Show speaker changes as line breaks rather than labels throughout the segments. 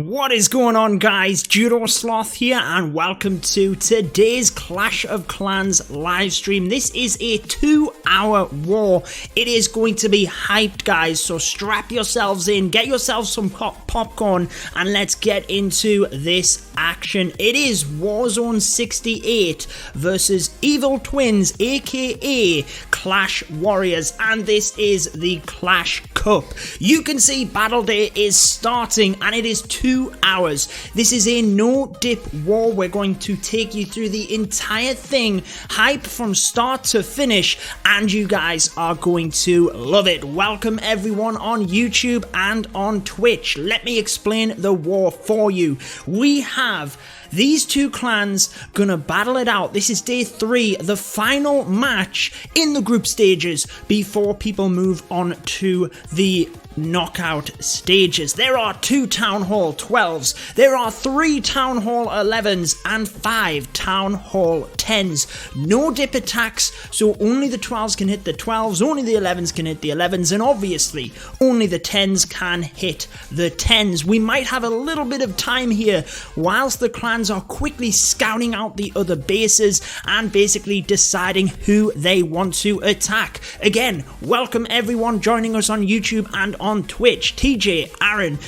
What is going on, guys? Judo Sloth here, and welcome to today's Clash of Clans livestream. This is a 2-hour war. It is going to be hyped, guys, so strap yourselves in, get yourselves some popcorn, and let's get into this action. It is Warzone 68 versus Evil Twins, aka Clash Warriors, and this is the Clash Cup. You can see Battle Day is starting, and it is 2 hours. This is a no-dip war. We're going to take you through the entire thing, hype from start to finish, and you guys are going to love it. Welcome everyone on YouTube and on Twitch. Let me explain the war for you. We have these two clans gonna battle it out. This is day 3, the final match in the group stages before people move on to the knockout stages. There are 2 Town Hall 12s, there are 3 Town Hall 11s, and 5 Town Hall 10s. No dip attacks, so only the 12s can hit the 12s, only the 11s can hit the 11s, and obviously only the 10s can hit the 10s. We might have a little bit of time here whilst the clans are quickly scouting out the other bases and basically deciding who they want to attack. Again, welcome everyone joining us on YouTube and on Twitch. TJ, Aaron,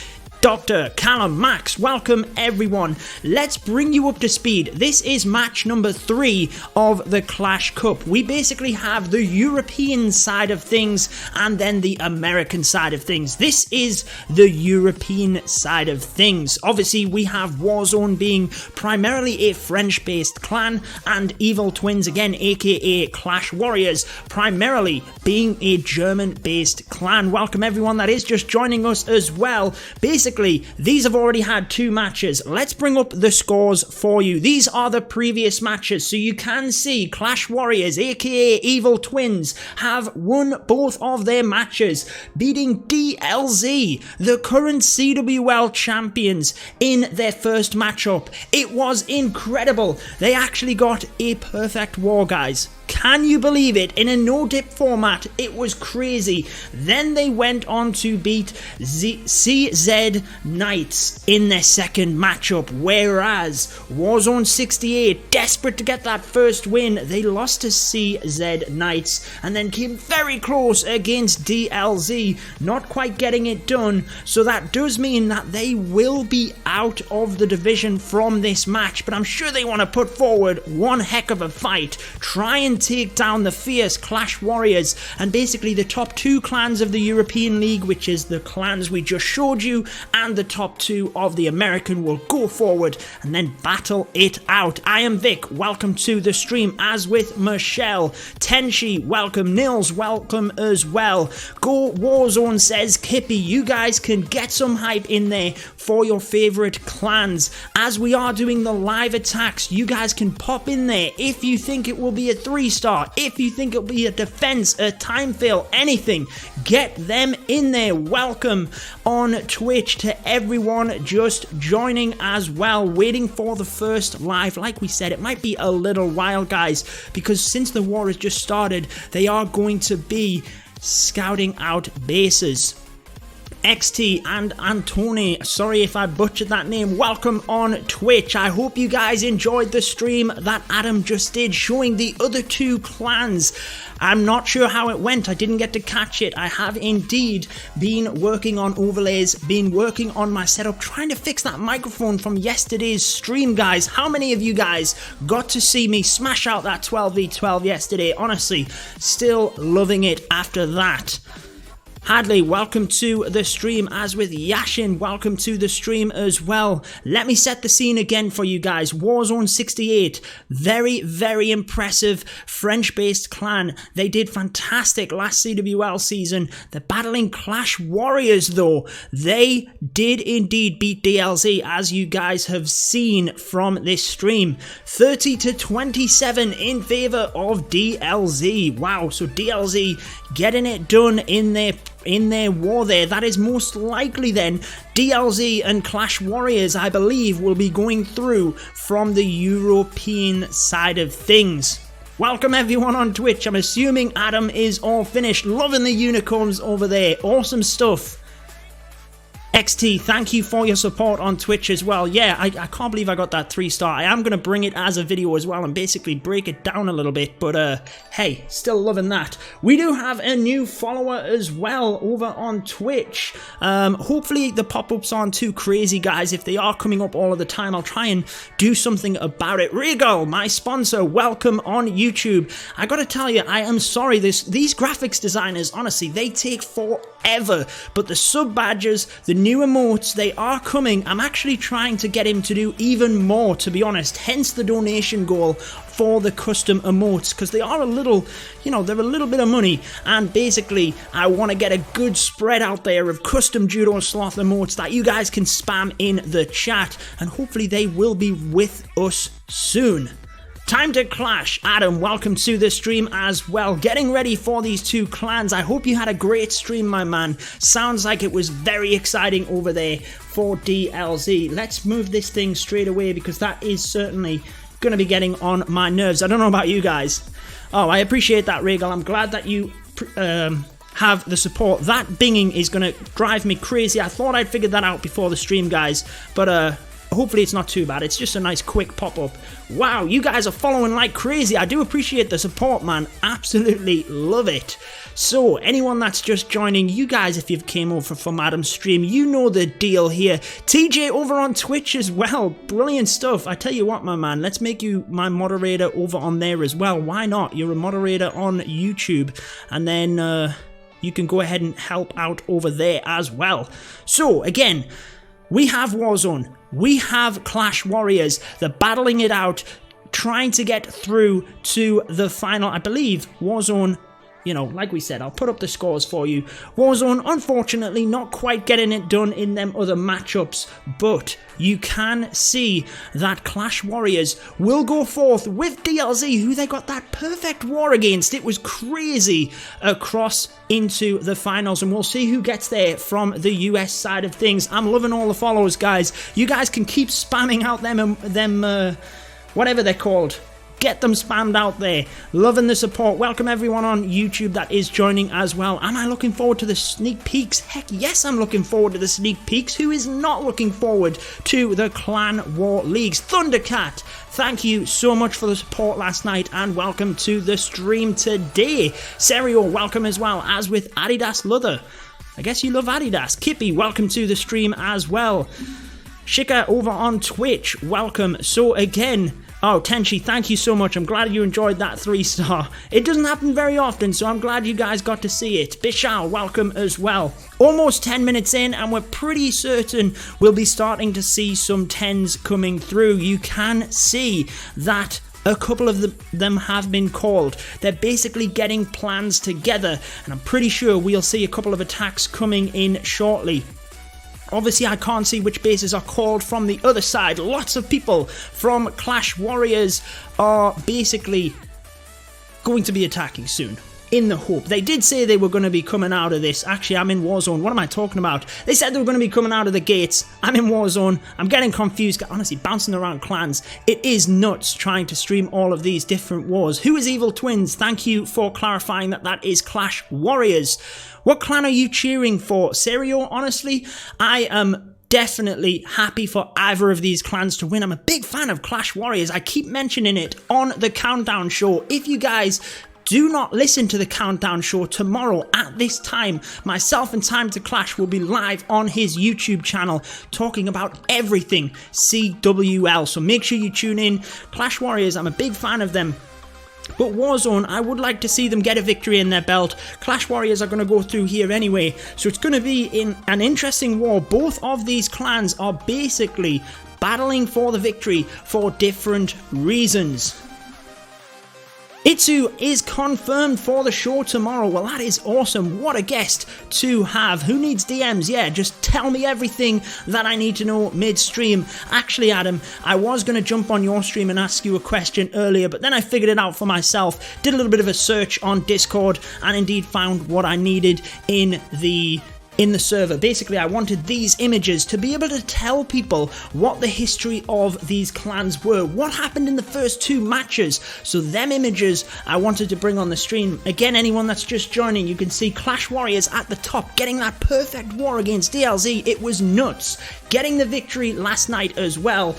Dr. Callum, Max, welcome everyone. Let's bring you up to speed. This is match number 3 of the Clash Cup. We basically have the European side of things and then the American side of things. This is the European side of things. Obviously, we have Warzone being primarily a French-based clan, and Evil Twins, again, aka Clash Warriors, primarily being a German-based clan. Welcome everyone that is just joining us as well. Basically, these have already had 2 matches. Let's bring up the scores for you. These are the previous matches, so you can see Clash Warriors, aka Evil Twins, have won both of their matches, beating DLZ, the current CWL champions, in their first matchup. It was incredible. They actually got a perfect war, guys. Can you believe it? In a no-dip format, it was crazy. Then they went on to beat CZ Knights in their second matchup, whereas Warzone 68, desperate to get that first win, they lost to CZ Knights and then came very close against DLZ, not quite getting it done. So that does mean that they will be out of the division from this match, but I'm sure they want to put forward one heck of a fight, try and take down the fierce Clash Warriors, and basically the top 2 clans of the European League, which is the clans we just showed you, and the top 2 of the American will go forward and then battle it out. I am Vic, welcome to the stream, as with Michelle. Tenshi, welcome. Nils, welcome as well. Go Warzone, says Kippy. You guys can get some hype in there for your favorite clans. As we are doing the live attacks, you guys can pop in there if you think it will be a 3-star, if you think it'll be a defense, a time fail, anything, get them in there. Welcome on Twitch to everyone just joining as well, waiting for the first live. Like we said, it might be a little while, guys, because since the war has just started, they are going to be scouting out bases. XT and Antoni, sorry if I butchered that name, welcome on Twitch. I hope you guys enjoyed the stream that Adam just did, showing the other 2 clans. I'm not sure how it went, I didn't get to catch it. I have indeed been working on overlays, been working on my setup, trying to fix that microphone from yesterday's stream, guys. How many of you guys got to see me smash out that 12v12 yesterday? Honestly, still loving it after that. Hadley, welcome to the stream, as with Yashin, welcome to the stream as well. Let me set the scene again for you guys. Warzone 68, very, very impressive French-based clan. They did fantastic last CWL season. They're battling Clash Warriors though. They did indeed beat DLZ, as you guys have seen from this stream. 30-27 in favor of DLZ. Wow, so DLZ getting it done in their war there. That is most likely then DLZ and Clash Warriors, I believe, will be going through from the European side of things. Welcome everyone on Twitch. I'm assuming Adam is all finished. Loving the unicorns over there. Awesome stuff. XT, thank you for your support on Twitch as well. Yeah, I can't believe I got that 3-star. I am going to bring it as a video as well and basically break it down a little bit, but hey, still loving that. We do have a new follower as well over on Twitch. Hopefully the pop-ups aren't too crazy, guys. If they are coming up all of the time, I'll try and do something about it. Regal, my sponsor, welcome on YouTube. I gotta tell you, I am sorry, these graphics designers, honestly, they take forever, but the sub badges, the new emotes, they are coming. I'm actually trying to get him to do even more, to be honest, hence the donation goal for the custom emotes, because they are a little, you know, they're a little bit of money, and basically I want to get a good spread out there of custom Judo Sloth emotes that you guys can spam in the chat, and hopefully they will be with us soon. Time to clash. Adam, welcome to the stream as well. Getting ready for these two clans. I hope you had a great stream, my man. Sounds like it was very exciting over there for DLZ. Let's move this thing straight away because that is certainly going to be getting on my nerves. I don't know about you guys. Oh, I appreciate that, Regal. I'm glad that you have the support. That binging is going to drive me crazy. I thought I'd figured that out before the stream, guys, but hopefully it's not too bad. It's just a nice quick pop-up. Wow, you guys are following like crazy. I do appreciate the support, man. Absolutely love it. So, anyone that's just joining, you guys, if you've came over from Adam's stream, you know the deal here. TJ over on Twitch as well. Brilliant stuff. I tell you what, my man, let's make you my moderator over on there as well. Why not? You're a moderator on YouTube. And then you can go ahead and help out over there as well. So, again, we have Warzone. We have Clash Warriors. They're battling it out, trying to get through to the final. I believe Warzone, you know, like we said, I'll put up the scores for you. Warzone, unfortunately, not quite getting it done in them other matchups, but you can see that Clash Warriors will go forth with DLZ, who they got that perfect war against. It was crazy across into the finals, and we'll see who gets there from the US side of things. I'm loving all the followers, guys. You guys can keep spamming out them whatever they're called. Get them spammed out there. Loving the support. Welcome everyone on YouTube that is joining as well. Am I looking forward to the sneak peeks? Heck yes, I'm looking forward to the sneak peeks. Who is not looking forward to the Clan War Leagues? Thundercat, thank you so much for the support last night and welcome to the stream today. Serio, welcome as well, as with Adidas Leather. I guess you love Adidas. Kippy, welcome to the stream as well. Shika over on Twitch, welcome. So again, oh, Tenchi, thank you so much. I'm glad you enjoyed that 3-star. It doesn't happen very often, so I'm glad you guys got to see it. Bishal, welcome as well. Almost 10 minutes in, and we're pretty certain we'll be starting to see some 10s coming through. You can see that a couple of them have been called. They're basically getting plans together, and I'm pretty sure we'll see a couple of attacks coming in shortly. Obviously, I can't see which bases are called from the other side. Lots of people from Clash Warriors are basically going to be attacking soon. In the hope. They did say they were going to be coming out of this. Actually, I'm in Warzone. What am I talking about? They said they were going to be coming out of the gates. I'm in Warzone. I'm getting confused. Honestly, bouncing around clans. It is nuts trying to stream all of these different wars. Who is Evil Twins? Thank you for clarifying that that is Clash Warriors. What clan are you cheering for? Serio, honestly, I am definitely happy for either of these clans to win. I'm a big fan of Clash Warriors. I keep mentioning it on the Countdown Show. If you guys do not listen to the Countdown Show tomorrow at this time, myself and Time to Clash will be live on his YouTube channel talking about everything CWL. So make sure you tune in. Clash Warriors, I'm a big fan of them. But Warzone, I would like to see them get a victory in their belt. Clash Warriors are going to go through here anyway, so it's going to be in an interesting war. Both of these clans are basically battling for the victory for different reasons. Itsu is confirmed for the show tomorrow. Well, that is awesome. What a guest to have. Who needs DMs? Yeah, just tell me everything that I need to know mid-stream. Actually, Adam, I was going to jump on your stream and ask you a question earlier, but then I figured it out for myself, did a little bit of a search on Discord, and indeed found what I needed in the in the server. Basically, I wanted these images to be able to tell people what the history of these clans were, what happened in the first 2 matches. So them images I wanted to bring on the stream. Again, anyone that's just joining, you can see Clash Warriors at the top, getting that perfect war against DLZ. It was nuts. Getting the victory last night as well.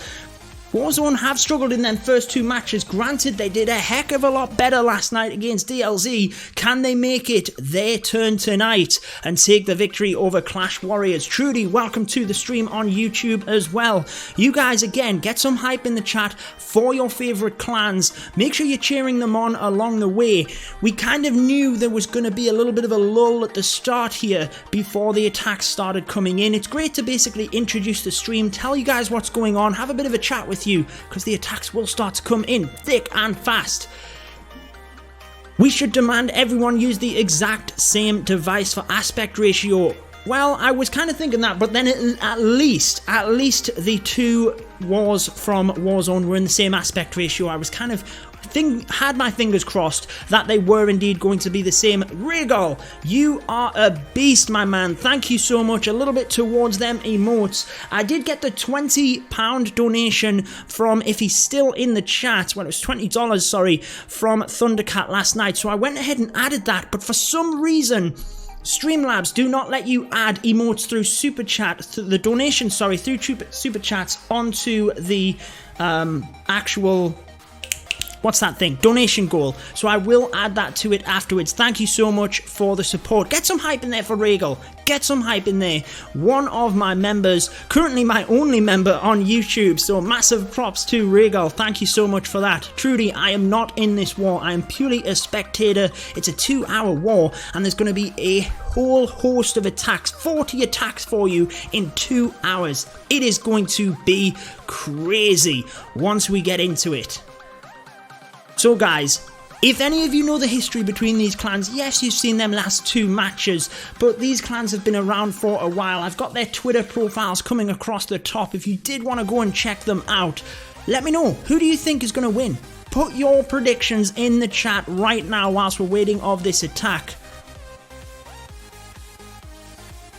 Warzone have struggled in them first 2 matches. Granted, they did a heck of a lot better last night against DLZ. Can they make it their turn tonight and take the victory over Clash Warriors? Trudy, welcome to the stream on YouTube as well. You guys, again, get some hype in the chat for your favourite clans. Make sure you're cheering them on along the way. We kind of knew there was going to be a little bit of a lull at the start here before the attacks started coming in. It's great to basically introduce the stream, tell you guys what's going on, have a bit of a chat with you, because the attacks will start to come in thick and fast. We should demand everyone use the exact same device for aspect ratio. Well, I was kind of thinking that, but then at least the 2 wars from Warzone were in the same aspect ratio. I was kind of had my fingers crossed that they were indeed going to be the same. Regal, you are a beast, my man. Thank you so much. A little bit towards them emotes. I did get the £20 donation from, if he's still in the chat, well, it was $20, sorry, from Thundercat last night. So I went ahead and added that, but for some reason Streamlabs do not let you add emotes through Super Chat, the donation, sorry, through Super Chats onto the actual, what's that thing? Donation goal. So I will add that to it afterwards. Thank you so much for the support. Get some hype in there for Regal. Get some hype in there. One of my members, currently my only member on YouTube. So massive props to Regal. Thank you so much for that. Trudy, I am not in this war. I am purely a spectator. It's a 2-hour war and there's going to be a whole host of attacks. 40 attacks for you in 2 hours. It is going to be crazy once we get into it. So guys, if any of you know the history between these clans, yes, you've seen them last 2 matches, but these clans have been around for a while. I've got their Twitter profiles coming across the top. If you did want to go and check them out, let me know. Who do you think is going to win? Put your predictions in the chat right now whilst we're waiting of this attack.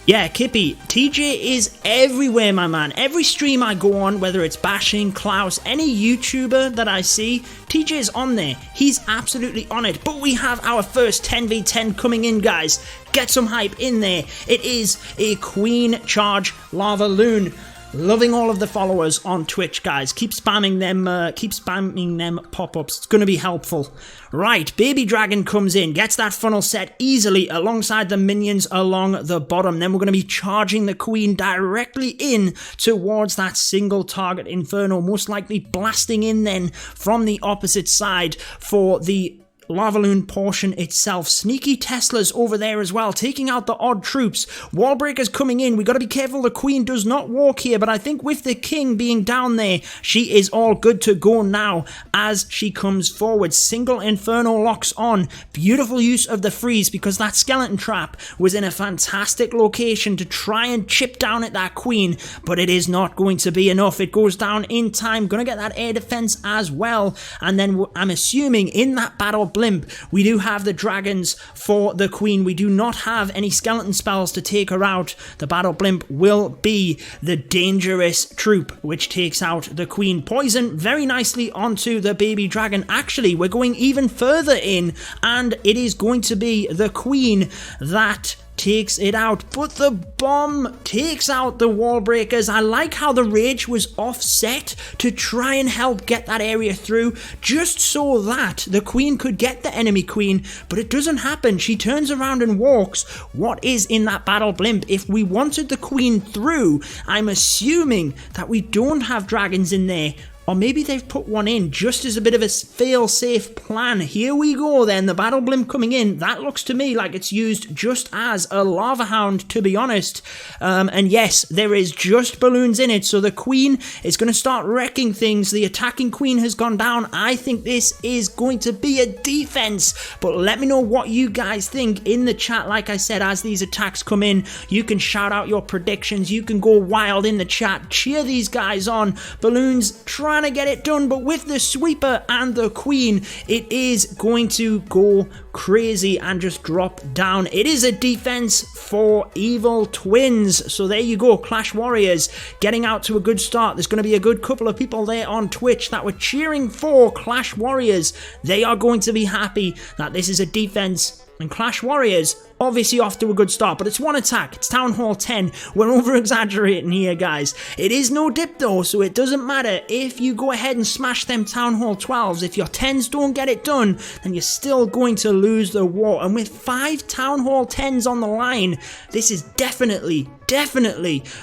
Yeah, Kippy, TJ is everywhere, my man. Every stream I go on, whether it's Bashing, Klaus, any YouTuber that I see, TJ is on there. He's absolutely on it. But we have our first 10v10 coming in, guys. Get some hype in there. It is a Queen Charge Lavaloon. Loving all of the followers on Twitch, guys. Keep spamming them pop-ups. It's going to be helpful. Right, Baby Dragon comes in, gets that funnel set easily alongside the minions along the bottom. Then we're going to be charging the Queen directly in towards that single target Inferno, most likely blasting in then from the opposite side for the Lavaloon portion itself. Sneaky Teslas over there as well, taking out the odd troops. Wall breakers coming in. We got to be careful the Queen does not walk here, but I think with the King being down there, she is all good to go now as she comes forward. Single Inferno locks on. Beautiful use of the freeze because that skeleton trap was in a fantastic location to try and chip down at that Queen, but it is not going to be enough. It goes down in time. Gonna get that air defense as well, and then I'm assuming in that battle blimp we do have the dragons for the Queen. We do not have any skeleton spells to take her out. The battle blimp will be the dangerous troop which takes out the Queen. Poison very nicely onto the Baby Dragon. Actually, we're going even further in and it is going to be the Queen that takes it out, but the bomb takes out the wall breakers. I like how the rage was offset to try and help get that area through, just so that the Queen could get the enemy Queen, but it doesn't happen. She turns around and walks. What is in that battle blimp? If we wanted the Queen through, I'm assuming that we don't have dragons in there. Or maybe they've put one in just as a bit of a fail-safe plan. Here we go then, the battle blimp coming in. That looks to me like it's used just as a lava hound, to be honest. And yes, there is just balloons in it, so the Queen is going to start wrecking things. The attacking Queen has gone down. I think this is going to be a defense, but let me know what you guys think in the chat. Like I said, as these attacks come in, you can shout out your predictions. You can go wild in the chat. Cheer these guys on. Balloons, try trying to get it done, but with the sweeper and the queen, it is going to go crazy and just drop down. It is a defense for evil twins. So there you go, Clash Warriors getting out to a good start. There's going to be a good couple of people there on Twitch that were cheering for Clash Warriors. They are going to be happy that this is a defense. And Clash Warriors, obviously off to a good start, but it's one attack. It's Town Hall 10. We're over-exaggerating here, guys. It is no dip, though, so it doesn't matter if you go ahead and smash them Town Hall 12s. If your 10s don't get it done, then you're still going to lose the war. And with 5 Town Hall 10s on the line, this is definitely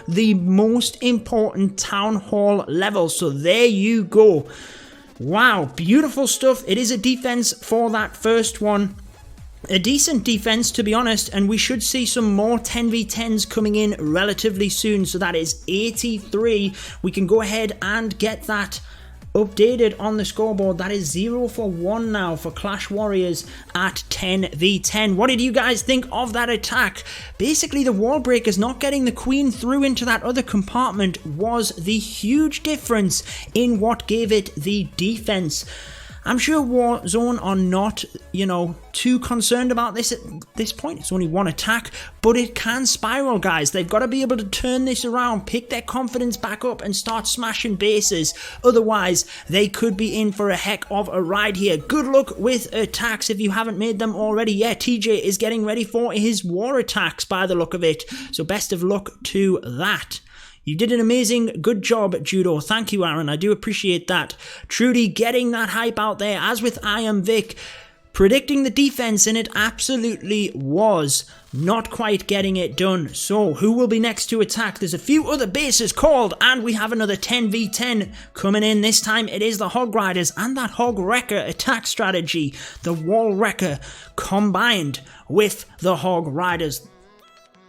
the most important Town Hall level. So there you go. Wow, beautiful stuff. It is a defense for that first one. A decent defense, to be honest, and we should see some more 10v10s coming in relatively soon. So that is 83. We can go ahead and get that updated on the scoreboard. That is 0 for 1 now for Clash Warriors at 10v10. What did you guys think of that attack? Basically, the wall breakers not getting the queen through into that other compartment was the huge difference in what gave it the defense. I'm sure Warzone are not, too concerned about this at this point. It's only one attack, but it can spiral, guys. They've got to be able to turn this around, pick their confidence back up, and start smashing bases. Otherwise, they could be in for a heck of a ride here. Good luck with attacks if you haven't made them already. Yeah, TJ is getting ready for his war attacks by the look of it. So best of luck to that. You did an amazing, good job, Judo. Thank you, Aaron. I do appreciate that. Trudy getting that hype out there, as with I Am Vic, predicting the defense, and it absolutely was not quite getting it done. So, who will be next to attack? There's a few other bases called, and we have another 10v10 coming in. This time, it is the Hog Riders and that Hog Wrecker attack strategy. The Wall Wrecker combined with the Hog Riders.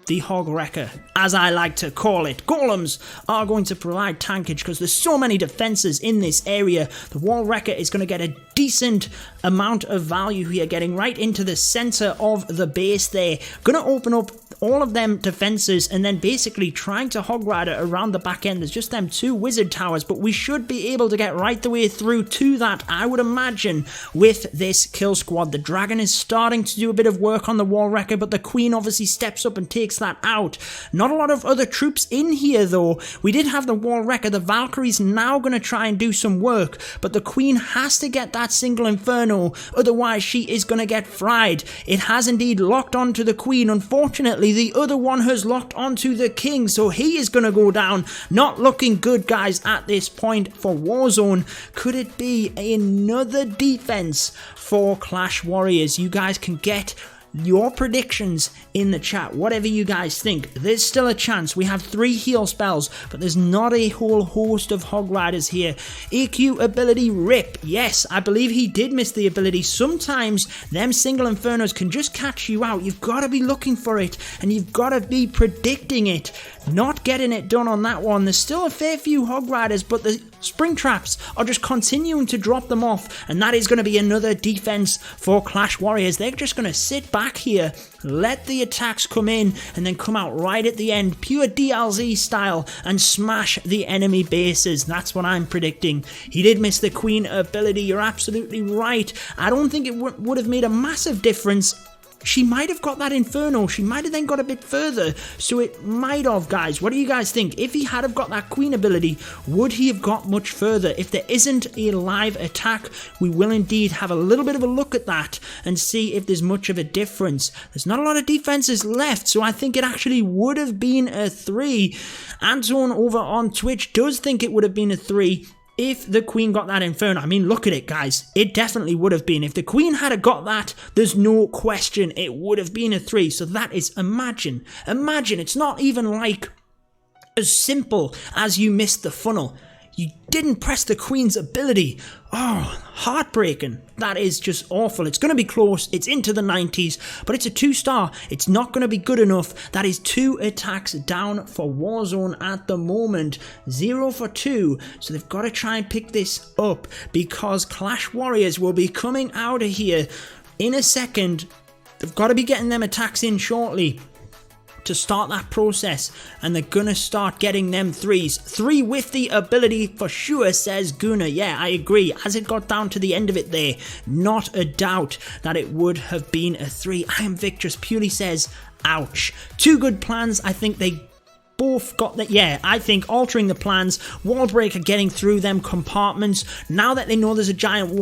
The Hog Wrecker, as I like to call it. Golems are going to provide tankage because there's so many defenses in this area. The Wall Wrecker is going to get a decent amount of value here, getting right into the center of the base there. Going to open up all of them defenses and then basically trying to Hog Rider around the back end. There's just them 2 wizard towers, but we should be able to get right the way through to that, I would imagine, with this kill squad. The dragon is starting to do a bit of work on the Wall Wrecker, but the queen obviously steps up and takes that out. Not a lot of other troops in here, though. We did have the Wall Wrecker. The Valkyrie's now going to try and do some work, but the queen has to get that single inferno, otherwise she is going to get fried. It has indeed locked onto the queen. Unfortunately, the other one has locked onto the king, so he is going to go down. Not looking good, guys, at this point for Warzone. Could it be another defense for Clash Warriors? You guys can get your predictions in the chat, whatever you guys think. There's still a chance. We have 3 heal spells, but there's not a whole host of Hog Riders here. AQ ability Rip. Yes, I believe he did miss the ability. Sometimes them single infernos can just catch you out. You've got to be looking for it, and you've got to be predicting it. Not getting it done on that one. There's still a fair few Hog Riders, but the spring traps are just continuing to drop them off, and that is going to be another defense for Clash Warriors. They're just going to sit back here, let the attacks come in, and then come out right at the end, pure DLZ style, and smash the enemy bases. That's what I'm predicting. He did miss the queen ability. You're absolutely right. I don't think it would have made a massive difference. She might have got that inferno. She might have then got a bit further. So it might have, guys. What do you guys think? If he had have got that queen ability, would he have got much further? If there isn't a live attack, we will indeed have a little bit of a look at that and see if there's much of a difference. There's not a lot of defenses left, so I think it actually would have been a 3. Anton over on Twitch does think it would have been a 3. If the queen got that inferno. I mean, look at it, guys. It definitely would have been. If the queen had got that, there's no question it would have been a 3. So that is, imagine, it's not even like as simple as you missed the funnel. You didn't press the queen's ability. Oh, heartbreaking. That is just awful. It's going to be close. It's into the 90s, but it's a 2-star. It's not going to be good enough. That is 2 attacks down for Warzone at the moment. 0 for 2. So they've got to try and pick this up because Clash Warriors will be coming out of here in a second. They've got to be getting them attacks in shortly. to start that process, and they're gonna start getting them threes. 3 with the ability for sure, says Guna. Yeah, I agree. As it got down to the end of it there, not a doubt that it would have been a 3. I am Victress purely says, ouch. 2 good plans. I think they both got that. Yeah, I think altering the plans, wall breaker getting through them compartments. Now that they know there's a giant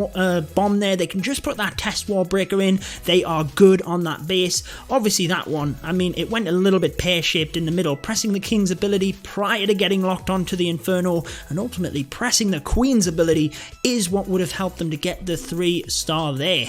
bomb there, they can just put that test wall breaker in. They are good on that base. Obviously that one, I mean, it went a little bit pear-shaped in the middle, pressing the king's ability prior to getting locked onto the inferno, and ultimately pressing the queen's ability is what would have helped them to get the 3-star there.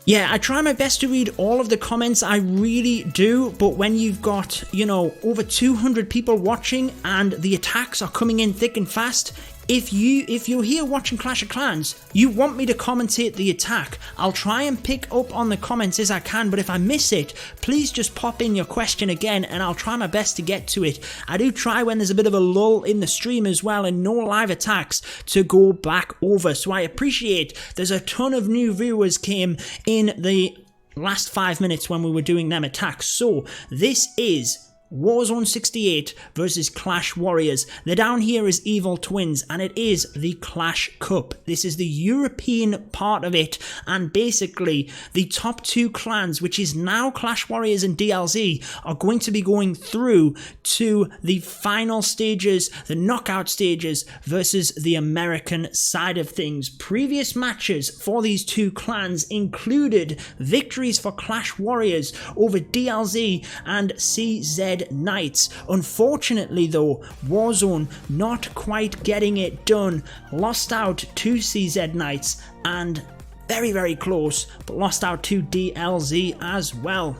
Yeah, I try my best to read all of the comments, I really do, but when you've got, you know, over 200 people watching and the attacks are coming in thick and fast, if you're here watching Clash of Clans, you want me to commentate the attack, I'll try and pick up on the comments as I can, but if I miss it, please just pop in your question again and I'll try my best to get to it. I do try when there's a bit of a lull in the stream as well and no live attacks to go back over, so I appreciate there's a ton of new viewers came in the last 5 minutes when we were doing them attacks. So this is Warzone 68 versus Clash Warriors. The down here is Evil Twins and it is the Clash Cup. This is the European part of it, and basically the top 2 clans, which is now Clash Warriors and DLZ, are going to be going through to the final stages, the knockout stages versus the American side of things. Previous matches for these 2 clans included victories for Clash Warriors over DLZ and CZ Knights. Unfortunately though, Warzone not quite getting it done, lost out to CZ Knights and very close, but lost out to DLZ as well.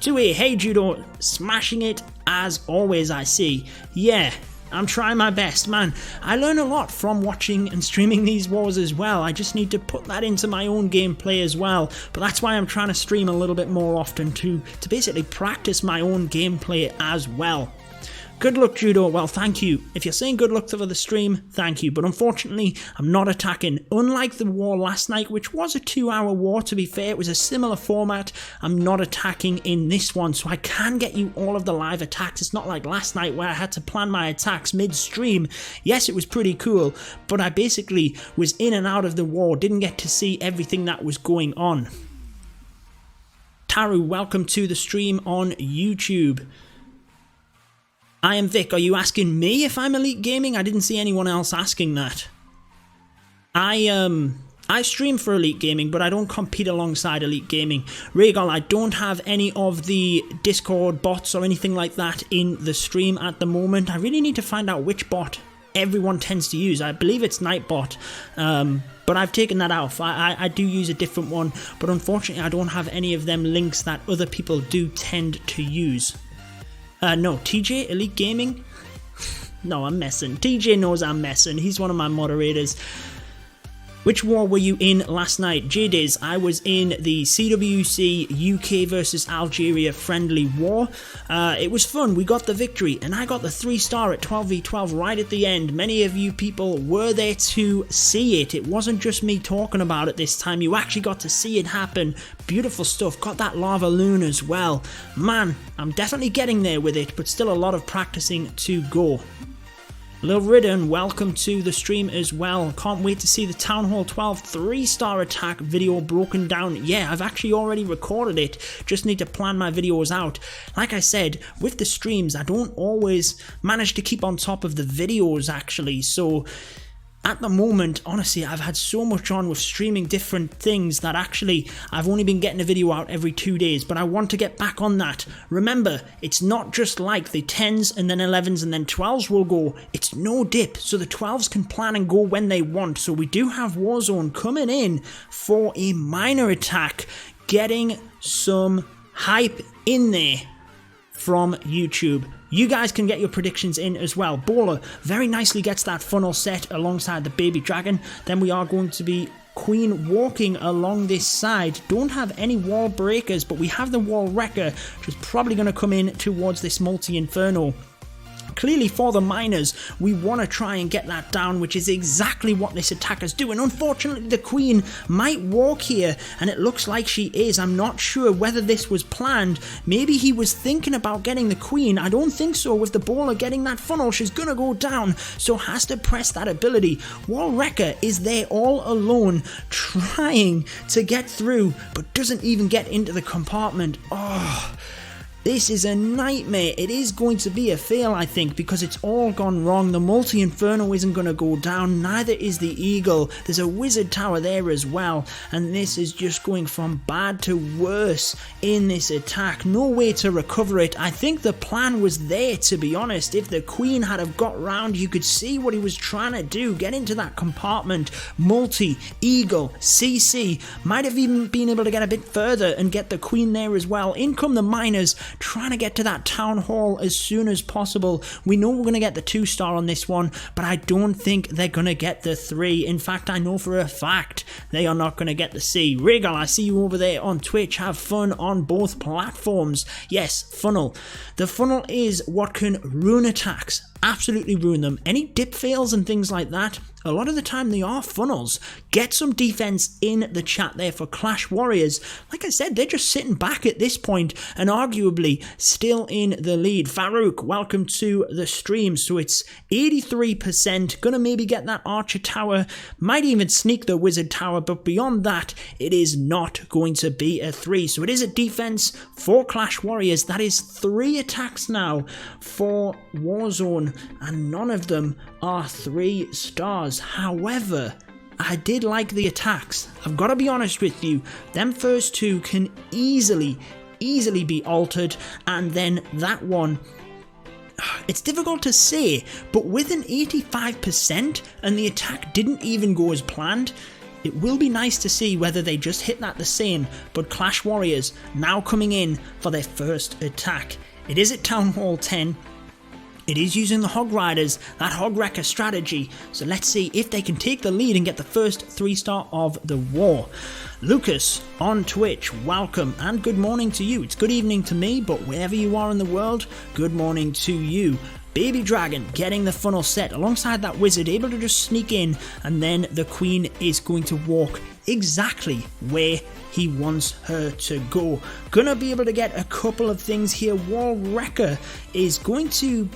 2A, hey Judo, smashing it as always I see. Yeah, I'm trying my best, man. I learn a lot from watching and streaming these wars as well. I just need to put that into my own gameplay as well. But that's why I'm trying to stream a little bit more often to basically practice my own gameplay as well. Good luck, Judo. Well, thank you. If you're saying good luck for the stream, thank you. But unfortunately, I'm not attacking. Unlike the war last night, which was a 2-hour war, to be fair, it was a similar format. I'm not attacking in this one, so I can get you all of the live attacks. It's not like last night where I had to plan my attacks mid-stream. Yes, it was pretty cool, but I basically was in and out of the war, didn't get to see everything that was going on. Taru, welcome to the stream on YouTube. I am Vic, are you asking me if I'm Elite Gaming? I didn't see anyone else asking that. I stream for Elite Gaming, but I don't compete alongside Elite Gaming. Regal, I don't have any of the Discord bots or anything like that in the stream at the moment. I really need to find out which bot everyone tends to use. I believe it's Nightbot, but I've taken that out. I do use a different one, but unfortunately I don't have any of them links that other people do tend to use. No, TJ, Elite Gaming? No, I'm messing. TJ knows I'm messing. He's one of my moderators. Which war were you in last night? JDiz, I was in the CWC UK versus Algeria friendly war. It was fun, we got the victory, and I got the 3-star at 12v12 right at the end. Many of you people were there to see it. It wasn't just me talking about it this time, you actually got to see it happen. Beautiful stuff, got that Lavaloon as well. Man, I'm definitely getting there with it, but still a lot of practicing to go. Lil Ridden, welcome to the stream as well. Can't wait to see the Town Hall 12 3-star attack video broken down. Yeah, I've actually already recorded it. Just need to plan my videos out. Like I said, with the streams, I don't always manage to keep on top of the videos actually. So at the moment, honestly, I've had so much on with streaming different things that actually I've only been getting a video out every 2 days, but I want to get back on that. Remember, it's not just like the 10s and then 11s and then 12s will go. It's no dip, so the 12s can plan and go when they want. So we do have Warzone coming in for a minor attack, getting some hype in there from YouTube. You guys can get your predictions in as well. Bowler very nicely gets that funnel set alongside the baby dragon. Then we are going to be Queen walking along this side. Don't have any wall breakers, but we have the wall wrecker, which is probably going to come in towards this multi-inferno. Clearly for the miners, we want to try and get that down, which is exactly what this attacker's doing. Unfortunately, the queen might walk here, and it looks like she is. I'm not sure whether this was planned. Maybe he was thinking about getting the queen. I don't think so. With the bowler getting that funnel, she's going to go down, so has to press that ability. Wall Wrecker is there all alone, trying to get through, but doesn't even get into the compartment. Oh, this is a nightmare. It is going to be a fail, I think, because it's all gone wrong. The multi-inferno isn't going to go down, neither is the eagle. There's a wizard tower there as well, and this is just going from bad to worse in this attack. No way to recover it. I think the plan was there, to be honest. If the queen had have got round, you could see what he was trying to do. Get into that compartment. Multi, eagle, CC. Might have even been able to get a bit further and get the queen there as well. In come the miners, trying to get to that town hall as soon as possible. We know we're going to get the 2-star on this one, but I don't think they're going to get the 3. In fact, I know for a fact they are not going to get the C. Regal, I see you over there on Twitch. Have fun on both platforms. Yes, funnel. The funnel is what can ruin attacks. Absolutely ruin them. Any dip fails and things like that, a lot of the time they are funnels. Get some defense in the chat there for Clash Warriors. Like I said, they're just sitting back at this point and arguably still in the lead. Farouk, welcome to the stream. So it's 83%. Gonna maybe get that Archer Tower. Might even sneak the Wizard Tower, but beyond that, it is not going to be a 3. So it is a defense for Clash Warriors. That is 3 attacks now for Warzone, and none of them are 3 stars. However, I did like the attacks. I've got to be honest with you. Them first 2 can easily be altered, and then that one, it's difficult to say, but with an 85% and the attack didn't even go as planned, it will be nice to see whether they just hit that the same. But Clash Warriors now coming in for their first attack. It is at Town Hall 10. It is using the Hog Riders, that Hog Wrecker strategy. So let's see if they can take the lead and get the first 3-star of the war. Lucas on Twitch, welcome and good morning to you. It's good evening to me, but wherever you are in the world, good morning to you. Baby Dragon getting the funnel set alongside that wizard, able to just sneak in, and then the queen is going to walk exactly where he wants her to go. Gonna be able to get a couple of things here. Wall Wrecker is going to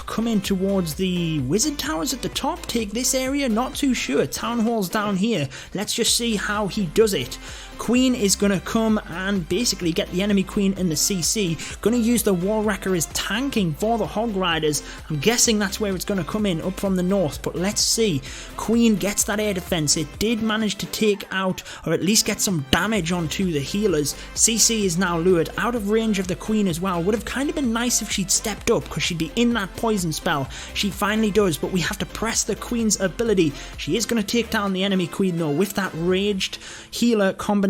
come in towards the wizard towers at the top, take this area, not too sure. Town Hall's down here. Let's just see how he does it. Queen is going to come and basically get the enemy queen in the CC. Going to use the Wall Wrecker as tanking for the Hog Riders. I'm guessing that's where it's going to come in, up from the north, but let's see. Queen gets that air defense. It did manage to take out, or at least get some damage onto the healers. CC is now lured out of range of the queen as well. Would have kind of been nice if she'd stepped up, because she'd be in that poison spell. She finally does, but we have to press the queen's ability. She is going to take down the enemy queen though with that raged healer combination.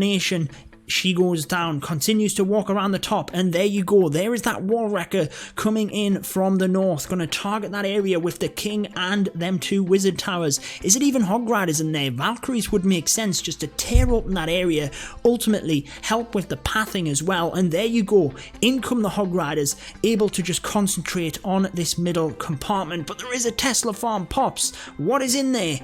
She goes down, continues to walk around the top, and there you go. There is that Wall Wrecker coming in from the north. Going to target that area with the king and them 2 wizard towers. Is it even Hog Riders in there? Valkyries would make sense just to tear open that area, ultimately help with the pathing as well. And there you go. In come the Hog Riders, able to just concentrate on this middle compartment. But there is a Tesla farm pops. What is in there?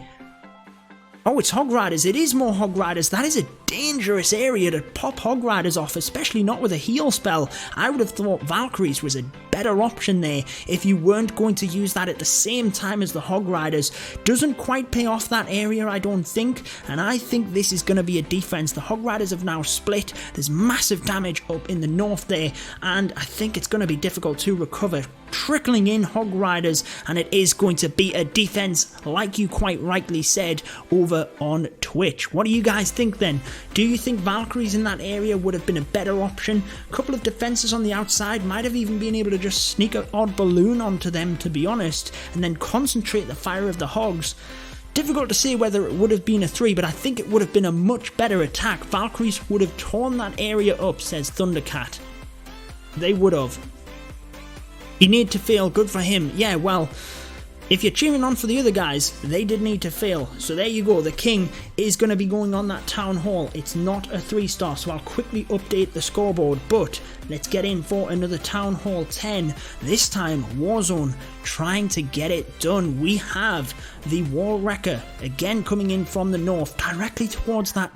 Oh, it's Hog Riders. It is more Hog Riders. That is a dangerous area to pop Hog Riders off, especially not with a heal spell. I would have thought Valkyries was a better option there if you weren't going to use that at the same time as the Hog Riders. Doesn't quite pay off that area, I don't think, and I think this is going to be a defense. The Hog Riders have now split. There's massive damage up in the north there, and I think it's going to be difficult to recover. Trickling in Hog Riders, and it is going to be a defense, like you quite rightly said, over on Twitch. What do you guys think then? Do you think Valkyries in that area would have been a better option? A couple of defenses on the outside, might have even been able to just sneak an odd balloon onto them, to be honest, and then concentrate the fire of the Hogs. Difficult to say whether it would have been a 3, but I think it would have been a much better attack. Valkyries would have torn that area up, says Thundercat. They would have. He need to fail, good for him. Yeah, well, If you're cheering on for the other guys, they did need to fail. So there you go, the king is going to be going on that town hall. It's not a 3-star, so I'll quickly update the scoreboard, but let's get in for another town hall 10. This time, Warzone trying to get it done. We have the wall wrecker again coming in from the north, directly towards that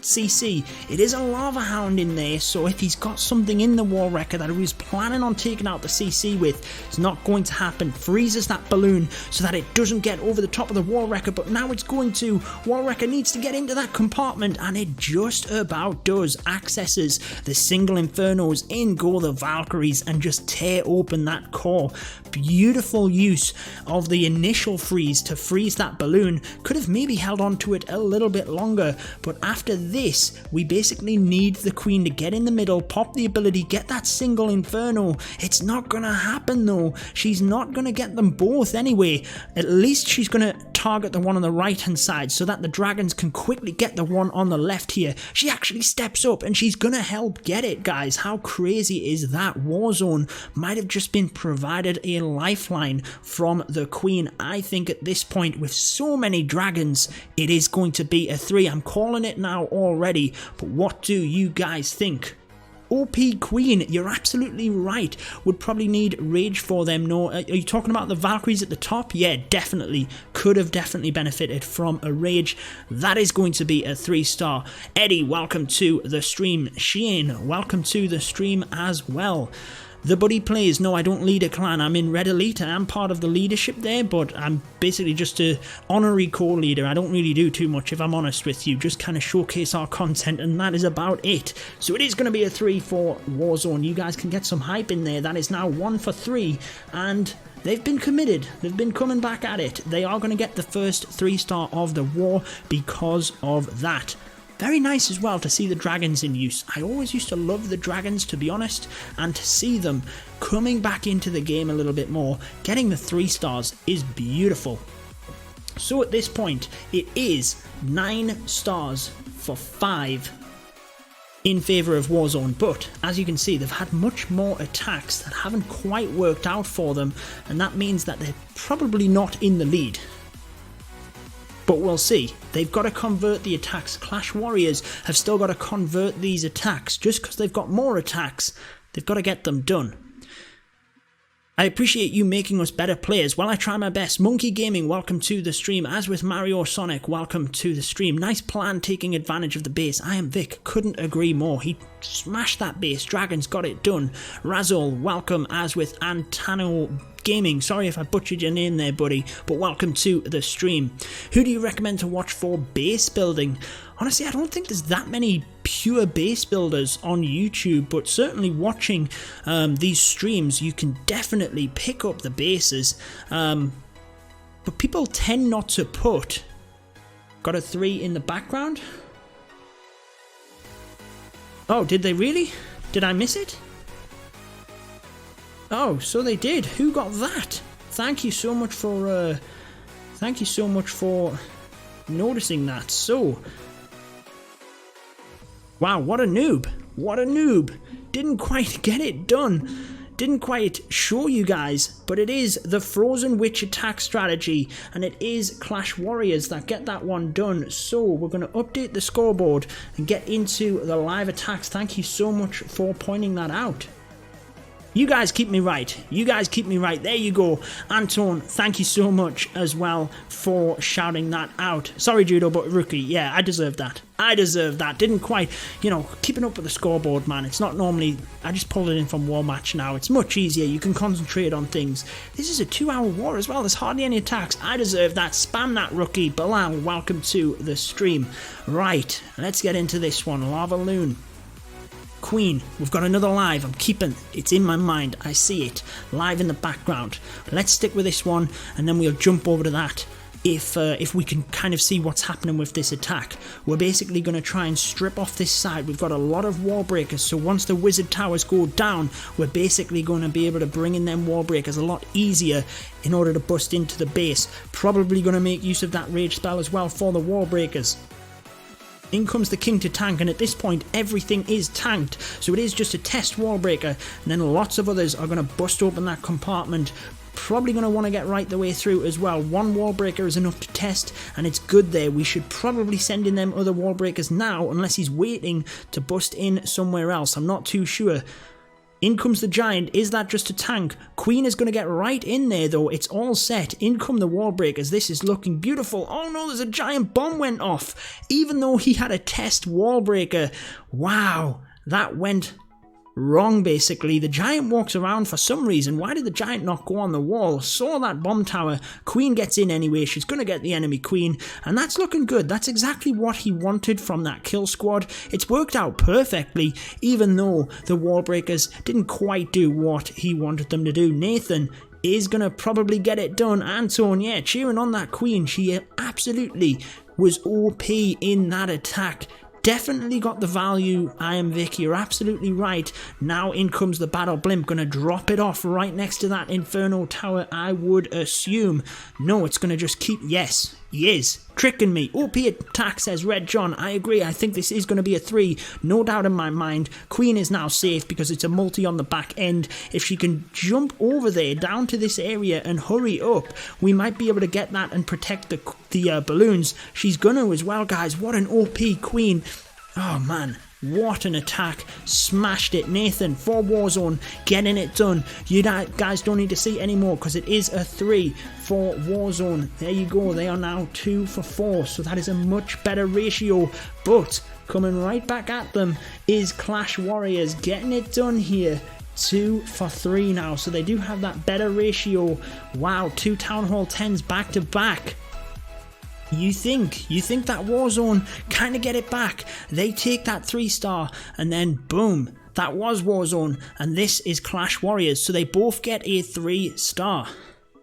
CC. It is a lava hound in there, so if he's got something in the wall wrecker that he was planning on taking out the CC with, it's not going to happen. Freezes that balloon so that it doesn't get over the top of the wall wrecker, but now it's going to. Wall wrecker needs to get into that compartment, and it just about does. Accesses the single infernos, in go the Valkyries, and just tear open that core. Beautiful use of the initial freeze to freeze that balloon. Could have maybe held on to it a little bit longer, but after this, we basically need the queen to get in the middle, pop the ability, get that single inferno. It's not gonna happen though. She's not gonna get them both anyway. At least she's gonna target the one on the right hand side so that the dragons can quickly get the one on the left here. She actually steps up and she's gonna help get it, guys. How crazy is that? Warzone might have just been provided a lifeline from the queen. I think at this point, with so many dragons, it is going to be a 3. I'm calling it now already, but what do you guys think? OP queen, you're absolutely right. Would probably need rage for them. No, are you talking about the Valkyries at the top? Yeah, definitely. Could have definitely benefited from a rage. That is going to be a 3-star. Eddie, welcome to the stream. Shane, welcome to the stream as well. The buddy plays. No, I don't lead a clan. I'm in Red Elite. I am part of the leadership there, but I'm basically just a honorary co-leader. I don't really do too much, if I'm honest with you. Just kind of showcase our content, and that is about it. So it is going to be a 3 for Warzone. You guys can get some hype in there. That is now 1 for 3, and they've been committed. They've been coming back at it. They are going to get the first 3-star of the war because of that. Very nice as well to see the dragons in use. I always used to love the dragons, to be honest, and to see them coming back into the game a little bit more, getting the 3 stars is beautiful. So at this point, it is 9 stars for 5 in favour of Warzone, but as you can see, they've had much more attacks that haven't quite worked out for them, and that means that they're probably not in the lead. But we'll see. They've got to convert the attacks. Clash Warriors have still got to convert these attacks. Just because they've got more attacks, they've got to get them done. I appreciate you making us better players. Well, I try my best. Monkey Gaming, welcome to the stream. As with Mario Sonic, welcome to the stream. Nice plan taking advantage of the base. I am Vic, couldn't agree more. He smashed that base. Dragons got it done. Razul, welcome. As with Antano Gaming, sorry if I butchered your name there, buddy, but welcome to the stream. Who do you recommend to watch for base building? Honestly, I don't think there's that many pure base builders on YouTube, but certainly watching these streams, you can definitely pick up the bases. But people tend not to put. Got a 3 in the background? Oh, did they really? Did I miss it? Oh, so they did. Who got that? Thank you so much for noticing that. So, wow, what a noob. What a noob. Didn't quite get it done. Didn't quite show you guys, but it is the Frozen Witch attack strategy, and it is Clash Warriors that get that one done. So we're going to update the scoreboard and get into the live attacks. Thank you so much for pointing that out. You guys keep me right. You guys keep me right. There you go. Anton, thank you so much as well for shouting that out. Sorry, Judo, but rookie. Yeah, I deserve that. I deserve that. Didn't quite, keeping up with the scoreboard, man. It's not normally, I just pulled it in from War Match now. It's much easier. You can concentrate on things. This is a 2-hour war as well. There's hardly any attacks. I deserve that. Spam that, rookie. Bilal, welcome to the stream. Right, let's get into this one. Lavaloon. Queen, we've got another live. I'm keeping it's in my mind. I see it live in the background. Let's stick with this one, and then we'll jump over to that if we can kind of see what's happening with this attack. We're basically going to try and strip off this side. We've got a lot of wall breakers, so once the wizard towers go down, we're basically going to be able to bring in them wall breakers a lot easier in order to bust into the base. Probably going to make use of that rage spell as well for the wall breakers. In comes the king to tank, and at this point everything is tanked, so it is just a test wall breaker, and then lots of others are going to bust open that compartment, probably going to want to get right the way through as well. One wall breaker is enough to test, and it's good there. We should probably send in them other wall breakers now, unless he's waiting to bust in somewhere else. I'm not too sure. In comes the giant. Is that just a tank? Queen is going to get right in there though. It's all set. In come the wall breakers. This is looking beautiful. Oh no, there's a giant bomb went off. Even though he had a test wall breaker. Wow, that went wrong basically. The giant walks around for some reason. Why did the giant not go on the wall? Saw that bomb tower. Queen gets in anyway. She's going to get the enemy queen, and that's looking good. That's exactly what he wanted from that kill squad. It's worked out perfectly, even though the wall breakers didn't quite do what he wanted them to do. Nathan is going to probably get it done. Anton, yeah, cheering on that queen. She absolutely was OP in that attack. Definitely got the value, I am Vic, you're absolutely right. Now in comes the battle blimp, gonna drop it off right next to that inferno tower, I would assume. No, it's gonna just keep, yes, he is. Tricking me. OP attack, says Red John. I agree, I think this is going to be a 3. No doubt in my mind. Queen is now safe because it's a multi on the back end. If she can jump over there down to this area and hurry up, we might be able to get that and protect the balloons. She's gonna as well, guys. What an OP queen. Oh man, what an attack. Smashed it. Nathan for Warzone, getting it done. You guys don't need to see anymore because it is a 3 for Warzone. There you go. They are now 2 for 4. So that is a much better ratio. But coming right back at them is Clash Warriors, getting it done here. 2 for 3 now. So they do have that better ratio. Wow, 2 Town Hall 10s back to back. You think that Warzone kind of get it back. They take that 3-star and then boom, that was Warzone, and this is Clash Warriors, so they both get a 3-star.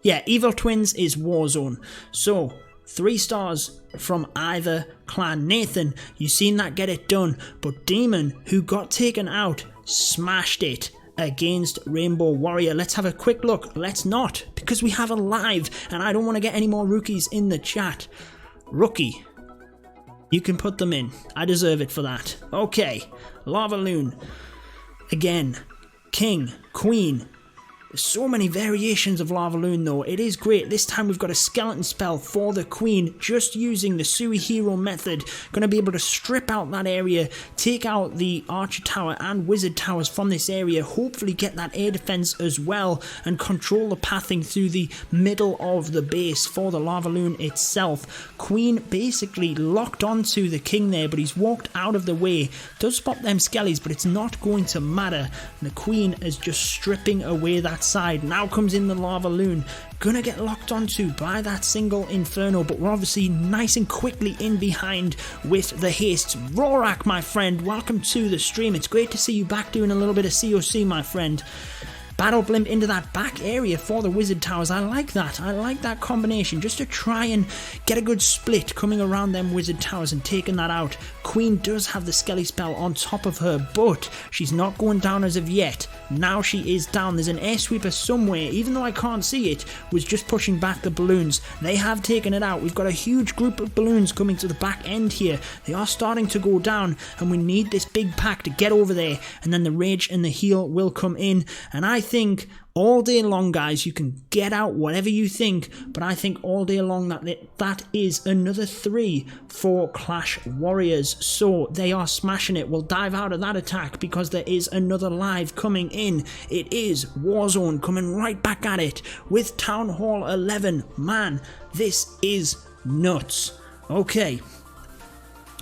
Yeah, Evil Twins is Warzone, so 3 stars from either clan. Nathan, you seen that get it done, but Demon, who got taken out, smashed it against Rainbow Warrior. Let's have a quick look. Let's not, because we have a live and I don't want to get any more rookies in the chat. Rookie, you can put them in. I deserve it for that. Okay, Lavaloon. Again, King, Queen. There's so many variations of Lavaloon though. It is great. This time we've got a skeleton spell for the Queen, just using the Sui Hero method. Going to be able to strip out that area, take out the Archer Tower and Wizard Towers from this area, hopefully get that air defense as well, and control the pathing through the middle of the base for the Lavaloon itself. Queen basically locked onto the King there, but he's walked out of the way. Does spot them skellies, but it's not going to matter. And the Queen is just stripping away that side. Now comes in the Lavaloon, gonna get locked onto by that single Inferno, but we're obviously nice and quickly in behind with the hastes. Rorak, my friend, welcome to the stream. It's great to see you back doing a little bit of COC, my friend. Battle Blimp into that back area for the Wizard Towers. I like that. I like that combination, just to try and get a good split coming around them Wizard Towers and taking that out. Queen does have the Skelly spell on top of her, but she's not going down as of yet. Now she is down. There's an air sweeper somewhere, even though I can't see it, was just pushing back the balloons. They have taken it out. We've got a huge group of balloons coming to the back end here. They are starting to go down, and we need this big pack to get over there, and then the rage and the heal will come in. And I think all day long, guys, you can get out whatever you think, but I think all day long that is another 3 for Clash Warriors. So they are smashing it. We'll dive out of that attack because there is another live coming in. It is Warzone coming right back at it with Town Hall 11. Man, this is nuts. Okay.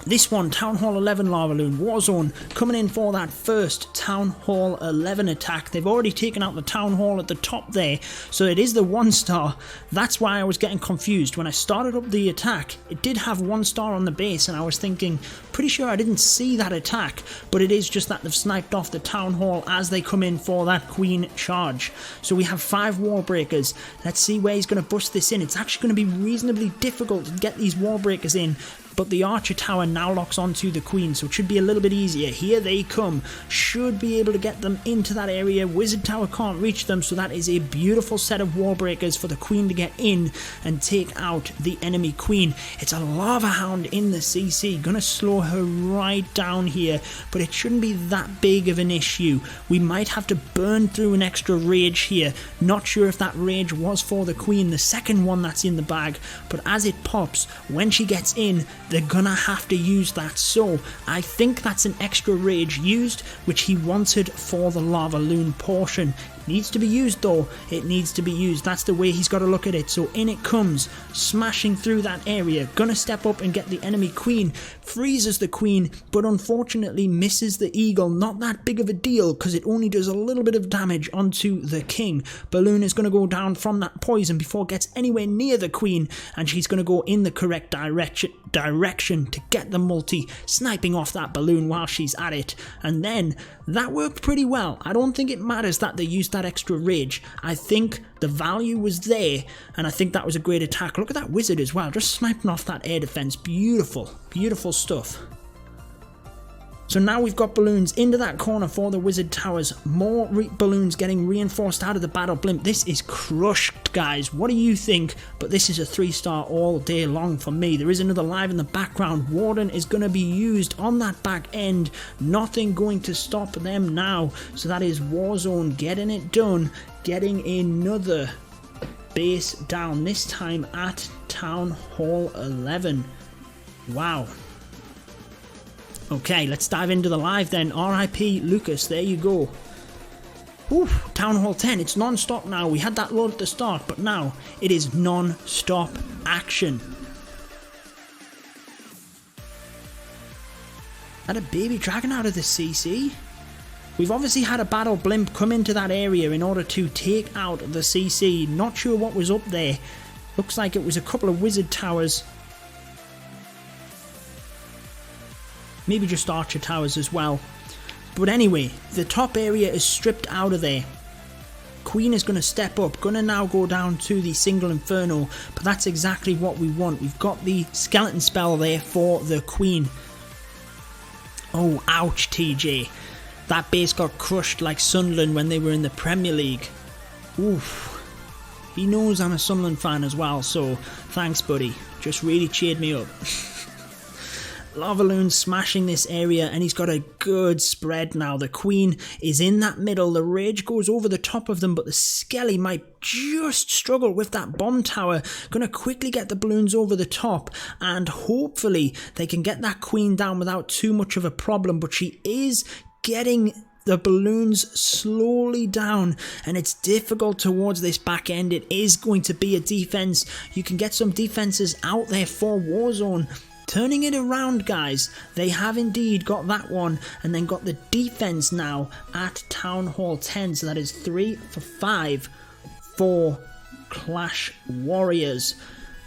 This one, Town Hall 11 Lavaloon, Warzone, coming in for that first Town Hall 11 attack. They've already taken out the Town Hall at the top there, so it is the 1-star. That's why I was getting confused. When I started up the attack, it did have 1-star on the base, and I was thinking, pretty sure I didn't see that attack, but it is just that they've sniped off the Town Hall as they come in for that Queen charge. So we have 5 wall breakers. Let's see where he's going to bust this in. It's actually going to be reasonably difficult to get these wall breakers in, but the archer tower now locks onto the queen, so it should be a little bit easier. Here they come, should be able to get them into that area. Wizard tower can't reach them, so that is a beautiful set of wall breakers for the queen to get in and take out the enemy queen. It's a lava hound in the CC, gonna slow her right down here, but it shouldn't be that big of an issue. We might have to burn through an extra rage here. Not sure if that rage was for the queen, the second one that's in the bag, but as it pops, when she gets in, they're gonna have to use that. So I think that's an extra rage used, which he wanted for the Lavaloon portion. Needs to be used though, it needs to be used. That's the way he's got to look at it. So in it comes, smashing through that area, gonna step up and get the enemy queen, freezes the queen, but unfortunately misses the eagle. Not that big of a deal because it only does a little bit of damage onto the king. Balloon is gonna go down from that poison before it gets anywhere near the queen, and she's gonna go in the correct direction to get the multi, sniping off that balloon while she's at it. And then that worked pretty well. I don't think it matters that they used that extra rage. I think the value was there, and I think that was a great attack. Look at that wizard as well, just sniping off that air defense. Beautiful, beautiful stuff. So now we've got balloons into that corner for the wizard towers. More balloons getting reinforced out of the battle blimp. This is crushed, guys. What do you think? But this is a 3-star all day long for me. There is another live in the background. Warden is going to be used on that back end. Nothing going to stop them now. So that is Warzone getting it done. Getting another base down. This time at Town Hall 11. Wow. Okay, let's dive into the live then. RIP Lucas, there you go. Oof, Town Hall 10, it's non-stop now. We had that load at the start, but now it is non-stop action. Had a baby dragon out of the CC. We've obviously had a battle blimp come into that area in order to take out the CC. Not sure what was up there. Looks like it was a couple of wizard towers. Maybe just archer towers as well. But anyway, the top area is stripped out of there. Queen is going to step up, going to now go down to the single inferno, but that's exactly what we want. We've got the skeleton spell there for the queen. Oh, ouch, TJ. That base got crushed like Sunderland when they were in the Premier League. Oof. He knows I'm a Sunderland fan as well, so thanks, buddy. Just really cheered me up. Lavaloon smashing this area, and he's got a good spread now. The queen is in that middle. The rage goes over the top of them, but the skelly might just struggle with that bomb tower. Gonna quickly get the balloons over the top, and hopefully they can get that queen down without too much of a problem. But she is getting the balloons slowly down, and it's difficult towards this back end. It is going to be a defense. You can get some defenses out there for Warzone. Turning it around, guys. They have indeed got that one, and then got the defense now at Town Hall 10. So that is 3 for 5 for Clash Warriors.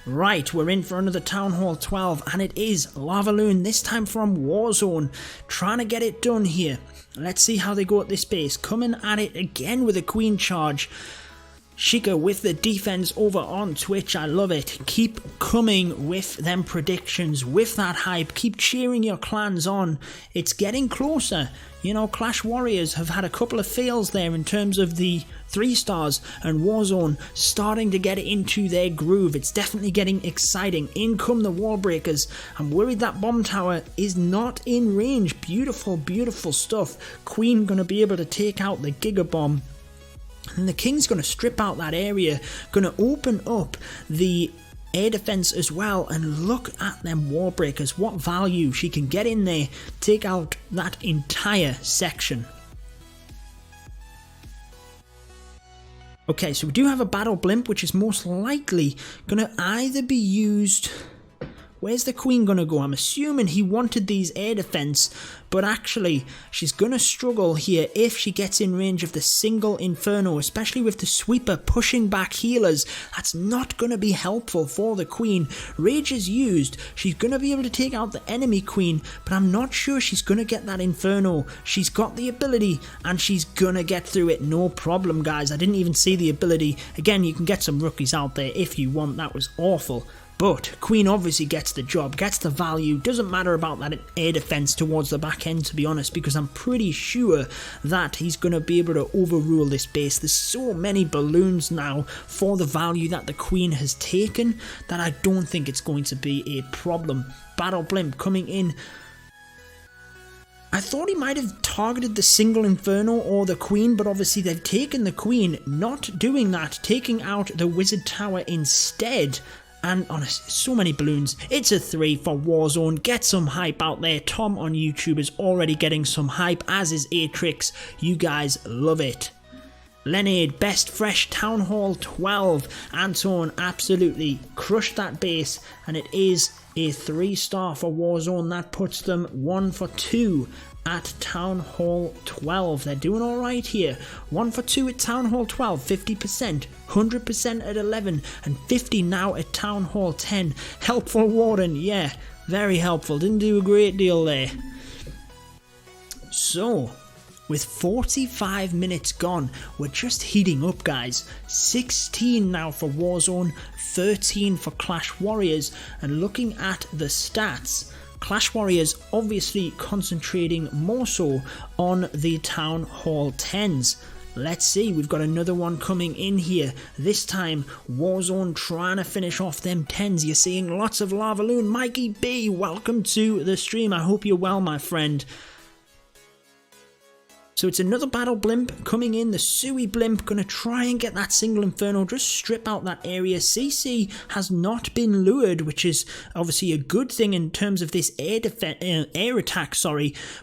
Right, we're in for another Town Hall 12, and it is Lavaloon, this time from Warzone, trying to get it done here. Let's see how they go at this base. Coming at it again with a queen charge. Shika with the defense over on Twitch. I love it. Keep coming with them predictions, with that hype. Keep cheering your clans on. It's getting closer. You know, Clash Warriors have had a couple of fails there in terms of the 3 stars, and Warzone starting to get into their groove. It's definitely getting exciting. In come the wall breakers. I'm worried that bomb tower is not in range. Beautiful, beautiful stuff. Queen gonna be able to take out the Giga Bomb. And the king's going to strip out that area, going to open up the air defense as well, and look at them wall breakers. What value she can get in there, take out that entire section. Okay, so we do have a battle blimp, which is most likely going to either be used... Where's the queen going to go? I'm assuming he wanted these air defense, but actually she's going to struggle here if she gets in range of the single inferno, especially with the sweeper pushing back healers. That's not going to be helpful for the queen. Rage is used. She's going to be able to take out the enemy queen, but I'm not sure she's going to get that inferno. She's got the ability, and she's going to get through it. No problem, guys. I didn't even see the ability. Again, you can get some rookies out there if you want. That was awful. But Queen obviously gets the job, gets the value. Doesn't matter about that air defense towards the back end, to be honest, because I'm pretty sure that he's going to be able to overrule this base. There's so many balloons now for the value that the Queen has taken that I don't think it's going to be a problem. Battle Blimp coming in. I thought he might have targeted the single Inferno or the Queen, but obviously they've taken the Queen, not doing that, taking out the Wizard Tower instead. And honestly, so many balloons. It's a 3 for Warzone. Get some hype out there. Tom on YouTube is already getting some hype, as is Atrix. You guys love it. Leonard, best fresh Town Hall 12. Anton absolutely crushed that base, and it is a 3-star for Warzone. That puts them 1 for 2 at Town Hall 12. They're doing alright here. 1 for 2 at Town Hall 12, 50%, 100% at 11, and 50 now at Town Hall 10. Helpful Warden, yeah, very helpful. Didn't do a great deal there. So, with 45 minutes gone, we're just heating up, guys. 16 now for Warzone, 13 for Clash Warriors, and looking at the stats, Clash Warriors obviously concentrating more so on the Town Hall 10s. Let's see, we've got another one coming in here. This time, Warzone trying to finish off them 10s. You're seeing lots of Lavaloon. Mikey B, welcome to the stream. I hope you're well, my friend. So it's another Battle Blimp coming in, the Sui Blimp, going to try and get that single Inferno, just strip out that area. CC has not been lured, which is obviously a good thing in terms of this air attack,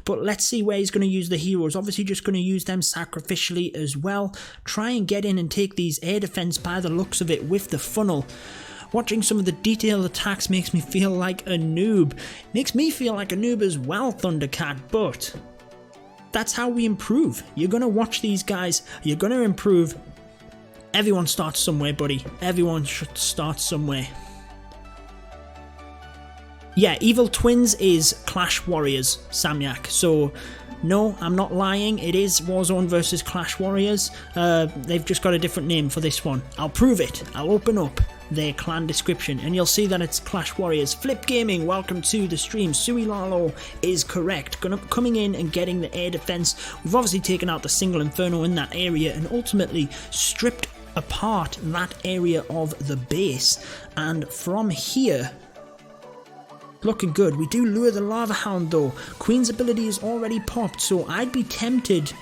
but let's see where he's going to use the heroes. Obviously just going to use them sacrificially as well. Try and get in and take these air defense by the looks of it with the funnel. Watching some of the detailed attacks makes me feel like a noob. Makes me feel like a noob as well, Thundercat, but that's how we improve. You're going to watch these guys, you're going to improve. Everyone starts somewhere, buddy. Everyone should start somewhere. Yeah, Evil Twins is Clash Warriors, Samyak. So, no, I'm not lying. It is Warzone versus Clash Warriors. They've just got a different name for this one. I'll prove it. I'll open up their clan description and you'll see that it's Clash Warriors. Flip Gaming, welcome to the stream. Sui Lalo is correct. Coming in and getting the air defense. We've obviously taken out the single Inferno in that area and ultimately stripped apart that area of the base. And from here, looking good. We do lure the Lava Hound though. Queen's ability is already popped, so I'd be tempted.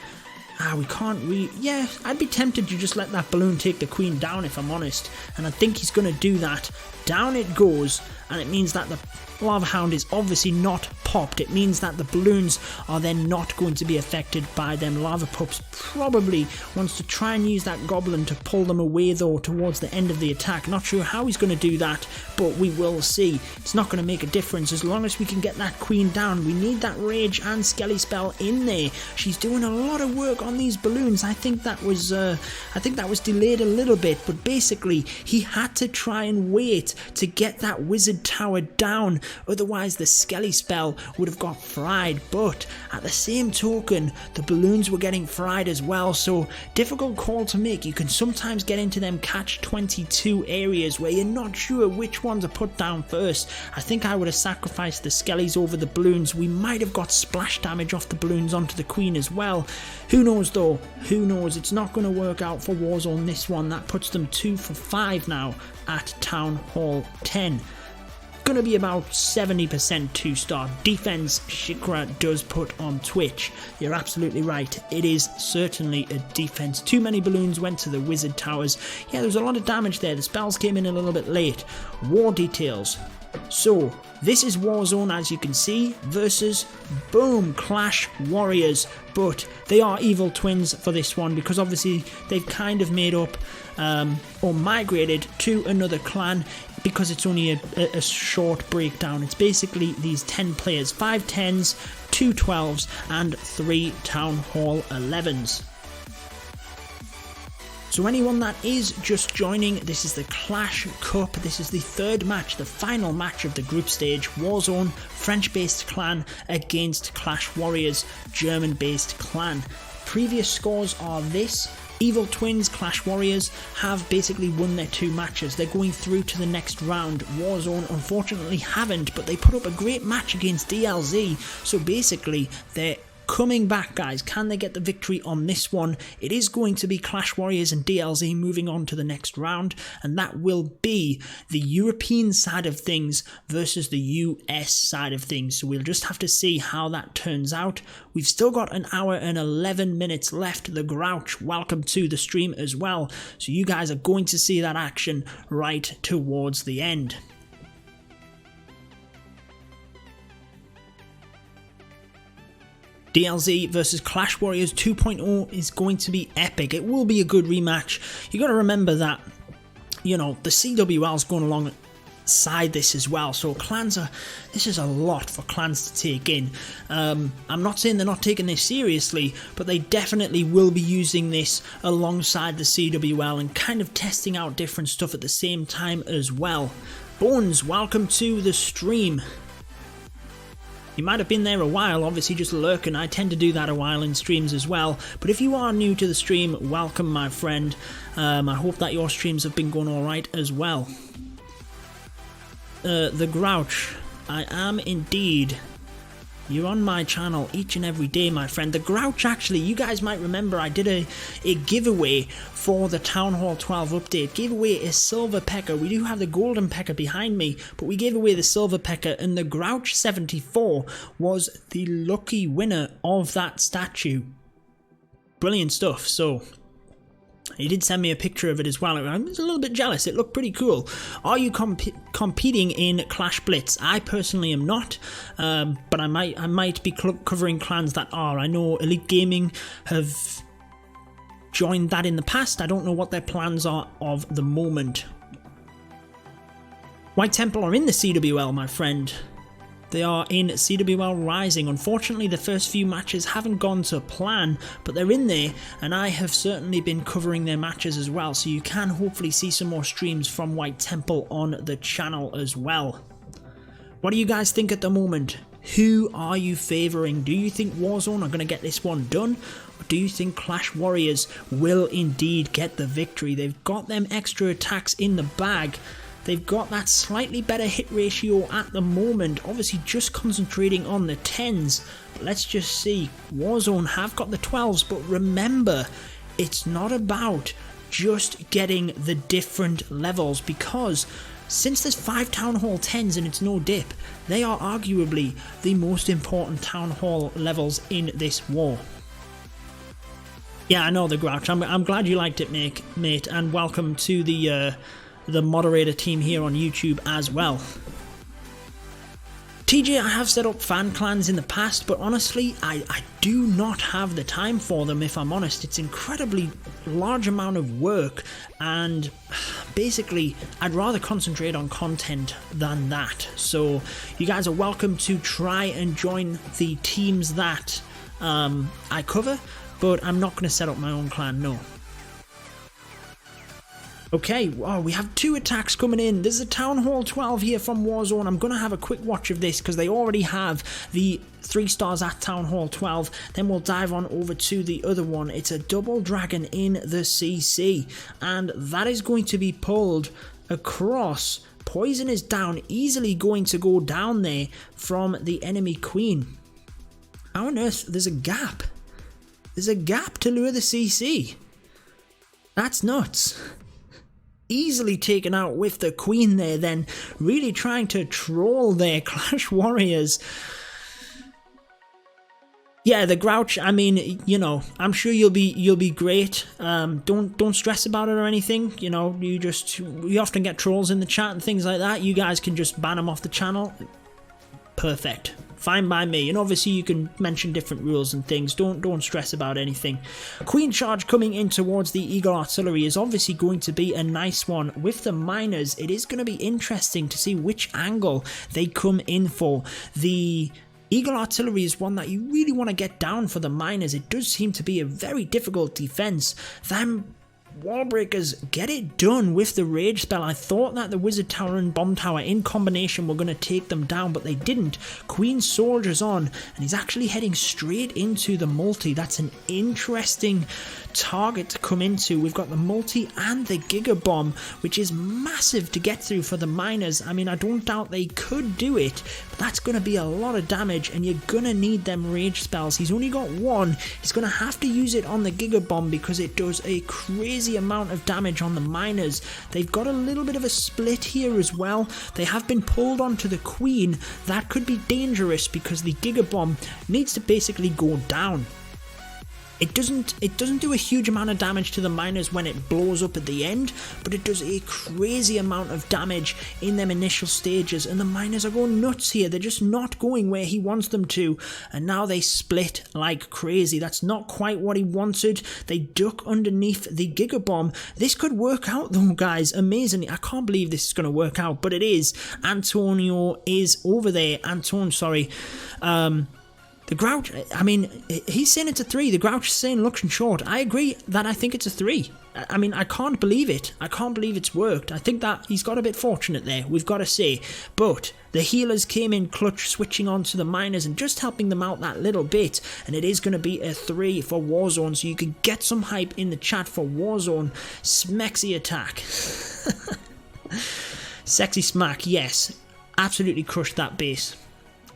I'd be tempted to just let that balloon take the Queen down, if I'm honest. And I think he's going to do that. Down it goes, and it means that the Lava Hound is obviously not popped. It means that the balloons are then not going to be affected by them. Lava Pups probably wants to try and use that Goblin to pull them away though towards the end of the attack. Not sure how he's going to do that, but we will see. It's not going to make a difference as long as we can get that Queen down. We need that Rage and Skelly Spell in there. She's doing a lot of work on these balloons. I think that was delayed a little bit, but basically he had to try and wait to get that Wizard Tower down. Otherwise the Skelly Spell would have got fried, but at the same token the balloons were getting fried as well, so difficult call to make. You can sometimes get into them catch-22 areas where you're not sure which one to put down first. I think I would have sacrificed the Skellies over the balloons. We might have got splash damage off the balloons onto the Queen as well. Who knows though? Who knows? It's not going to work out for Warzone this one. That puts them 2 for 5 now at Town Hall 10. Going to be about 70% 2-star defense. Shikra does put on Twitch. You're absolutely right. It is certainly a defense. Too many balloons went to the Wizard Towers. Yeah, there was a lot of damage there. The spells came in a little bit late. War details. So, this is Warzone, as you can see, versus, boom, Clash Warriors. But they are Evil Twins for this one because obviously they've kind of made up or migrated to another clan because it's only a short breakdown. It's basically these 10 players, 5 10s, 2 12s, and 3 Town Hall 11s. So anyone that is just joining, this is the Clash Cup. This is the third match, the final match of the group stage. Warzone, French-based clan against Clash Warriors, German-based clan. Previous scores are this. Evil Twins, Clash Warriors, have basically won their 2 matches. They're going through to the next round. Warzone unfortunately haven't, but they put up a great match against DLZ, so basically they're coming back, guys. Can they get the victory on this one? It is going to be Clash Warriors and DLZ moving on to the next round, and that will be the European side of things versus the US side of things. So we'll just have to see how that turns out. We've still got an hour and 11 minutes left. The Grouch, welcome to the stream as well. So you guys are going to see that action right towards the end. DLZ versus Clash Warriors 2.0 is going to be epic. It will be a good rematch. You got to remember that, you know, the CWL is going alongside this as well. So this is a lot for clans to take in. I'm not saying they're not taking this seriously, but they definitely will be using this alongside the CWL and kind of testing out different stuff at the same time as well. Bones, welcome to the stream. You might have been there a while, obviously just lurking. I tend to do that a while in streams as well. But if you are new to the stream, welcome my friend. I hope that your streams have been going alright as well. The Grouch, I am indeed. You're on my channel each and every day, my friend. The Grouch, actually, you guys might remember I did a giveaway for the Town Hall 12 update. Gave away a silver P.E.K.K.A. We do have the golden P.E.K.K.A. behind me, but we gave away the silver P.E.K.K.A. and the Grouch 74 was the lucky winner of that statue. Brilliant stuff. So he did send me a picture of it as well. I was a little bit jealous. It looked pretty cool. Are you competing in Clash Blitz? I personally am not, but I might be covering clans that are. I know Elite Gaming have joined that in the past. I don't know what their plans are of the moment. White Temple are in the CWL, my friend. They are in CWL Rising. Unfortunately, the first few matches haven't gone to plan, but they're in there, and I have certainly been covering their matches as well, so you can hopefully see some more streams from White Temple on the channel as well. What do you guys think at the moment? Who are you favouring? Do you think Warzone are going to get this one done? Or do you think Clash Warriors will indeed get the victory? They've got them extra attacks in the bag. They've got that slightly better hit ratio at the moment, obviously just concentrating on the 10s. But let's just see, Warzone have got the 12s, but remember, it's not about just getting the different levels, because since there's 5 Town Hall 10s and it's no dip, they are arguably the most important Town Hall levels in this war. Yeah, I know, the Grouch. I'm glad you liked it, mate, and welcome to the moderator team here on YouTube as well. TJ, I have set up fan clans in the past, but honestly, I do not have the time for them, if I'm honest. It's incredibly large amount of work, and basically, I'd rather concentrate on content than that. So, you guys are welcome to try and join the teams that I cover, but I'm not going to set up my own clan, no. Okay, wow, we have 2 attacks coming in. There's a Town Hall 12 here from Warzone. I'm going to have a quick watch of this because they already have the 3 stars at Town Hall 12. Then we'll dive on over to the other one. It's a double dragon in the CC, and that is going to be pulled across. Poison is down, easily going to go down there from the enemy queen. How on earth? There's a gap. There's a gap to lure the CC. That's nuts. Easily taken out with the queen there, then really trying to troll their Clash Warriors. Yeah, the Grouch, I mean, you know, I'm sure you'll be great. Don't stress about it or anything. You know, you often get trolls in the chat and things like that. You guys can just ban them off the channel. Perfect. Fine by me. And obviously you can mention different rules and things. Don't stress about anything. Queen charge coming in towards the Eagle Artillery is obviously going to be a nice one. With the miners, it is going to be interesting to see which angle they come in for. The Eagle Artillery is one that you really want to get down for the miners. It does seem to be a very difficult defense. Them Wall breakers get it done with the rage spell. I thought that the wizard tower and bomb tower in combination were going to take them down, but they didn't. Queen soldiers on, and he's actually heading straight into the multi. That's an interesting target to come into. We've got the multi and the giga bomb, which is massive to get through for the miners. I mean, I don't doubt they could do it, but that's going to be a lot of damage, and you're going to need them rage spells. He's only got one. He's going to have to use it on the giga bomb because it does a crazy amount of damage on the miners. They've got a little bit of a split here as well. They have been pulled onto the queen. That could be dangerous because the giga bomb needs to basically go down. It doesn't do a huge amount of damage to the miners when it blows up at the end, but it does a crazy amount of damage in them initial stages, and the miners are going nuts here. They're just not going where he wants them to, and now they split like crazy. That's not quite what he wanted. They duck underneath the giga bomb. This could work out though, guys. Amazingly. I can't believe this is going to work out, but it is. Antonio is over there. The Grouch, I mean, he's saying it's a 3. The Grouch is saying Luxon short. I agree that I think it's a 3. I mean, I can't believe it. I can't believe it's worked. I think that he's got a bit fortunate there, we've got to say. But the healers came in clutch, switching on to the miners and just helping them out that little bit. And it is going to be a 3 for Warzone, so you can get some hype in the chat for Warzone. Smexy attack. Sexy smack, yes. Absolutely crushed that base.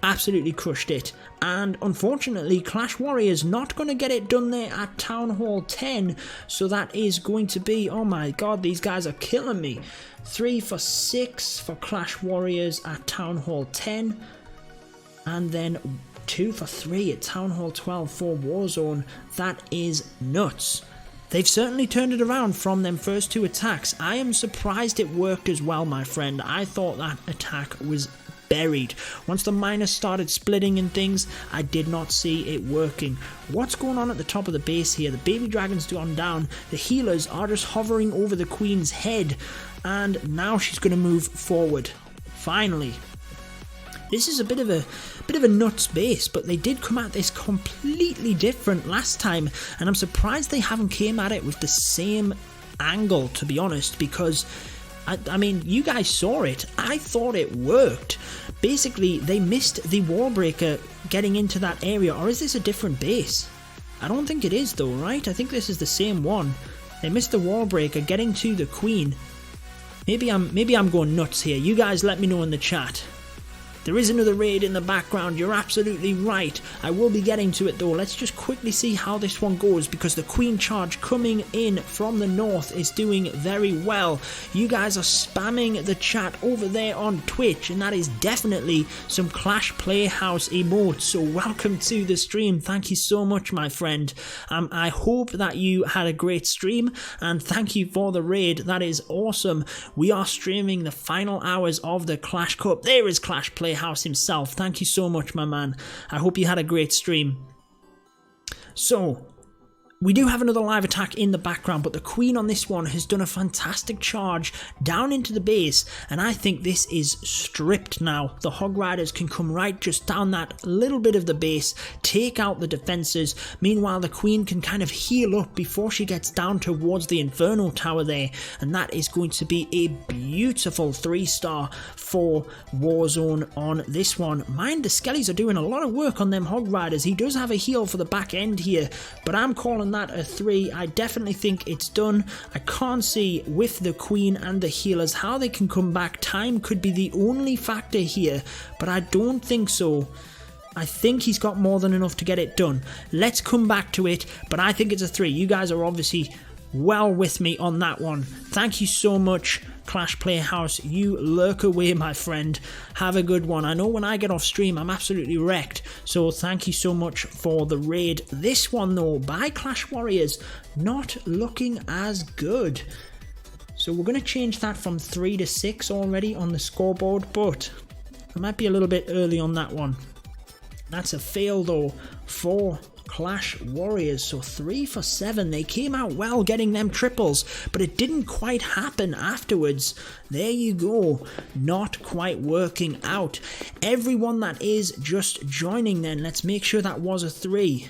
Absolutely crushed it. And unfortunately, Clash Warriors not going to get it done there at Town Hall 10. So that is going to be, oh my god, these guys are killing me. 3 for 6 for Clash Warriors at Town Hall 10. And then 2 for 3 at Town Hall 12 for Warzone. That is nuts. They've certainly turned it around from them first 2 attacks. I am surprised it worked as well, my friend. I thought that attack was buried. Once the miners started splitting and things, I did not see it working. What's going on at the top of the base here? The baby dragon's gone down. The healers are just hovering over the queen's head, and now she's going to move forward. Finally. This is a bit of a nuts base, but they did come at this completely different last time, and I'm surprised they haven't came at it with the same angle, to be honest, because I mean, you guys saw it. I thought it worked. Basically, they missed the wall breaker getting into that area. Or is this a different base? I don't think it is though, right? I think this is the same one. They missed the wall breaker getting to the queen. Maybe I'm going nuts here. You guys let me know in the chat. There is another raid in the background, you're absolutely right. I will be getting to it though. Let's just quickly see how this one goes, because the queen charge coming in from the north is doing very well. You guys are spamming the chat over there on Twitch, and that is definitely some Clash Playhouse emotes. So welcome to the stream. Thank you so much, my friend. I hope that you had a great stream, and thank you for the raid. That is awesome. We are streaming the final hours of the Clash Cup. There is Clash Playhouse himself. Thank you so much, my man. I hope you had a great stream. So, we do have another live attack in the background, but the queen on this one has done a fantastic charge down into the base, and I think this is stripped now. The Hog Riders can come right just down that little bit of the base, take out the defenses. Meanwhile, the queen can kind of heal up before she gets down towards the Inferno Tower there, and that is going to be a beautiful 3-star for Warzone on this one. Mind the Skellies are doing a lot of work on them Hog Riders. He does have a heal for the back end here, but I'm calling that a 3. I definitely think it's done. I can't see with the queen and the healers how they can come back. Time could be the only factor here, but I don't think so. I think he's got more than enough to get it done. Let's come back to it, but I think it's a 3. You guys are obviously well with me on that one. Thank you so much, Clash Playhouse. You lurk away, my friend. Have a good one. I know when I get off stream I'm absolutely wrecked, so thank you so much for the raid. This one though, by Clash Warriors, not looking as good. So we're going to change that from 3 to 6 already on the scoreboard, but I might be a little bit early on that one. That's a fail though for Clash Warriors. So 3 for 7. They came out well getting them triples, but it didn't quite happen afterwards. There you go. Not quite working out. Everyone that is just joining then, let's make sure that was a 3.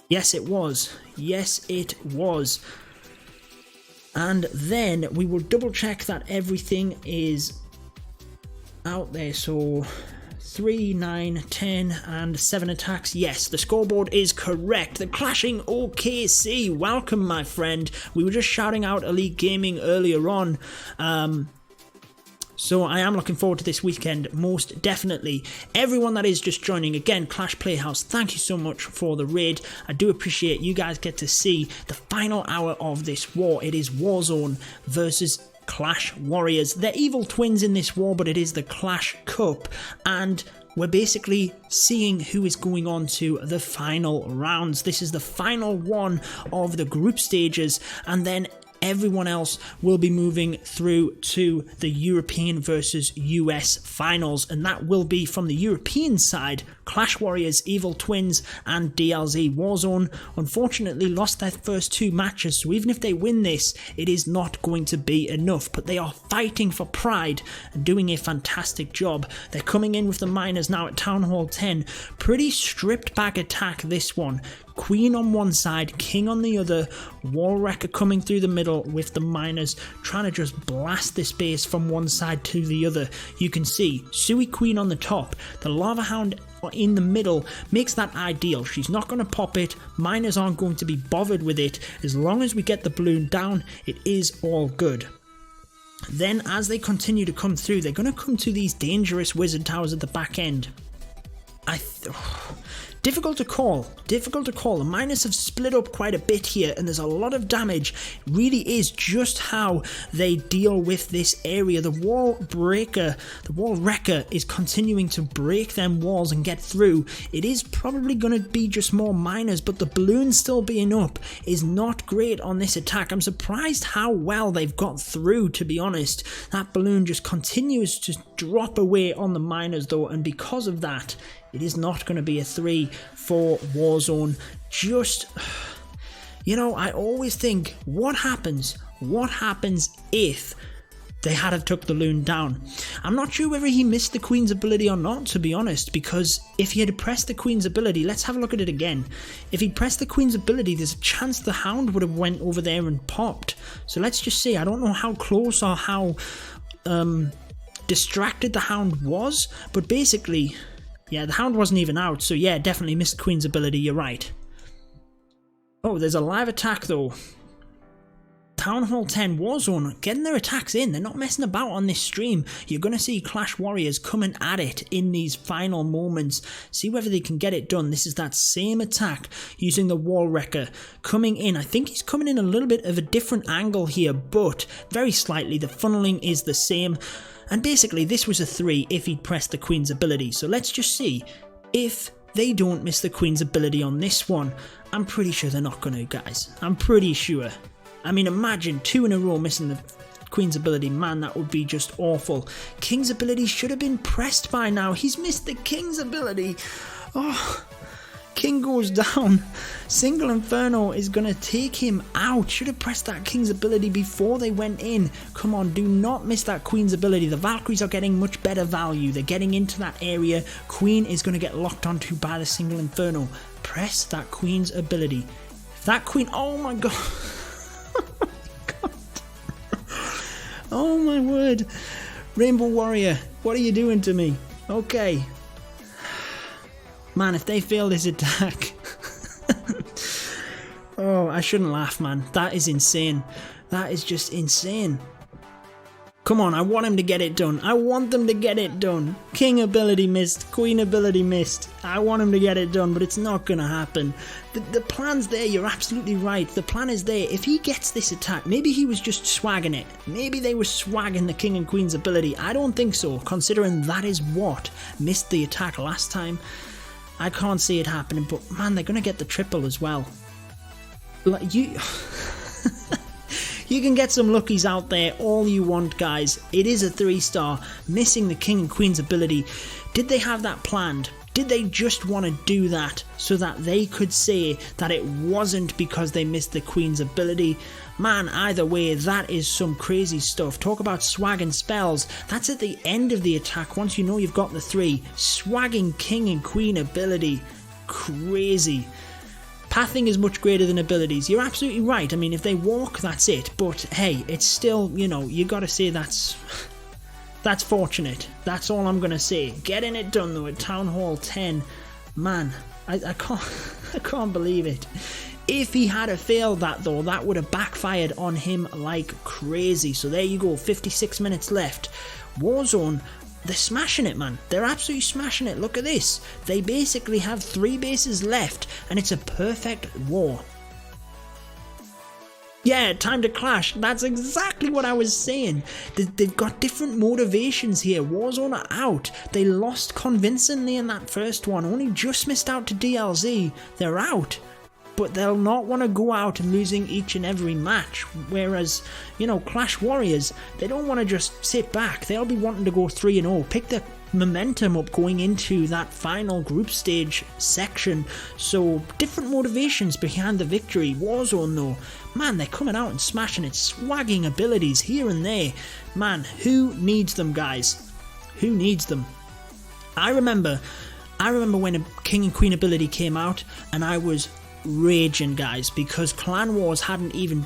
Yes, it was. Yes, it was. And then we will double check that everything is out there. So 3, 9, 10 and 7 attacks. Yes, the scoreboard is correct. The Clashing OKC, welcome my friend. We were just shouting out Elite Gaming earlier on. So I am looking forward to this weekend, most definitely. Everyone that is just joining, again, Clash Playhouse, thank you so much for the raid. I do appreciate you guys get to see the final hour of this war. It is Warzone versus Clash Warriors. They're evil twins in this war, but it is the Clash Cup, and we're basically seeing who is going on to the final rounds. This is the final one of the group stages, and then everyone else will be moving through to the European versus US finals, and that will be from the European side. Clash Warriors, Evil Twins and DLZ. Warzone unfortunately lost their first 2 matches, so even if they win this, it is not going to be enough, but they are fighting for pride and doing a fantastic job. They're coming in with the miners now at Town Hall 10. Pretty stripped back attack, this one. Queen on one side, King on the other, Wall Wrecker coming through the middle with the miners, trying to just blast this base from one side to the other. You can see Sui Queen on the top, the Lava Hound in the middle makes that ideal. She's not going to pop it, miners aren't going to be bothered with it. As long as we get the balloon down, it is all good. Then as they continue to come through, they're going to come to these dangerous wizard towers at the back end. Difficult to call. The miners have split up quite a bit here, and there's a lot of damage. It really is just how they deal with this area. The wall wrecker is continuing to break them walls and get through. It is probably going to be just more miners, but the balloon still being up is not great on this attack. I'm surprised how well they've got through, to be honest. That balloon just continues to drop away on the miners though, and because of that, it is not going to be a 3 for Warzone. Just, you know, I always think, what happens if they had have took the loon down? I'm not sure whether he missed the Queen's ability or not, to be honest, because if he had pressed the Queen's ability, let's have a look at it again. If he'd pressed the Queen's ability, there's a chance the Hound would have went over there and popped. So let's just see. I don't know how close or how distracted the Hound was, but basically, yeah, the Hound wasn't even out, so yeah, definitely missed Queen's ability, you're right. Oh, there's a live attack though. Town Hall 10 Warzone getting their attacks in. They're not messing about on this stream. You're going to see Clash Warriors coming at it in these final moments. See whether they can get it done. This is that same attack using the Wall Wrecker coming in. I think he's coming in a little bit of a different angle here, but very slightly. The funneling is the same. And basically this was a 3 if he'd pressed the Queen's ability. So let's just see if they don't miss the Queen's ability on this one. I'm pretty sure they're not going to, guys. I'm pretty sure. I mean, imagine 2 in a row missing the Queen's ability. Man, that would be just awful. King's ability should have been pressed by now. He's missed the King's ability. Oh, King goes down. Single Inferno is going to take him out. Should have pressed that King's ability before they went in. Come on, do not miss that Queen's ability. The Valkyries are getting much better value. They're getting into that area. Queen is going to get locked onto by the Single Inferno. Press that Queen's ability. That Queen... Oh my god. Oh my word. Rainbow Warrior, what are you doing to me? Okay. Man, if they fail this attack... Oh, I shouldn't laugh, man. That is insane. That is just insane. Come on, I want him to get it done. I want them to get it done. King ability missed. Queen ability missed. I want him to get it done, but it's not going to happen. The plan's there. You're absolutely right. The plan is there. If he gets this attack, maybe he was just swagging it. Maybe they were swagging the King and Queen's ability. I don't think so, considering that is what missed the attack last time. I can't see it happening, but man, they're going to get the triple as well. Like, you can get some luckies out there all you want, guys. It is a 3-star, missing the King and Queen's ability. Did they have that planned? Did they just want to do that so that they could say that it wasn't because they missed the Queen's ability? Man, either way, that is some crazy stuff. Talk about swagging spells. That's at the end of the attack once you know you've got the 3. Swagging King and Queen ability. Crazy. pathing is much greater than abilities. You're absolutely right. I mean, if they walk, that's it. But hey, it's still, you know, you gotta say that's fortunate. That's all I'm gonna say. Getting it done though at Town Hall 10, man, I can't believe it. If he had failed that though, that would have backfired on him like crazy. So there you go, 56 minutes left. Warzone, they're smashing it, man. They're absolutely smashing it. Look at this. They basically have 3 bases left, and it's a perfect war. Yeah, time to clash. That's exactly what I was saying. They've got different motivations here. Warzone are out. They lost convincingly in that first one. Only just missed out to DLZ. They're out. But they'll not want to go out and losing each and every match. Whereas, you know, Clash Warriors, they don't want to just sit back. They'll be wanting to go 3-0. Pick the momentum up going into that final group stage section. So, different motivations behind the victory. Warzone, though, man, they're coming out and smashing it. Swagging abilities here and there. Man, who needs them, guys? Who needs them? I remember when a King and Queen ability came out, and I was raging, guys, because Clan Wars hadn't even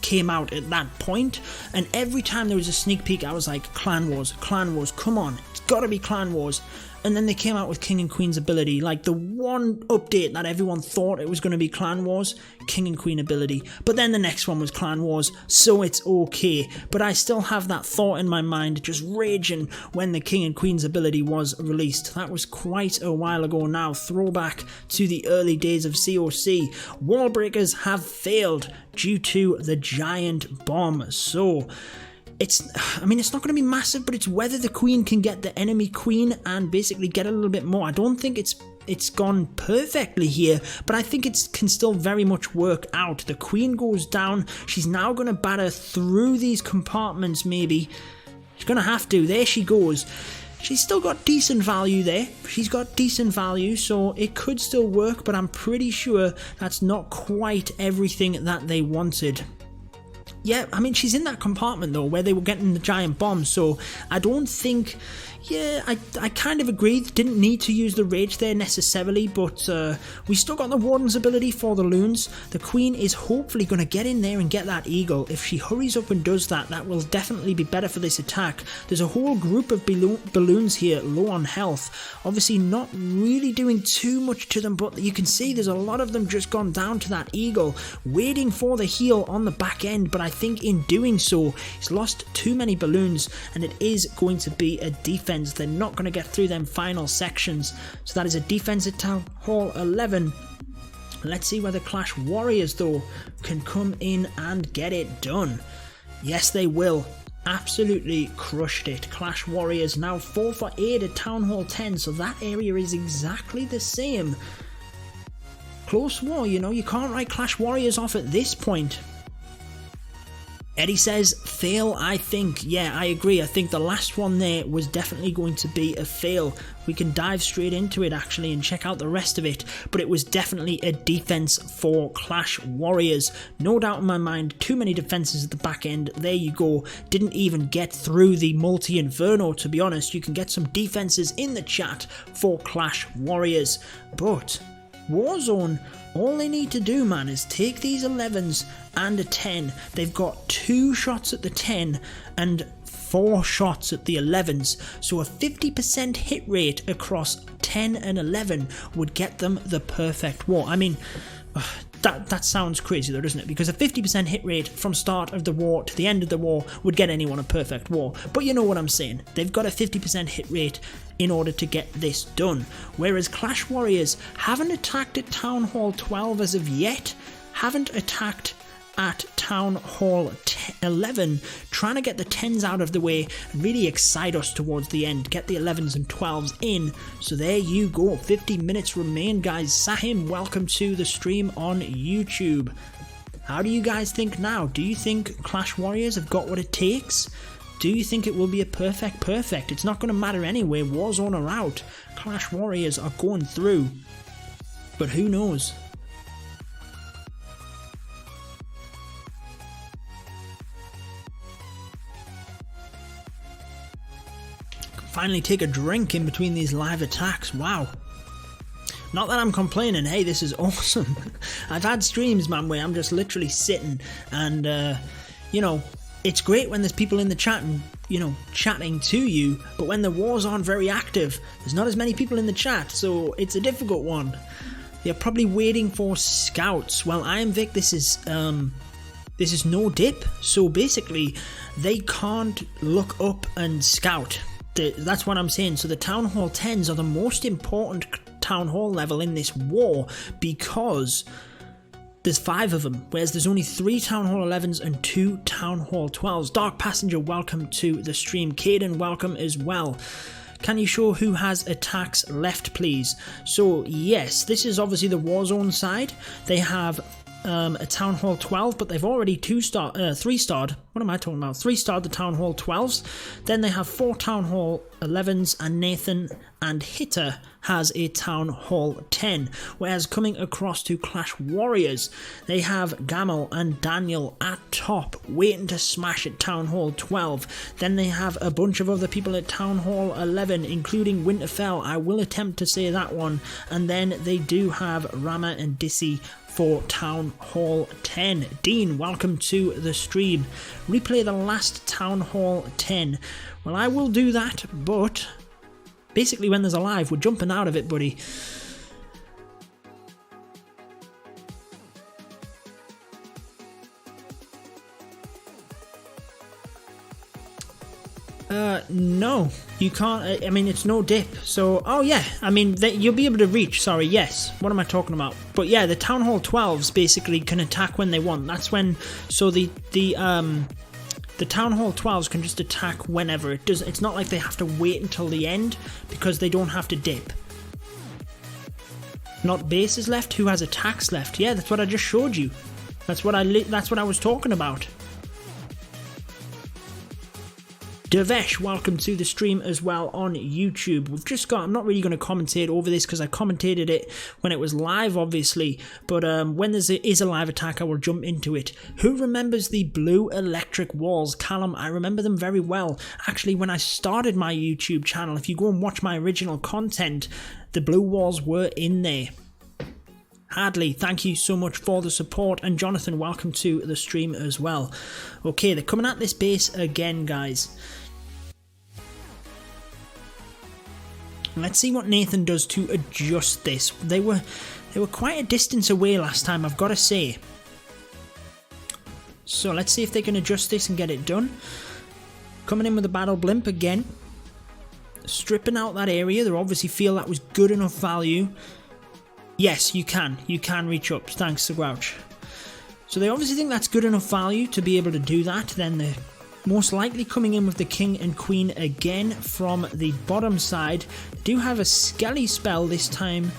came out at that point, and every time there was a sneak peek I was like, Clan Wars, come on, it's gotta be Clan Wars. And then they came out with King and Queen's ability, like the one update that everyone thought it was going to be Clan Wars, King and Queen ability. But then the next one was Clan Wars, so it's okay. But I still have that thought in my mind, just raging when the King and Queen's ability was released. That was quite a while ago now, throwback to the early days of COC. Wall breakers have failed due to the giant bomb, so it's not going to be massive, but it's whether the queen can get the enemy queen and basically get a little bit more. I don't think it's gone perfectly here, but I think it can still very much work out. The queen goes down. She's now going to batter through these compartments, maybe. She's going to have to. There she goes. She's still got decent value there. She's got decent value, so it could still work, but I'm pretty sure that's not quite everything that they wanted. Yeah, I mean, she's in that compartment, though, where they were getting the giant bomb, so I don't think... Yeah, I kind of agree. Didn't need to use the rage there necessarily, but we still got the Warden's ability for the loons. The Queen is hopefully going to get in there and get that eagle. If she hurries up and does that, that will definitely be better for this attack. There's a whole group of balloons here, low on health. Obviously not really doing too much to them, but you can see there's a lot of them just gone down to that eagle, waiting for the heal on the back end, but I think in doing so, he's lost too many balloons, and it is going to be a defense. They're not going to get through them final sections. So that is a defense at Town Hall 11. Let's see whether Clash Warriors, though, can come in and get it done. Yes, they will. Absolutely crushed it. Clash Warriors now 4 for 8 at Town Hall 10. So that area is exactly the same. Close war, you know. You can't write Clash Warriors off at this point. Eddie says, fail, I think. Yeah, I agree. I think the last one there was definitely going to be a fail. We can dive straight into it, actually, and check out the rest of it. But it was definitely a defense for Clash Warriors. No doubt in my mind, too many defenses at the back end. There you go. Didn't even get through the multi-inferno, to be honest. You can get some defenses in the chat for Clash Warriors. But Warzone, all they need to do, man, is take these 11s and a 10. They've got 2 shots at the 10 and 4 shots at the 11s. So a 50% hit rate across 10 and 11 would get them the perfect war. I mean, that sounds crazy though, doesn't it? Because a 50% hit rate from start of the war to the end of the war would get anyone a perfect war. But you know what I'm saying. They've got a 50% hit rate in order to get this done. Whereas Clash Warriors haven't attacked at Town Hall 12 as of yet. Haven't attacked at Town Hall 11, trying to get the 10s out of the way and really excite us towards the end, get the 11s and 12s in. So there you go, 50 minutes remain, guys. Sahim, welcome to the stream on YouTube. How do you guys think now? Do you think Clash Warriors have got what it takes? Do you think it will be a perfect? It's not going to matter anyway. Warzone are out. Clash Warriors are going through. But who knows? Finally take a drink in between these live attacks. Wow. Not that I'm complaining, hey, this is awesome. I've had streams, man, where I'm just literally sitting and, you know, it's great when there's people in the chat and, you know, chatting to you, but when the wars aren't very active, there's not as many people in the chat, so it's a difficult one. You're probably waiting for scouts. Well, I am Vic, this is no dip, so basically, they can't look up and scout. That's what I'm saying. So the Town Hall 10s are the most important Town Hall level in this war because there's 5 of them, whereas there's only 3 Town Hall 11s and 2 Town Hall 12s. Dark Passenger, welcome to the stream. Caden, welcome as well. Can you show who has attacks left, please? So yes, this is obviously the Warzone side. They have a Town Hall 12, but they've already 3-starred. What am I talking about? 3-starred the Town Hall 12s. Then they have 4 Town Hall 11s, and Nathan and Hitter has a Town Hall 10. Whereas coming across to Clash Warriors, they have Gamal and Daniel at top, waiting to smash at Town Hall 12. Then they have a bunch of other people at Town Hall 11, including Winterfell. I will attempt to say that one. And then they do have Rama and Dissy for Town Hall 10. Dean, welcome to the stream. Replay the last Town Hall 10. Well, I will do that, but basically when there's a live, we're jumping out of it, buddy. No, you can't. I mean, it's no dip. So, oh yeah, I mean, you'll be able to reach. Sorry, yes. What am I talking about? But yeah, the Town Hall 12s basically can attack when they want. That's when. So the Town Hall 12s can just attack whenever it does. It's not like they have to wait until the end because they don't have to dip. Not bases left. Who has attacks left? Yeah, that's what I just showed you. That's what I was talking about. Devesh, welcome to the stream as well on YouTube. We've just got, I'm not really going to commentate over this because I commentated it when it was live, obviously, but when there is a live attack, I will jump into it. Who remembers the blue electric walls? Callum, I remember them very well. Actually, when I started my YouTube channel, if you go and watch my original content, the blue walls were in there. Hadley, thank you so much for the support, and Jonathan, welcome to the stream as well. Okay, they're coming at this base again, guys. Let's see what Nathan does to adjust this. They were quite a distance away last time, I've got to say. So let's see if they can adjust this and get it done. Coming in with a battle blimp again. Stripping out that area. They obviously feel that was good enough value. Yes, you can. You can reach up. Thanks to Grouch. So they obviously think that's good enough value to be able to do that. Then they're most likely coming in with the King and Queen again from the bottom side. They do have a Skelly spell this time.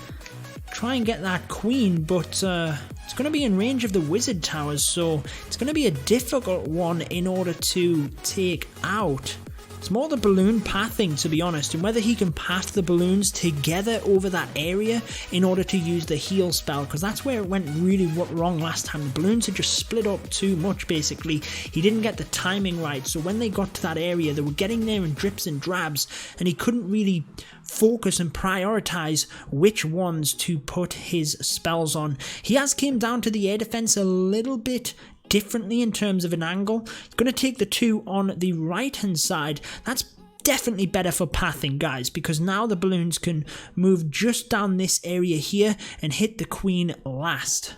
Try and get that Queen, but it's going to be in range of the Wizard Towers, so it's going to be a difficult one in order to take out. It's more the balloon pathing, to be honest, and whether he can path the balloons together over that area in order to use the heal spell, because that's where it went really wrong last time. The balloons had just split up too much, basically. He didn't get the timing right, so when they got to that area, they were getting there in drips and drabs, and he couldn't really focus and prioritize which ones to put his spells on. He has came down to the air defense a little bit differently in terms of an angle. He's going to take the 2 on the right hand side. That's definitely better for pathing, guys, because now the balloons can move just down this area here and hit the Queen last.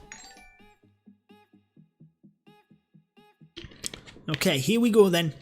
Okay, here we go then.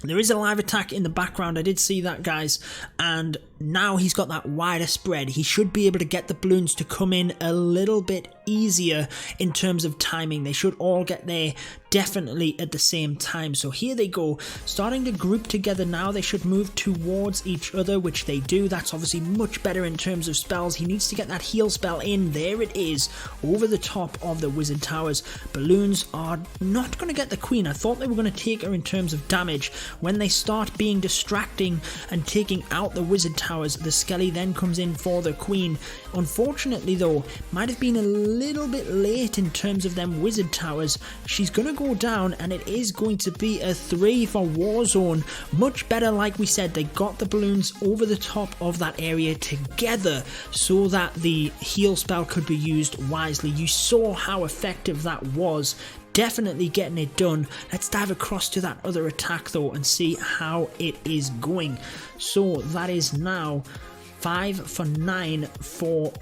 There is a live attack in the background, I did see that, guys, and now he's got that wider spread. He should be able to get the balloons to come in a little bit easier in terms of timing. They should all get there definitely at the same time. So here they go, starting to group together now. They should move towards each other, which they do. That's obviously much better in terms of spells. He needs to get that heal spell in. There it is, over the top of the Wizard Towers. Balloons are not going to get the Queen. I thought they were going to take her in terms of damage. When they start being distracting and taking out the Wizard Towers, the Skelly then comes in for the Queen. Unfortunately though, might have been a little bit late in terms of them wizard towers. She's going to go down, and it is going to be a 3 for Warzone. Much better, like we said, they got the balloons over the top of that area together so that the heal spell could be used wisely. You saw how effective that was. Definitely getting it done. Let's dive across to that other attack though and see how it is going. So that is now 5 for 9 for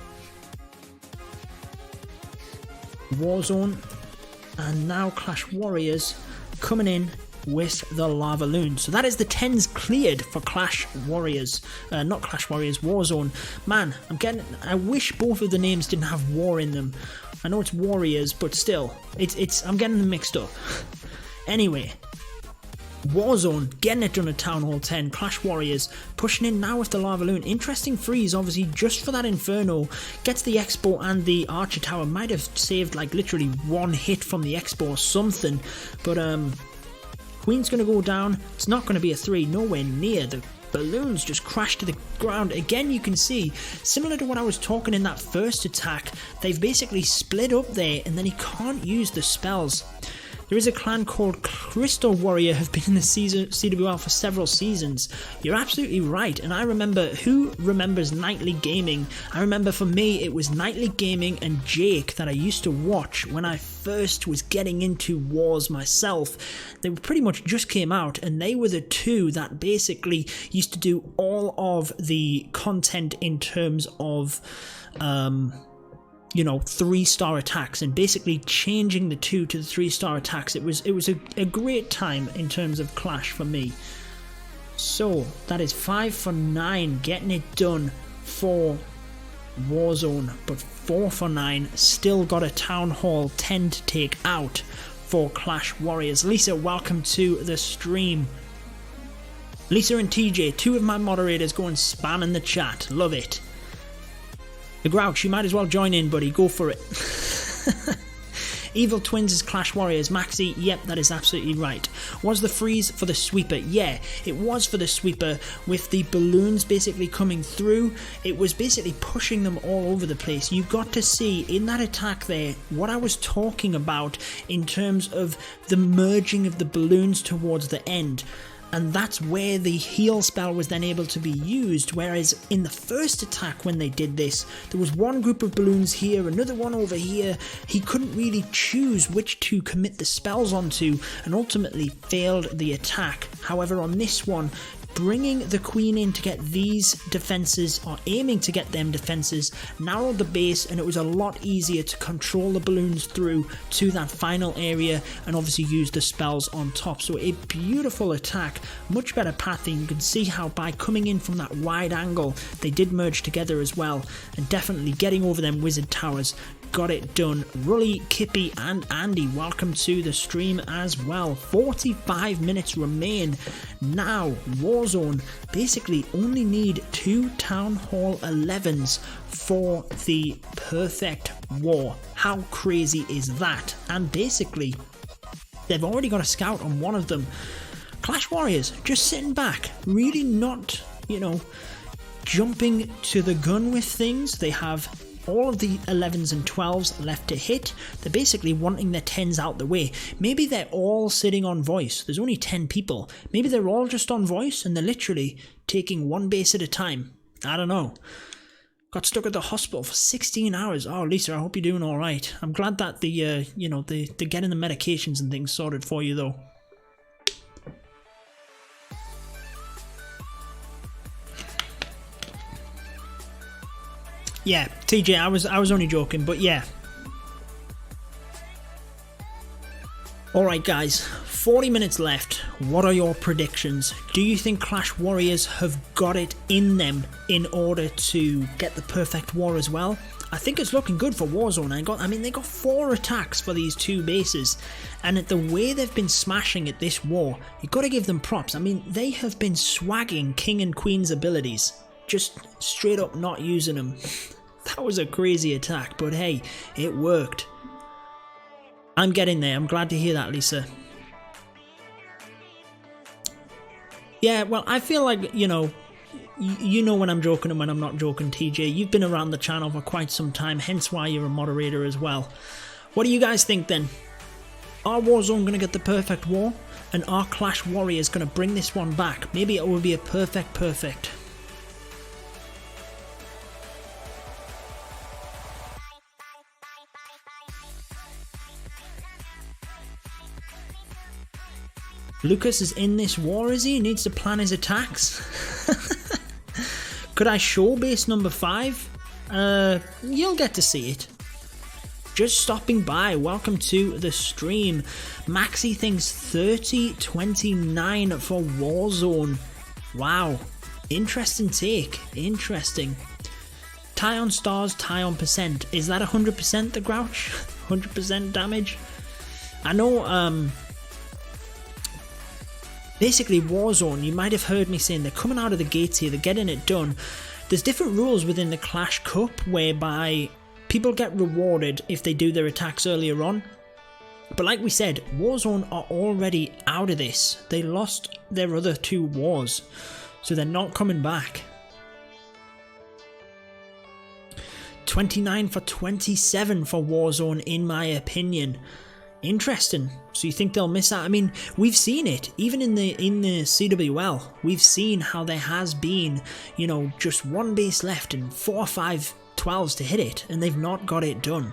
Warzone, and now Clash Warriors coming in with the Lavaloon. So that is the 10s cleared for Clash Warriors, not Clash Warriors, Warzone. Man, I wish both of the names didn't have war in them. I know it's Warriors, but still, I'm getting them mixed up. Anyway, Warzone getting it done at Town Hall 10. Clash Warriors pushing in now with the Lavaloon. Interesting freeze, obviously, just for that Inferno. Gets the Expo and the Archer Tower. Might have saved like literally one hit from the Expo or something. But Queen's going to go down. It's not going to be a 3, nowhere near. The balloons just crash to the ground. Again, you can see, similar to what I was talking in that first attack, they've basically split up there, and then he can't use the spells. There is a clan called Crystal Warrior have been in the CWL for several seasons. You're absolutely right, and I remember, who remembers Nightly Gaming? I remember for me it was Nightly Gaming and Jake that I used to watch when I first was getting into wars myself. They pretty much just came out, and they were the two that basically used to do all of the content in terms of 3-star attacks, and basically changing the 2 to the 3-star attacks. It was a great time in terms of Clash for me. So that is 5 for 9, getting it done for Warzone, but 4 for 9 still got a Town Hall 10 to take out for Clash Warriors. Lisa, welcome to the stream. Lisa and TJ, 2 of my moderators, going spam in the chat. Love it. The Grouch, you might as well join in, buddy. Go for it. Evil Twins is Clash Warriors. Maxi, yep, that is absolutely right. Was the freeze for the sweeper? Yeah, it was for the sweeper, with the balloons basically coming through. It was basically pushing them all over the place. You got to see in that attack there what I was talking about in terms of the merging of the balloons towards the end. And that's where the heal spell was then able to be used, whereas in the first attack when they did this, there was one group of balloons here, another one over here. He couldn't really choose which to commit the spells onto, and ultimately failed the attack. However, on this one, bringing the Queen in to get these defenses, or aiming to get them defenses, narrowed the base, and it was a lot easier to control the balloons through to that final area, and obviously use the spells on top. So a beautiful attack, much better pathing. You can see how by coming in from that wide angle, they did merge together as well, and definitely getting over them wizard towers. Got it done. Rully, Kippy and Andy, welcome to the stream as well. 45 minutes remain. Now Warzone basically only need 2 Town Hall 11s for the perfect war. How crazy is that? And basically they've already got a scout on one of them. Clash Warriors just sitting back, really not, jumping to the gun with things. They have all of the 11s and 12s left to hit. They're basically wanting their 10s out the way. Maybe they're all sitting on voice. There's only 10 people. Maybe they're all just on voice and they're literally taking one base at a time. I don't know. Got stuck at the hospital for 16 hours. Oh, Lisa, I hope you're doing all right. I'm glad that they're getting the medications and things sorted for you though. Yeah, TJ, I was only joking, but yeah. Alright guys, 40 minutes left. What are your predictions? Do you think Clash Warriors have got it in them in order to get the perfect war as well? I think it's looking good for Warzone. They got 4 attacks for these 2 bases, and at the way they've been smashing at this war, you've got to give them props. They have been swagging King and Queen's abilities, just straight up not using them. That was a crazy attack, but hey, it worked. I'm getting there. I'm glad to hear that, Lisa. Yeah, well, I feel like, you know when I'm joking and when I'm not joking, TJ. You've been around the channel for quite some time, hence why you're a moderator as well. What do you guys think then? Are Warzone going to get the perfect war? And are Clash Warriors going to bring this one back? Maybe it will be a perfect. Lucas is in this war, is he? He needs to plan his attacks. Could I show base number 5? You'll get to see it. Just stopping by, welcome to the stream. Maxi thinks 30-29 for Warzone. Wow, interesting take, interesting. Tie on stars, tie on percent. Is that 100% the Grouch? 100% damage? I know, basically Warzone, you might have heard me saying they're coming out of the gates here, they're getting it done. There's different rules within the Clash Cup whereby people get rewarded if they do their attacks earlier on. But like we said, Warzone are already out of this. They lost their other 2 wars, so they're not coming back. 29 for 27 for Warzone in my opinion. Interesting. So you think they'll miss out? I mean, we've seen it even in the CWL. We've seen how there has been, you know, just 1 base left and 4 or 5 12s to hit it, and they've not got it done.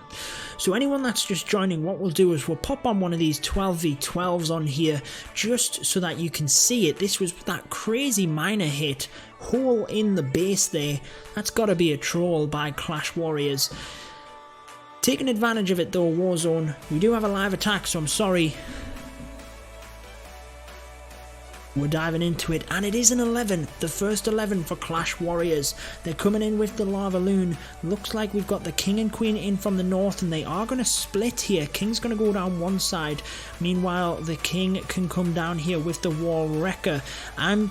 So anyone that's just joining, what we'll do is we'll pop on one of these 12v12s on here just so that you can see it. This was that crazy miner hit, hole in the base there. That's got to be a troll by Clash Warriors. Taking advantage of it though, Warzone. We do have a live attack, so I'm sorry. We're diving into it, and it is an 11, the first 11 for Clash Warriors. They're coming in with the Lavaloon. Looks like we've got the King and Queen in from the north, and they are going to split here. King's going to go down one side. Meanwhile, the King can come down here with the Wall Wrecker. I'm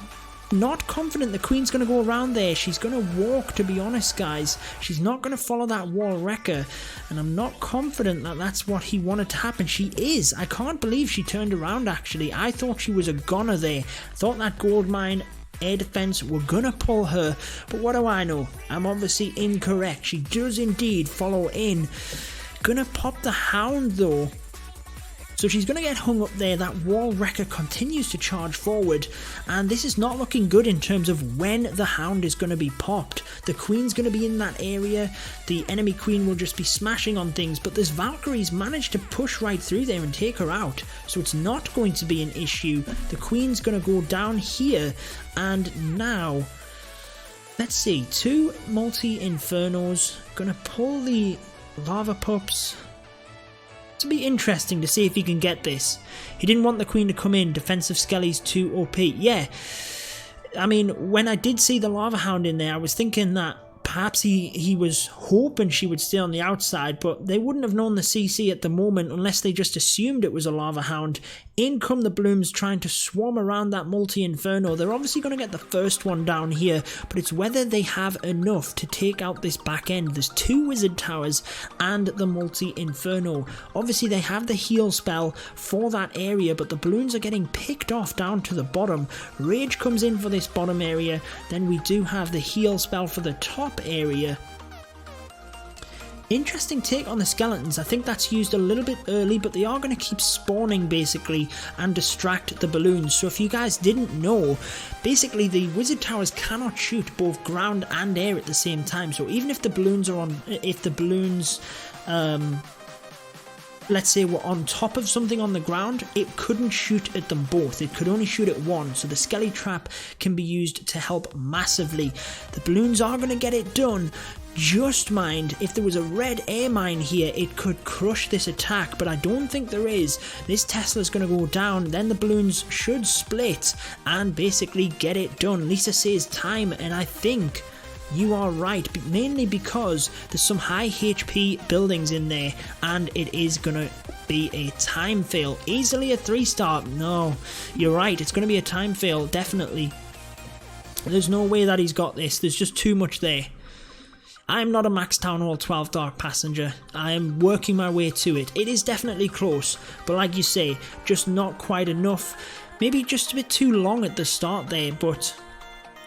not confident the Queen's going to go around there. She's going to walk, to be honest, guys. She's not going to follow that Wall Wrecker, and I'm not confident that that's what he wanted to happen. She is. I can't believe she turned around, actually. I thought she was a goner there. I thought that gold mine air defense were going to pull her, but what do I know? I'm obviously incorrect. She does indeed follow in. Gonna pop the Hound, though. So she's going to get hung up there. That Wall Wrecker continues to charge forward, and this is not looking good in terms of when the Hound is going to be popped. The Queen's going to be in that area. The enemy Queen will just be smashing on things, but this Valkyrie's managed to push right through there and take her out, so it's not going to be an issue. The Queen's going to go down here, and now let's see, 2 multi-infernos. Going to pull the lava pups. To be interesting to see if he can get this. He didn't want the Queen to come in. Defensive Skelly's too OP. Yeah, I mean, when I did see the Lava Hound in there, I was thinking that perhaps he was hoping she would stay on the outside, but they wouldn't have known the CC at the moment unless they just assumed it was a Lava Hound. In come the Blooms trying to swarm around that multi-inferno. They're obviously going to get the first one down here, but it's whether they have enough to take out this back end. There's 2 wizard towers and the multi-inferno. Obviously they have the heal spell for that area, but the balloons are getting picked off down to the bottom. Rage comes in for this bottom area. Then we do have the heal spell for the top area. Interesting take on the skeletons. I think that's used a little bit early, but they are going to keep spawning basically and distract the balloons. So if you guys didn't know, basically the wizard towers cannot shoot both ground and air at the same time. So even if the balloons are on, if the balloons let's say we're on top of something on the ground, it couldn't shoot at them both. It could only shoot at one. So the Skelly Trap can be used to help massively. The balloons are going to get it done. Just mind, if there was a red air mine here, it could crush this attack, but I don't think there is. This Tesla's going to go down, then the balloons should split and basically get it done. Lisa says time, and I think you are right, mainly because there's some high HP buildings in there, and it is going to be a time fail. Easily a 3-star. No, you're right, it's going to be a time fail, definitely. There's no way that he's got this. There's just too much there. I'm not a Max Town Hall 12 Dark Passenger. I am working my way to it. It is definitely close, but like you say, just not quite enough. Maybe just a bit too long at the start there, but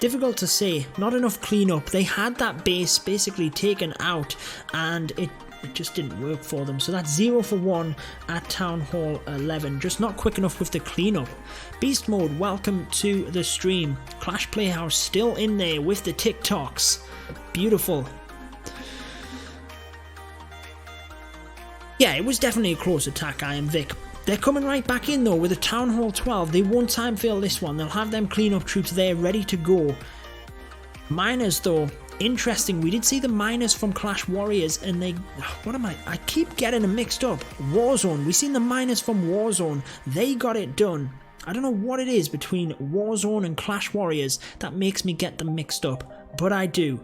Difficult to say, not enough cleanup. They had that base basically taken out and it just didn't work for them. So that's 0 for 1 at Town Hall 11. Just not quick enough with the cleanup. Beast Mode, welcome to the stream. Clash Playhouse still in there with the TikToks. Beautiful. Yeah, it was definitely a close attack, I am Vic. They're coming right back in though with a Town Hall 12. They won't time fail this one. They'll have them cleanup troops there ready to go. Miners though, interesting. We did see the miners from Clash Warriors and they... I keep getting them mixed up. Warzone. We seen the miners from Warzone. They got it done. I don't know what it is between Warzone and Clash Warriors that makes me get them mixed up. But I do.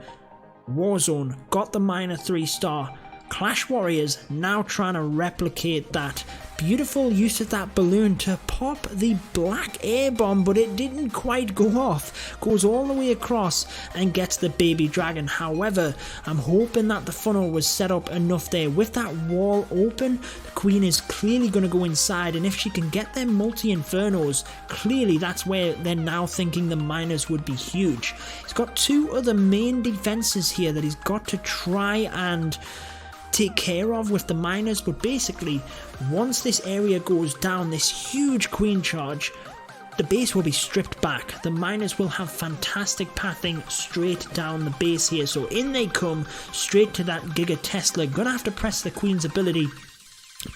Warzone got the miner 3-star. Clash Warriors now trying to replicate that. Beautiful use of that balloon to pop the black air bomb, but it didn't quite go off. Goes all the way across and gets the baby dragon. However, I'm hoping that the funnel was set up enough there. With that wall open, the queen is clearly going to go inside, and if she can get them multi-infernos, clearly that's where they're now thinking the miners would be huge. He's got 2 other main defenses here that he's got to try and take care of with the miners, but basically once this area goes down, this huge queen charge, the base will be stripped back. The miners will have fantastic pathing straight down the base here, so in they come straight to that Giga Tesla. Gonna have to press the queen's ability.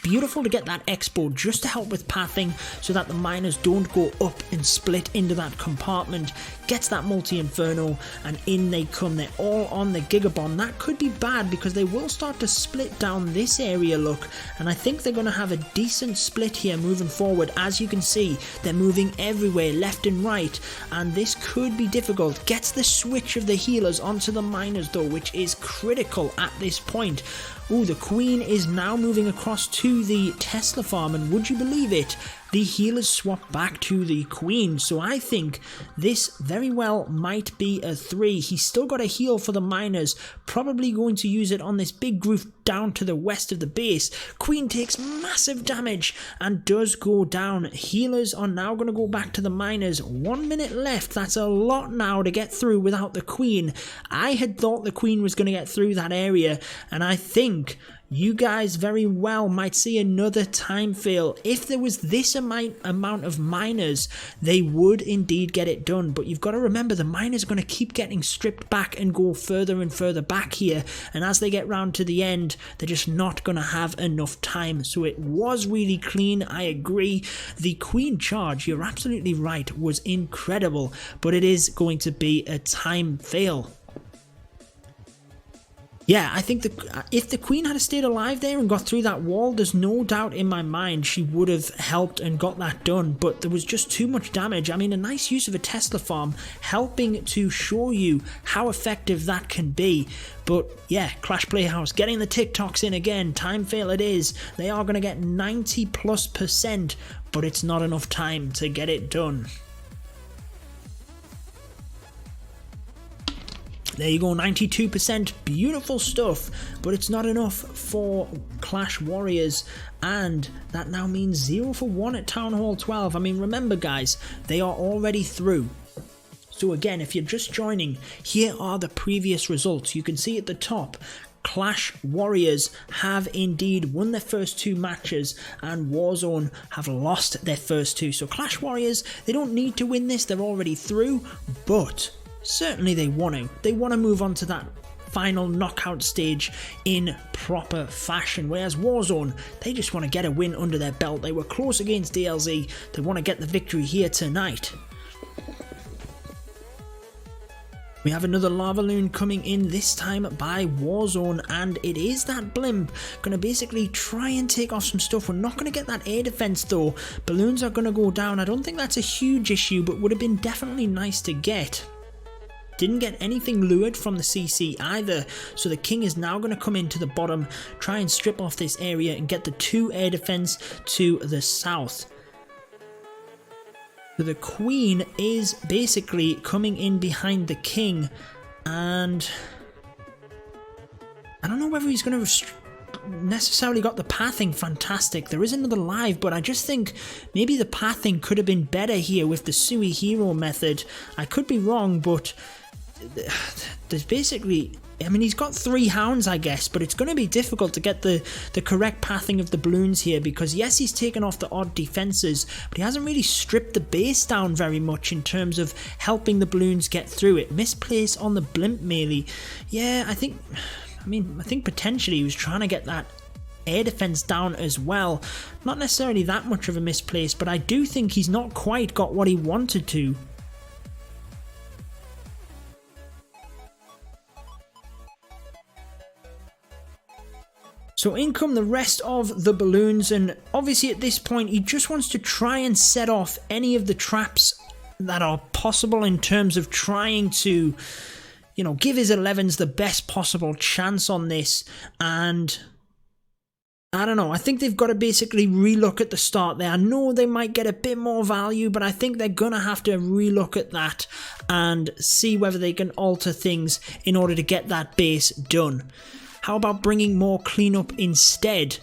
Beautiful to get that expo just to help with pathing so that the miners don't go up and split into that compartment. Gets that multi-inferno and in they come. They're all on the Gigabomb. That could be bad because they will start to split down this area, look, and I think they're going to have a decent split here moving forward. As you can see, they're moving everywhere, left and right, and this could be difficult. Gets the switch of the healers onto the miners though, which is critical at this point. Ooh, the queen is now moving across to the Tesla farm, and would you believe it? The healers swap back to the queen, so I think this very well might be a 3. He's still got a heal for the miners, probably going to use it on this big roof down to the west of the base. Queen takes massive damage and does go down. Healers are now going to go back to the miners. 1 minute left. That's a lot now to get through without the queen. I had thought the queen was going to get through that area, and I think you guys very well might see another time fail. If there was this amount of miners, they would indeed get it done. But you've got to remember, the miners are going to keep getting stripped back and go further and further back here. And as they get round to the end, they're just not going to have enough time. So it was really clean, I agree. The queen charge, you're absolutely right, was incredible. But it is going to be a time fail. Yeah, I think if the queen had stayed alive there and got through that wall, there's no doubt in my mind she would have helped and got that done, but there was just too much damage. I mean, a nice use of a Tesla farm, helping to show you how effective that can be. But yeah, Clash Playhouse getting the TikToks in again. Time fail it is. They are going to get 90+%, but it's not enough time to get it done. There you go, 92%, beautiful stuff, but it's not enough for Clash Warriors, and that now means 0 for 1 at Town Hall 12. I mean, remember guys, they are already through. So again, if you're just joining, here are the previous results. You can see at the top, Clash Warriors have indeed won their first 2 matches, and Warzone have lost their first 2. So Clash Warriors, they don't need to win this, they're already through, but certainly they want to. They want to move on to that final knockout stage in proper fashion, whereas Warzone, they just want to get a win under their belt. They were close against DLZ, they want to get the victory here tonight. We have another Lavaloon coming in, this time by Warzone, and it is that blimp going to basically try and take off some stuff. We're not going to get that air defense though. Balloons are going to go down. I don't think that's a huge issue, but would have been definitely nice to get. Didn't get anything lured from the CC either, so the king is now going to come into the bottom, try and strip off this area and get the 2 air defense to the south. So the queen is basically coming in behind the king, and I don't know whether he's going to necessarily got the pathing fantastic. There is another live, but I just think maybe the pathing could have been better here with the Sui Hero method. I could be wrong, but there's basically... I mean, he's got 3 hounds, I guess, but it's going to be difficult to get the correct pathing of the balloons here because, yes, he's taken off the odd defenses, but he hasn't really stripped the base down very much in terms of helping the balloons get through it. Misplace on the blimp melee. Yeah, I think potentially he was trying to get that air defense down as well. Not necessarily that much of a misplace, but I do think he's not quite got what he wanted to. So in come the rest of the balloons, and obviously at this point he just wants to try and set off any of the traps that are possible in terms of trying to, you know, give his 11s the best possible chance on this. And I don't know, I think they've got to basically relook at the start there. I know they might get a bit more value, but I think they're going to have to relook at that and see whether they can alter things in order to get that base done. How about bringing more cleanup instead?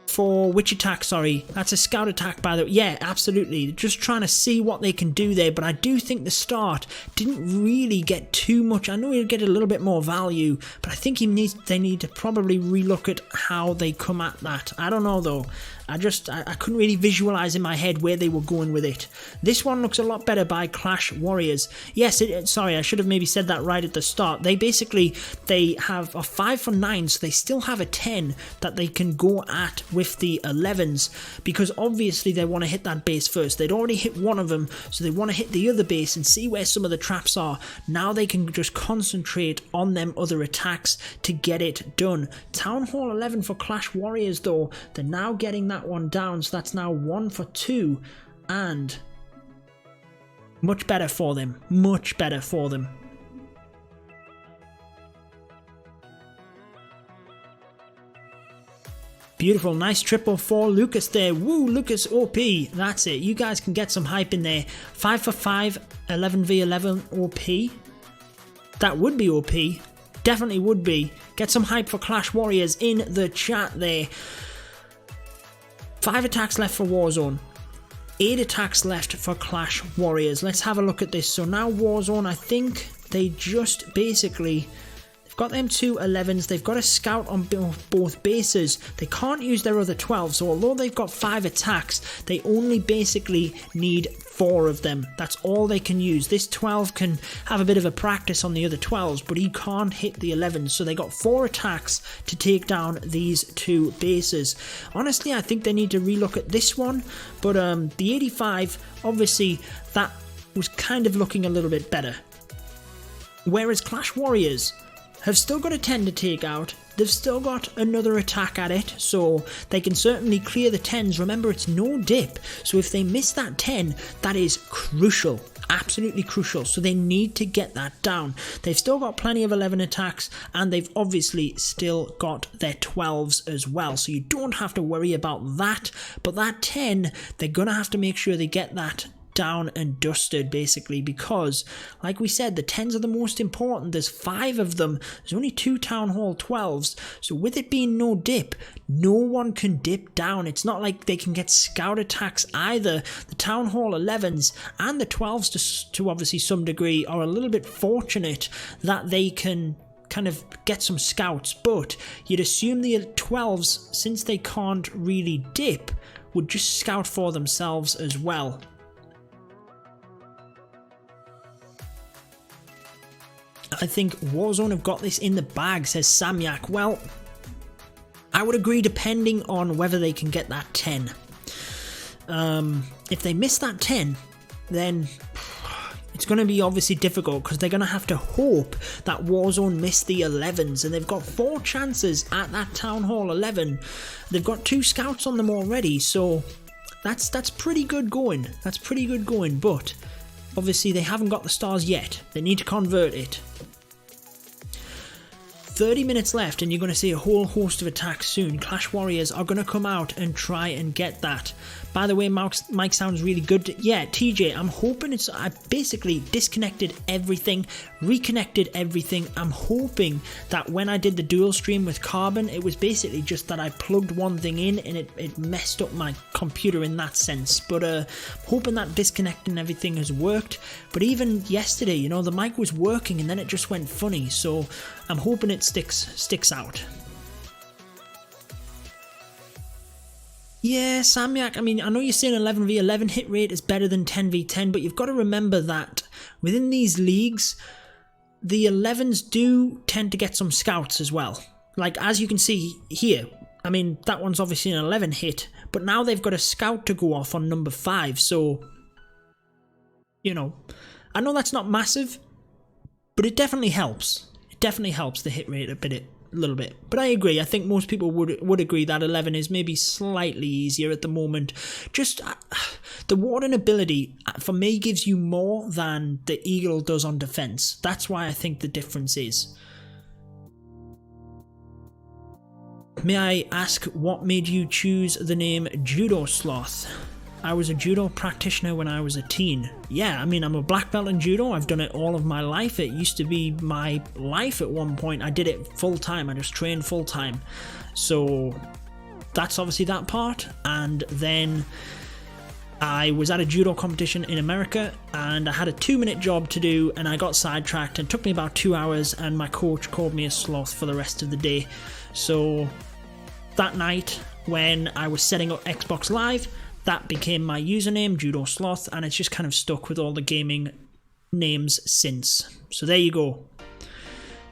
For which attack, sorry? That's a scout attack, by the way. Yeah, absolutely. Just trying to see what they can do there, but I do think the start didn't really get too much. I know he'll get a little bit more value, but I think they need to probably relook at how they come at that. I don't know, though. I couldn't really visualize in my head where they were going with it. This one looks a lot better by Clash Warriors. Yes, sorry, I should have maybe said that right at the start. They have a 5 for 9, so they still have a 10 that they can go at with the 11s, because obviously they want to hit that base first. They'd already hit one of them, so they want to hit the other base and see where some of the traps are. Now they can just concentrate on them other attacks to get it done. Town Hall 11 for Clash Warriors, though. They're now getting that one down, so that's now 1 for 2, and much better for them. Much better for them. Beautiful, nice triple for Lucas there. Woo, Lucas OP. That's it. You guys can get some hype in there. 5 for 5, 11v11 OP. That would be OP. Definitely would be. Get some hype for Clash Warriors in the chat there. 5 attacks left for Warzone. 8 attacks left for Clash Warriors. Let's have a look at this. So now Warzone, I think they just basically... got them 2 11s, they've got a scout on both bases. They can't use their other 12, so although they've got 5 attacks, they only basically need 4 of them. That's all they can use. This 12 can have a bit of a practice on the other 12s, but he can't hit the 11s, so they got 4 attacks to take down these 2 bases. Honestly, I think they need to relook at this one, but the 85, obviously, that was kind of looking a little bit better. Whereas Clash Warriors have still got a 10 to take out. They've still got another attack at it, so they can certainly clear the 10s. Remember, it's no dip, so if they miss that 10, that is crucial. Absolutely crucial, so they need to get that down. They've still got plenty of 11 attacks, and they've obviously still got their 12s as well, so you don't have to worry about that. But that 10, they're going to have to make sure they get that down and dusted, basically, because like we said, the 10s are the most important. There's 5 of them. There's only 2 Town Hall 12s, so with it being no dip, no one can dip down. It's not like they can get scout attacks either. The Town Hall 11s and the 12s to obviously some degree are a little bit fortunate that they can kind of get some scouts, but you'd assume the 12s, since they can't really dip, would just scout for themselves as well. I think Warzone have got this in the bag, says Samyak. Well, I would agree, depending on whether they can get that 10. If they miss that 10, then it's going to be obviously difficult, because they're going to have to hope that Warzone miss the 11s, and they've got 4 chances at that Town Hall 11. They've got 2 scouts on them already, so that's pretty good going. That's pretty good going, but obviously they haven't got the stars yet. They need to convert it. 30 minutes left and you're going to see a whole host of attacks soon. Clash Warriors are going to come out and try and get that. By the way, Mike sounds really good. Yeah, TJ, I'm hoping I basically disconnected everything, reconnected everything. I'm hoping that when I did the dual stream with Carbon, it was basically just that I plugged one thing in and it messed up my computer in that sense. But hoping that disconnecting everything has worked. But even yesterday, you know, the mic was working and then it just went funny. So I'm hoping it sticks out. Yeah, Samyak, I mean, I know you're saying 11v11 hit rate is better than 10v10, but you've got to remember that within these leagues, the 11s do tend to get some scouts as well. Like, as you can see here, I mean, that one's obviously an 11 hit, but now they've got a scout to go off on number 5, so, you know, I know that's not massive, but it definitely helps. It definitely helps the hit rate a little bit. But I agree, I think most people would agree that 11 is maybe slightly easier at the moment. Just the Warden ability for me gives you more than the Eagle does on defense. That's why I think the difference is. May I ask what made you choose the name Judo Sloth? I was a judo practitioner when I was a teen. Yeah, I mean, I'm a black belt in judo. I've done it all of my life. It used to be my life at one point. I did it full time. I just trained full time. So that's obviously that part. And then I was at a judo competition in America and I had a 2-minute job to do and I got sidetracked and it took me about 2 hours and my coach called me a sloth for the rest of the day. So that night when I was setting up Xbox Live, that became my username, Judo Sloth, and it's just kind of stuck with all the gaming names since. So there you go.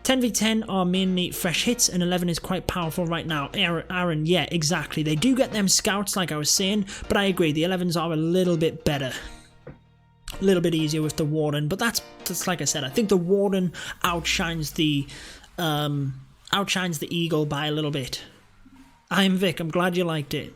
10v10 are mainly fresh hits, and 11 is quite powerful right now. Aaron, yeah, exactly. They do get them scouts, like I was saying, but I agree, the 11s are a little bit better. A little bit easier with the Warden, but that's like I said, I think the Warden outshines the Eagle by a little bit. I'm Vic, I'm glad you liked it.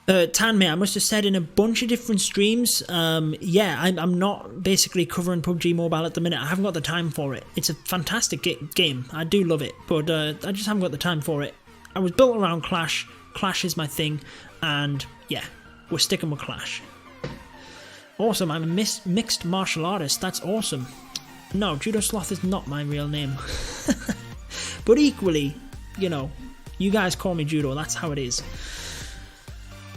Tanmay, I must have said in a bunch of different streams, yeah, I'm not basically covering PUBG Mobile at the minute. I haven't got the time for it. It's a fantastic game. I do love it, but I just haven't got the time for it. I was built around Clash. Clash is my thing, and yeah, we're sticking with Clash. Awesome, I'm a mixed martial artist. That's awesome. No, Judo Sloth is not my real name. But equally, you know, you guys call me Judo. That's how it is.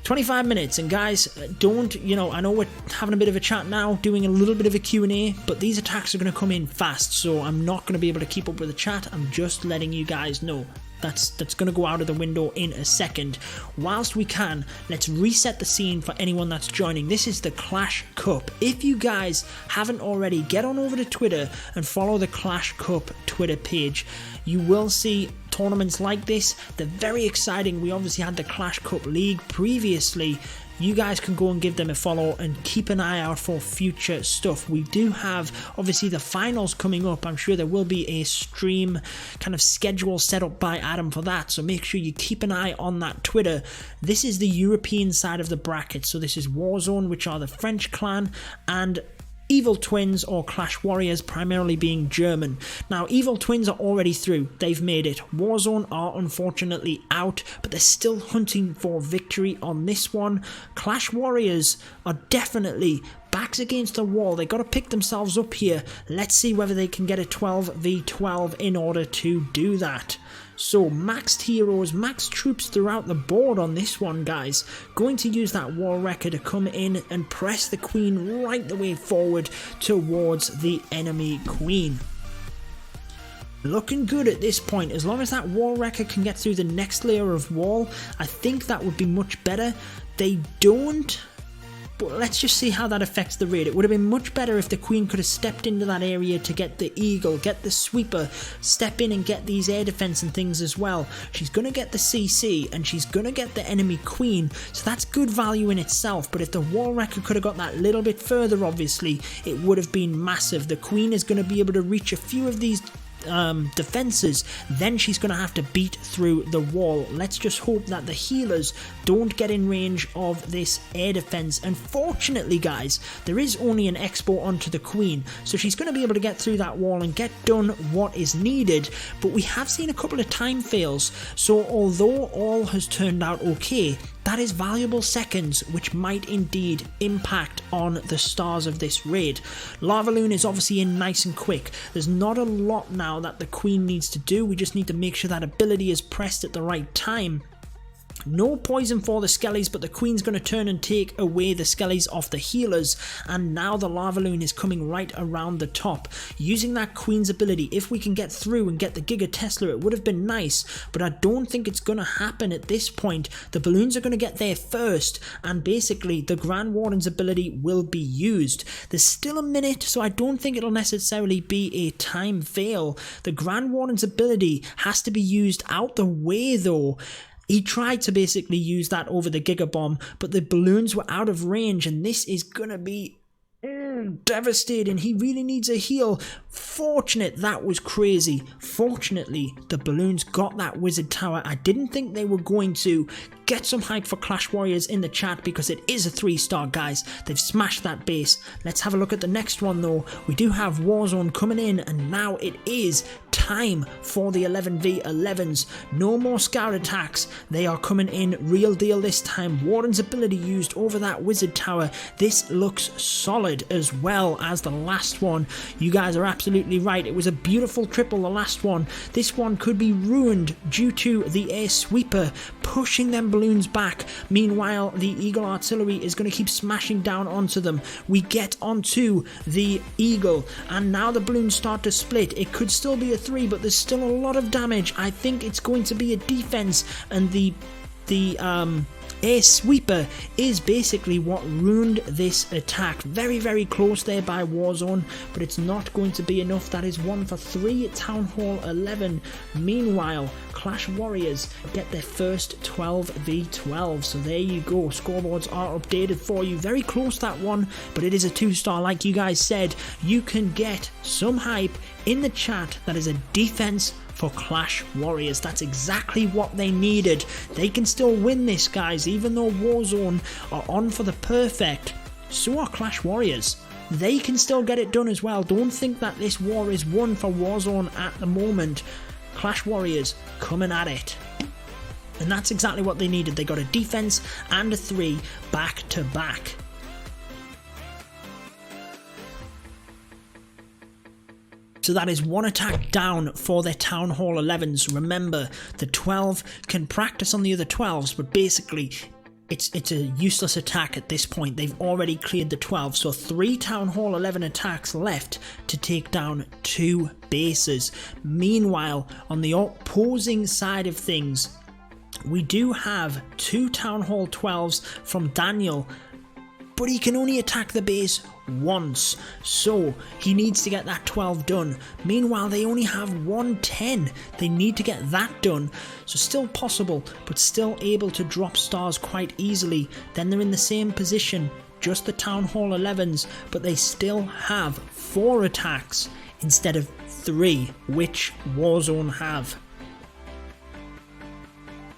25 minutes, and guys, don't, you know, I know we're having a bit of a chat now, doing a little bit of a Q&A, but these attacks are going to come in fast, so I'm not going to be able to keep up with the chat. I'm just letting you guys know. That's going to go out of the window in a second. Whilst we can, let's reset the scene for anyone that's joining. This is the Clash Cup. If you guys haven't already, get on over to Twitter and follow the Clash Cup Twitter page. You will see tournaments like this. They're very exciting. We obviously had the Clash Cup League previously. You guys can go and give them a follow and keep an eye out for future stuff. We do have obviously the finals coming up. I'm sure there will be a stream kind of schedule set up by Adam for that, so make sure you keep an eye on that Twitter. This is the European side of the bracket, so this is Warzone, which are the French clan, and Evil Twins or Clash Warriors, primarily being German. Now, Evil Twins are already through. They've made it. Warzone are unfortunately out, but they're still hunting for victory on this one. Clash Warriors are definitely backs against the wall. They got to pick themselves up here. Let's see whether they can get a 12v12 in order to do that. So maxed heroes, maxed troops throughout the board on this one, guys. Going to use that wall wrecker to come in and press the queen right the way forward towards the enemy queen. Looking good at this point. As long as that wall wrecker can get through the next layer of wall, I think that would be much better. They don't, but let's just see how that affects the raid. It would have been much better if the queen could have stepped into that area to get the eagle, get the sweeper, step in and get these air defense and things as well. She's going to get the CC and she's going to get the enemy queen, so that's good value in itself. But if the wall wrecker could have got that little bit further, obviously, it would have been massive. The queen is going to be able to reach a few of these defenses, then she's going to have to beat through the wall. Let's just hope that the healers don't get in range of this air defense. Unfortunately, guys, there is only an expo onto the queen, so she's going to be able to get through that wall and get done what is needed. But we have seen a couple of time fails, so although all has turned out okay, that is valuable seconds which might indeed impact on the stars of this raid. Lavaloon is obviously in nice and quick. There's not a lot now that the queen needs to do. We just need to make sure that ability is pressed at the right time. No poison for the skellies, but the queen's going to turn and take away the skellies off the healers, and now the Lavaloon is coming right around the top. Using that queen's ability, if we can get through and get the Giga Tesla, it would have been nice, but I don't think it's going to happen at this point. The balloons are going to get there first, and basically the Grand Warden's ability will be used. There's still a minute, so I don't think it'll necessarily be a time fail. The Grand Warden's ability has to be used out the way though. He tried to basically use that over the Giga Bomb, but the balloons were out of range, and this is gonna be devastating. He really needs a heal. Fortunate, that was crazy. Fortunately, the balloons got that wizard tower. I didn't think they were going to. Get some hype for Clash Warriors in the chat because it is a 3-star, guys. They've smashed that base. Let's have a look at the next one though. We do have Warzone coming in, and now it is time for the 11v11s. No more scout attacks. They are coming in real deal this time. Warden's ability used over that wizard tower. This looks solid as well as the last one. You guys are absolutely right. It was a beautiful triple, the last one. This one could be ruined due to the air sweeper pushing them balloons back. Meanwhile, the Eagle artillery is going to keep smashing down onto them. We get onto the Eagle, and now the balloons start to split. It could still be a 3, but there's still a lot of damage. I think it's going to be a defense, and the air sweeper is basically what ruined this attack. Very, very close there by Warzone, but it's not going to be enough. That is 1 for 3 at Town Hall 11. Meanwhile, Clash Warriors get their first 12v12. So there you go. Scoreboards are updated for you. Very close, that one, but it is a 2-star. Like you guys said, you can get some hype in the chat. That is a defense for Clash Warriors. That's exactly what they needed. They can still win this, guys, even though Warzone are on for the perfect. So are Clash Warriors. They can still get it done as well. Don't think that this war is won for Warzone at the moment. Clash Warriors coming at it. And that's exactly what they needed. They got a defense and a 3 back to back. So that is 1 attack down for their Town Hall 11s. Remember, the 12 can practice on the other 12s, but basically it's a useless attack at this point. They've already cleared the 12, so 3 Town Hall 11 attacks left to take down 2 bases. Meanwhile, on the opposing side of things, we do have 2 Town Hall 12s from Daniel, but he can only attack the base once, so he needs to get that 12 done. Meanwhile, they only have 1 10. They need to get that done, so still possible, but still able to drop stars quite easily. Then they're in the same position, just the Town Hall 11s, but they still have 4 attacks instead of 3, which Warzone have.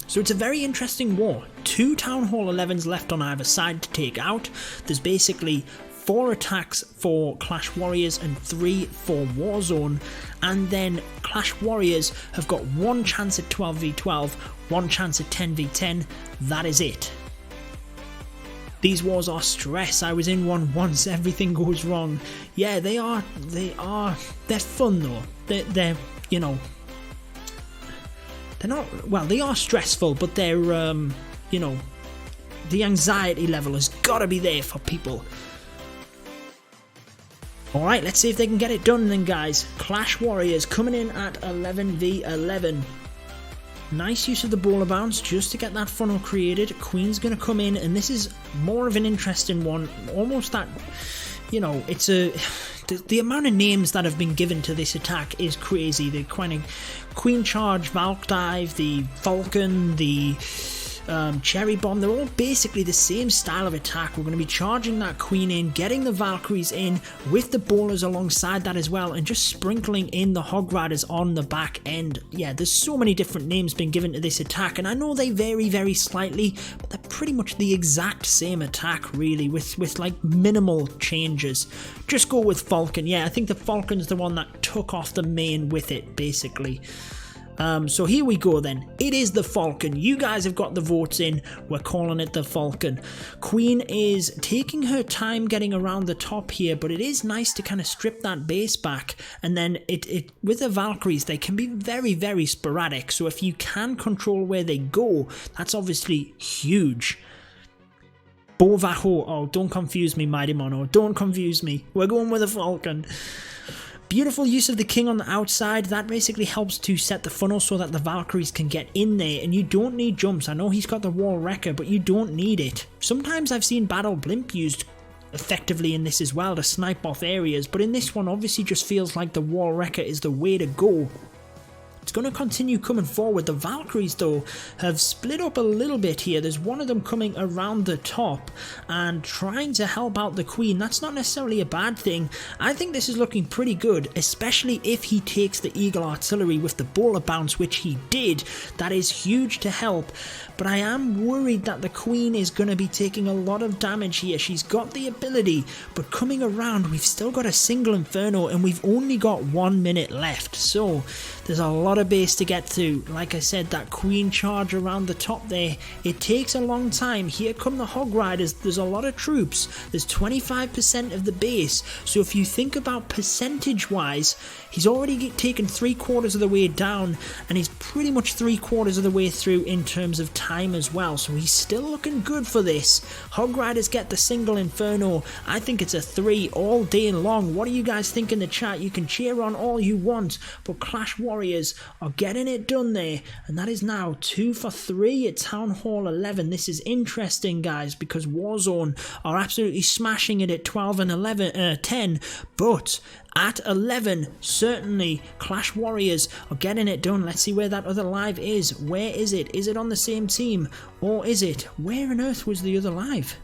So it's a very interesting war. 2 Town Hall 11s left on either side to take out. There's basically 4 attacks for Clash Warriors and 3 for Warzone. And then Clash Warriors have got 1 chance at 12v12, 1 chance at 10v10. That is it. These wars are stress. I was in one once, everything goes wrong. Yeah, they're fun though. They're you know, they're not, well, they are stressful, but they're, you know, the anxiety level has got to be there for people. Alright, let's see if they can get it done then, guys. Clash Warriors coming in at 11v11. Nice use of the bowler bounce just to get that funnel created. Queen's going to come in, and this is more of an interesting one. Almost that, you know, it's a... The amount of names that have been given to this attack is crazy. The kind of Queen Charge, Valk Dive, the Falcon, the cherry bomb. They're all basically the same style of attack. We're going to be charging that queen in, getting the Valkyries in with the bowlers alongside that as well, and just sprinkling in the hog riders on the back end. Yeah, there's so many different names been given to this attack, and I know they vary very slightly, but they're pretty much the exact same attack really, with like minimal changes. Just go with Falcon. Yeah, I think the Falcon's the one that took off the main with it basically. So here we go then. It is the Falcon. You guys have got the votes in. We're calling it the Falcon. Queen is taking her time getting around the top here, but it is nice to kind of strip that base back. And then it with the Valkyries, they can be very, very sporadic. So if you can control where they go, that's obviously huge. Bovaho. Oh, don't confuse me, Mighty Mono. Don't confuse me. We're going with the Falcon. Beautiful use of the king on the outside. That basically helps to set the funnel so that the Valkyries can get in there, and you don't need jumps. I know he's got the wall wrecker, but you don't need it. Sometimes I've seen battle blimp used effectively in this as well to snipe off areas, but in this one obviously just feels like the wall wrecker is the way to go. It's going to continue coming forward. The Valkyries though have split up a little bit here. There's one of them coming around the top and trying to help out the queen. That's not necessarily a bad thing. I think this is looking pretty good, especially if he takes the eagle artillery with the bowler bounce, which he did. That is huge to help. But I am worried that the queen is going to be taking a lot of damage here. She's got the ability, but coming around, we've still got a single inferno and we've only got 1 minute left. So there's a lot of base to get through. Like I said, that queen charge around the top there, it takes a long time. Here come the hog riders. There's a lot of troops. There's 25% of the base. So if you think about percentage wise, he's already taken 3/4 of the way down, and he's pretty much 3/4 of the way through in terms of time as well. So he's still looking good for this. Hog riders get the single inferno. I think it's a 3 all day long. What do you guys think in the chat? You can cheer on all you want, but Clash Warriors are getting it done there, and that is now 2 for 3 at Town Hall 11. This is interesting, guys, because Warzone are absolutely smashing it at 12 and 10, but at 11, certainly Clash Warriors are getting it done. Let's see where that other live is. Where is it? Is it on the same team? Or is it? Where on earth was the other live?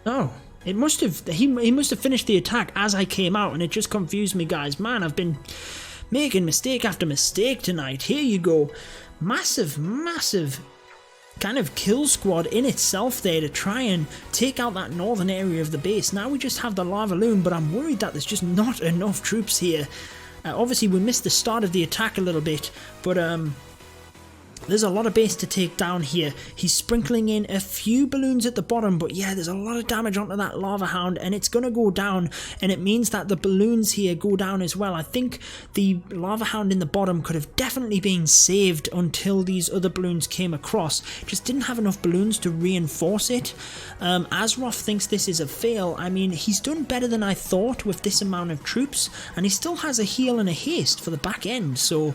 Oh, it must have, he must have finished the attack as I came out, and it just confused me, guys. Man, I've been making mistake after mistake tonight. Here you go. Massive, massive kind of kill squad in itself there to try and take out that northern area of the base. Now we just have the Lavaloon, but I'm worried that there's just not enough troops here. Obviously we missed the start of the attack a little bit, but there's a lot of base to take down here. He's sprinkling in a few balloons at the bottom, but yeah, there's a lot of damage onto that lava hound, and it's going to go down, and it means that the balloons here go down as well. I think the lava hound in the bottom could have definitely been saved until these other balloons came across. Just didn't have enough balloons to reinforce it. Azroth thinks this is a fail. I mean, he's done better than I thought with this amount of troops, and he still has a heal and a haste for the back end, so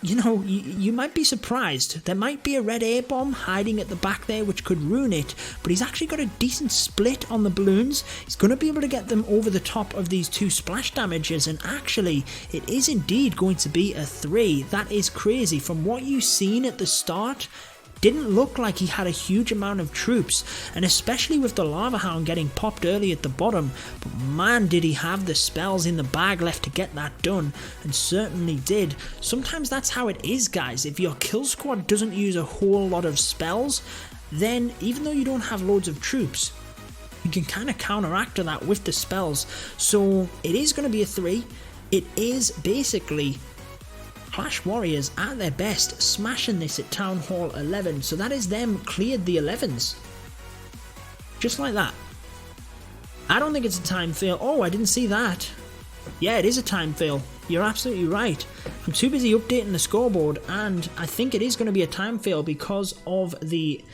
you know, you might be surprised. There might be a red air bomb hiding at the back there which could ruin it, but he's actually got a decent split on the balloons. He's going to be able to get them over the top of these 2 splash damages, and actually it is indeed going to be a 3. That is crazy. From what you've seen at the start, didn't look like he had a huge amount of troops, and especially with the lava hound getting popped early at the bottom, but man did he have the spells in the bag left to get that done, and certainly did. Sometimes that's how it is, guys. If your kill squad doesn't use a whole lot of spells, then even though you don't have loads of troops, you can kind of counteract that with the spells. So it is going to be a 3. It is basically Clash Warriors at their best, smashing this at Town Hall 11. So that is them cleared the 11s. Just like that. I don't think it's a time fail. Oh, I didn't see that. Yeah, it is a time fail. You're absolutely right. I'm too busy updating the scoreboard, and I think it is going to be a time fail because of the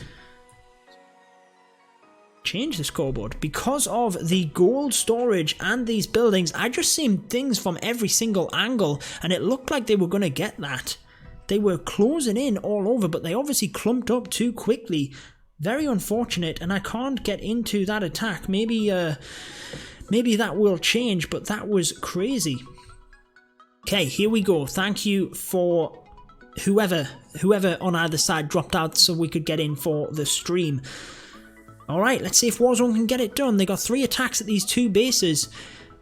change the scoreboard. Because of the gold storage and these buildings, I just seen things from every single angle, and it looked like they were going to get that. They were closing in all over, but they obviously clumped up too quickly. Very unfortunate, and I can't get into that attack. Maybe maybe that will change, but that was crazy. Okay, here we go. Thank you for whoever on either side dropped out so we could get in for the stream. Alright, let's see if Warzone can get it done. They got 3 attacks at these 2 bases.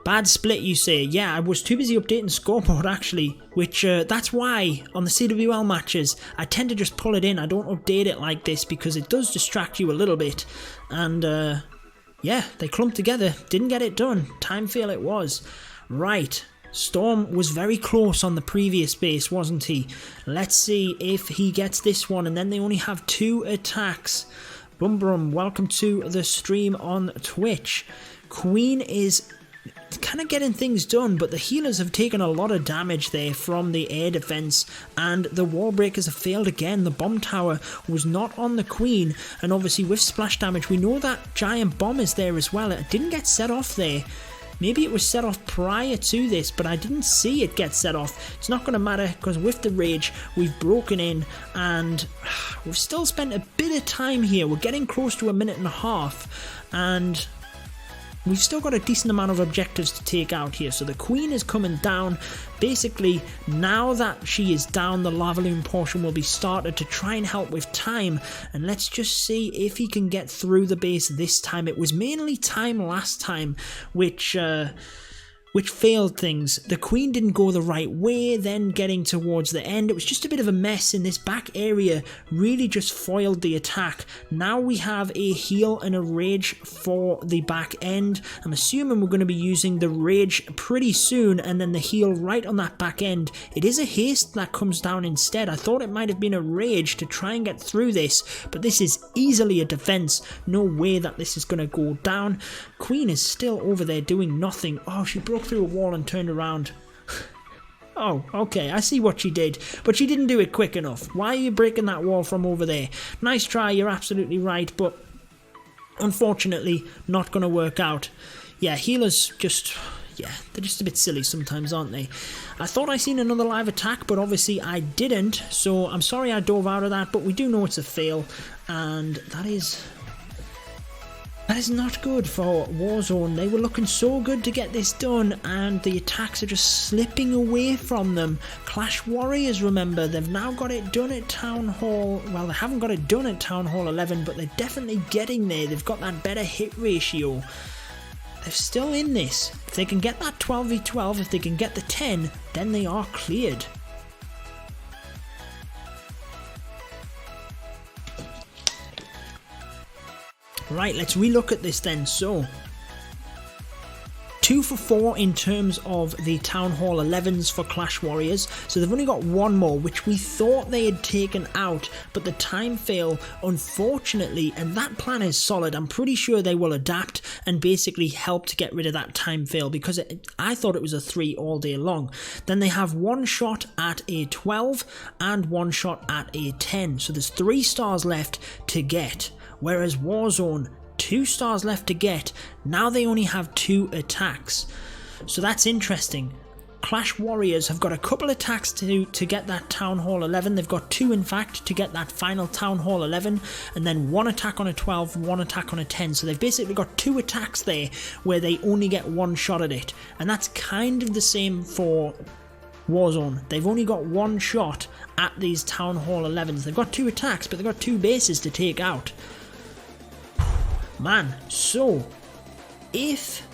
Bad split, you say. Yeah, I was too busy updating scoreboard actually, which that's why on the CWL matches I tend to just pull it in. I don't update it like this because it does distract you a little bit. And yeah, they clumped together, didn't get it done. Time fail it was. Right, Storm was very close on the previous base, wasn't he? Let's see if he gets this one, and then they only have 2 attacks. Bum Brum, welcome to the stream on Twitch. Queen is kind of getting things done, but the healers have taken a lot of damage there from the air defense, and the wall breakers have failed again. The bomb tower was not on the Queen, and obviously with splash damage we know that giant bomb is there as well. It didn't get set off there. Maybe it was set off prior to this, but I didn't see it get set off. It's not going to matter because with the rage we've broken in, and we've still spent a bit of time here. We're getting close to a minute and a half, and we've still got a decent amount of objectives to take out here. So the Queen is coming down. Basically, now that she is down, the Lavaloon portion will be started to try and help with time. And let's just see if he can get through the base this time. It was mainly time last time, which failed things. The Queen didn't go the right way, then getting towards the end, it was just a bit of a mess in this back area, really just foiled the attack. Now we have a heal and a rage for the back end. I'm assuming we're going to be using the rage pretty soon, and then the heal right on that back end. It is a haste that comes down instead. I thought it might have been a rage to try and get through this, but this is easily a defense. No way that this is going to go down. Queen is still over there doing nothing. Oh, she broke through a wall and turned around. Oh, okay, I see what she did, but she didn't do it quick enough. Why are you breaking that wall from over there? Nice try, you're absolutely right, but unfortunately not going to work out. Yeah, healers just, yeah, they're just a bit silly sometimes, aren't they? I thought I seen another live attack, but obviously I didn't, so I'm sorry I dove out of that, but we do know it's a fail, and that is not good for Warzone. They were looking so good to get this done, and the attacks are just slipping away from them. Clash Warriors, remember, they've now got it done at Town Hall. Well, they haven't got it done at Town Hall 11, but they're definitely getting there. They've got that better hit ratio. They're still in this. If they can get that 12v12, if they can get the 10, then they are cleared. Right, let's relook at this then. So, 2 for 4 in terms of the Town Hall 11s for Clash Warriors. So they've only got 1 more, which we thought they had taken out, but the time fail, unfortunately, and that plan is solid. I'm pretty sure they will adapt and basically help to get rid of that time fail, because I thought it was a 3 all day long. Then they have 1 shot at a 12 and 1 shot at a 10. So there's 3 stars left to get. Whereas Warzone, 2 stars left to get. Now they only have 2 attacks. So that's interesting. Clash Warriors have got a couple attacks to get that Town Hall 11. They've got 2 in fact to get that final Town Hall 11. And then 1 attack on a 12, 1 attack on a 10. So they've basically got 2 attacks there where they only get 1 shot at it. And that's kind of the same for Warzone. They've only got 1 shot at these Town Hall 11s. They've got 2 attacks, but they've got 2 bases to take out. Man, so if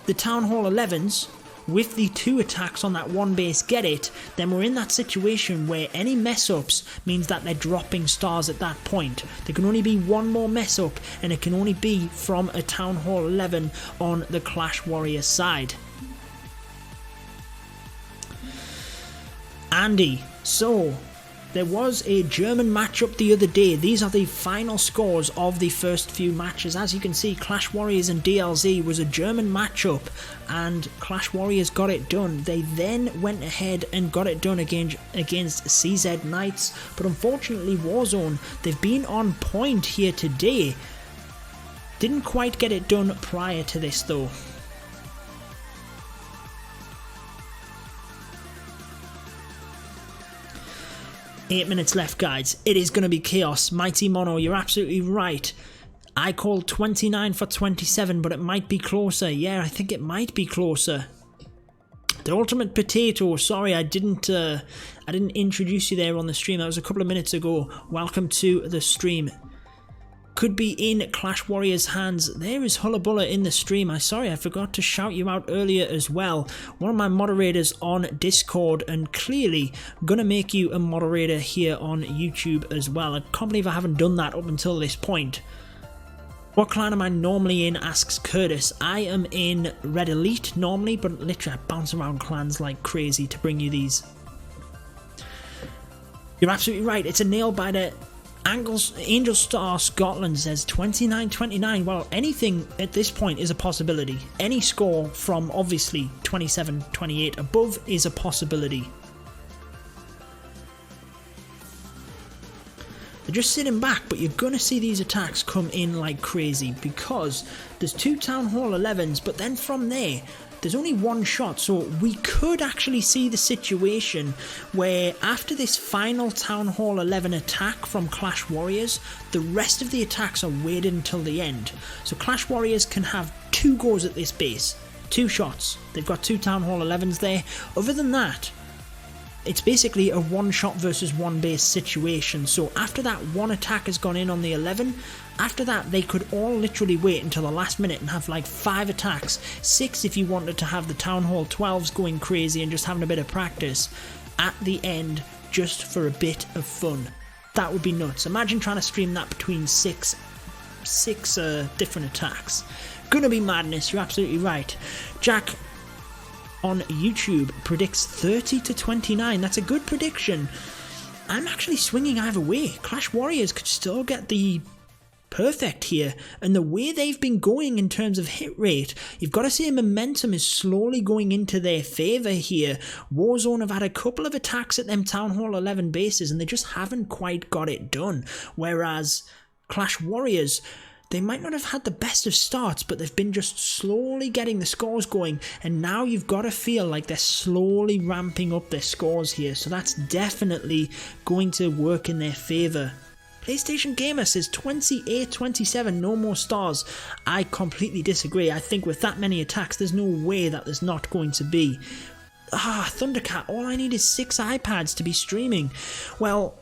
the Town Hall 11s with the 2 attacks on that 1 base get it, then we're in that situation where any mess ups means that they're dropping stars at that point. There can only be 1 more mess up, and it can only be from a Town Hall 11 on the Clash Warrior side. Andy, so there was a German matchup the other day. These are the final scores of the first few matches. As you can see, Clash Warriors and DLZ was a German matchup, and Clash Warriors got it done. They then went ahead and got it done against CZ Knights, but unfortunately Warzone, they've been on point here today. Didn't quite get it done prior to this though. "8 minutes left, guys. It is going to be chaos." Mighty Mono, you're absolutely right. I called 29 for 27, but it might be closer. Yeah, I think it might be closer. The ultimate potato. Sorry, I didn't introduce you there on the stream. That was a couple of minutes ago. Welcome to the stream. Could be in Clash Warriors' hands. There is Hullabulla in the stream. Sorry, I forgot to shout you out earlier as well. One of my moderators on Discord, and clearly gonna make you a moderator here on YouTube as well. I can't believe I haven't done that up until this point. What clan am I normally in, asks Curtis. I am in Red Elite normally, but literally I bounce around clans like crazy to bring you these. You're absolutely right, it's a nail biter. Angel Star Scotland says 29-29. Well, anything at this point is a possibility. Any score from obviously 27-28 above is a possibility. They're just sitting back, but you're going to see these attacks come in like crazy because there's 2 Town Hall 11s, but then from there, there's only 1 shot, so we could actually see the situation where after this final Town Hall 11 attack from Clash Warriors, the rest of the attacks are waited until the end. So Clash Warriors can have 2 goes at this base, 2 shots. They've got 2 Town Hall 11s there. Other than that, it's basically a 1 shot versus 1 base situation. So after that 1 attack has gone in on the 11, after that they could all literally wait until the last minute and have like 5 attacks, 6 if you wanted to have the Town Hall 12s going crazy and just having a bit of practice at the end just for a bit of fun. That would be nuts. Imagine trying to stream that between six different attacks. Gonna be madness, you're absolutely right. Jack on YouTube predicts 30-29. That's a good prediction. I'm actually swinging either way. Clash Warriors could still get the perfect here, and the way they've been going in terms of hit rate, you've got to say momentum is slowly going into their favour here. Warzone have had a couple of attacks at them Town Hall 11 bases and they just haven't quite got it done, whereas Clash Warriors, they might not have had the best of starts, but they've been just slowly getting the scores going, and now you've got to feel like they're slowly ramping up their scores here, so that's definitely going to work in their favour. PlayStation Gamer says 28-27, no more stars. I completely disagree. I think with that many attacks, there's no way that there's not going to be. Thundercat, all I need is 6 iPads to be streaming. Well,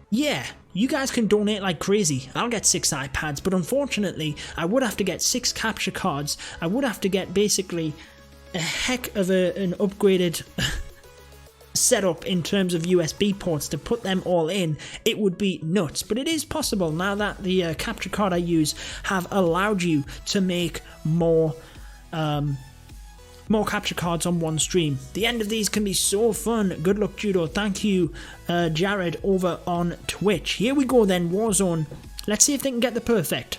yeah, you guys can donate like crazy. I'll get 6 iPads, but unfortunately, I would have to get 6 capture cards. I would have to get basically a heck of an upgraded setup in terms of USB ports to put them all in. It would be nuts, but it is possible now that the capture card I use have allowed you to make more capture cards on one stream. The end of these can be so fun. Good luck, Judo. Thank you, Jared, over on Twitch. Here we go then, Warzone. Let's see if they can get the perfect.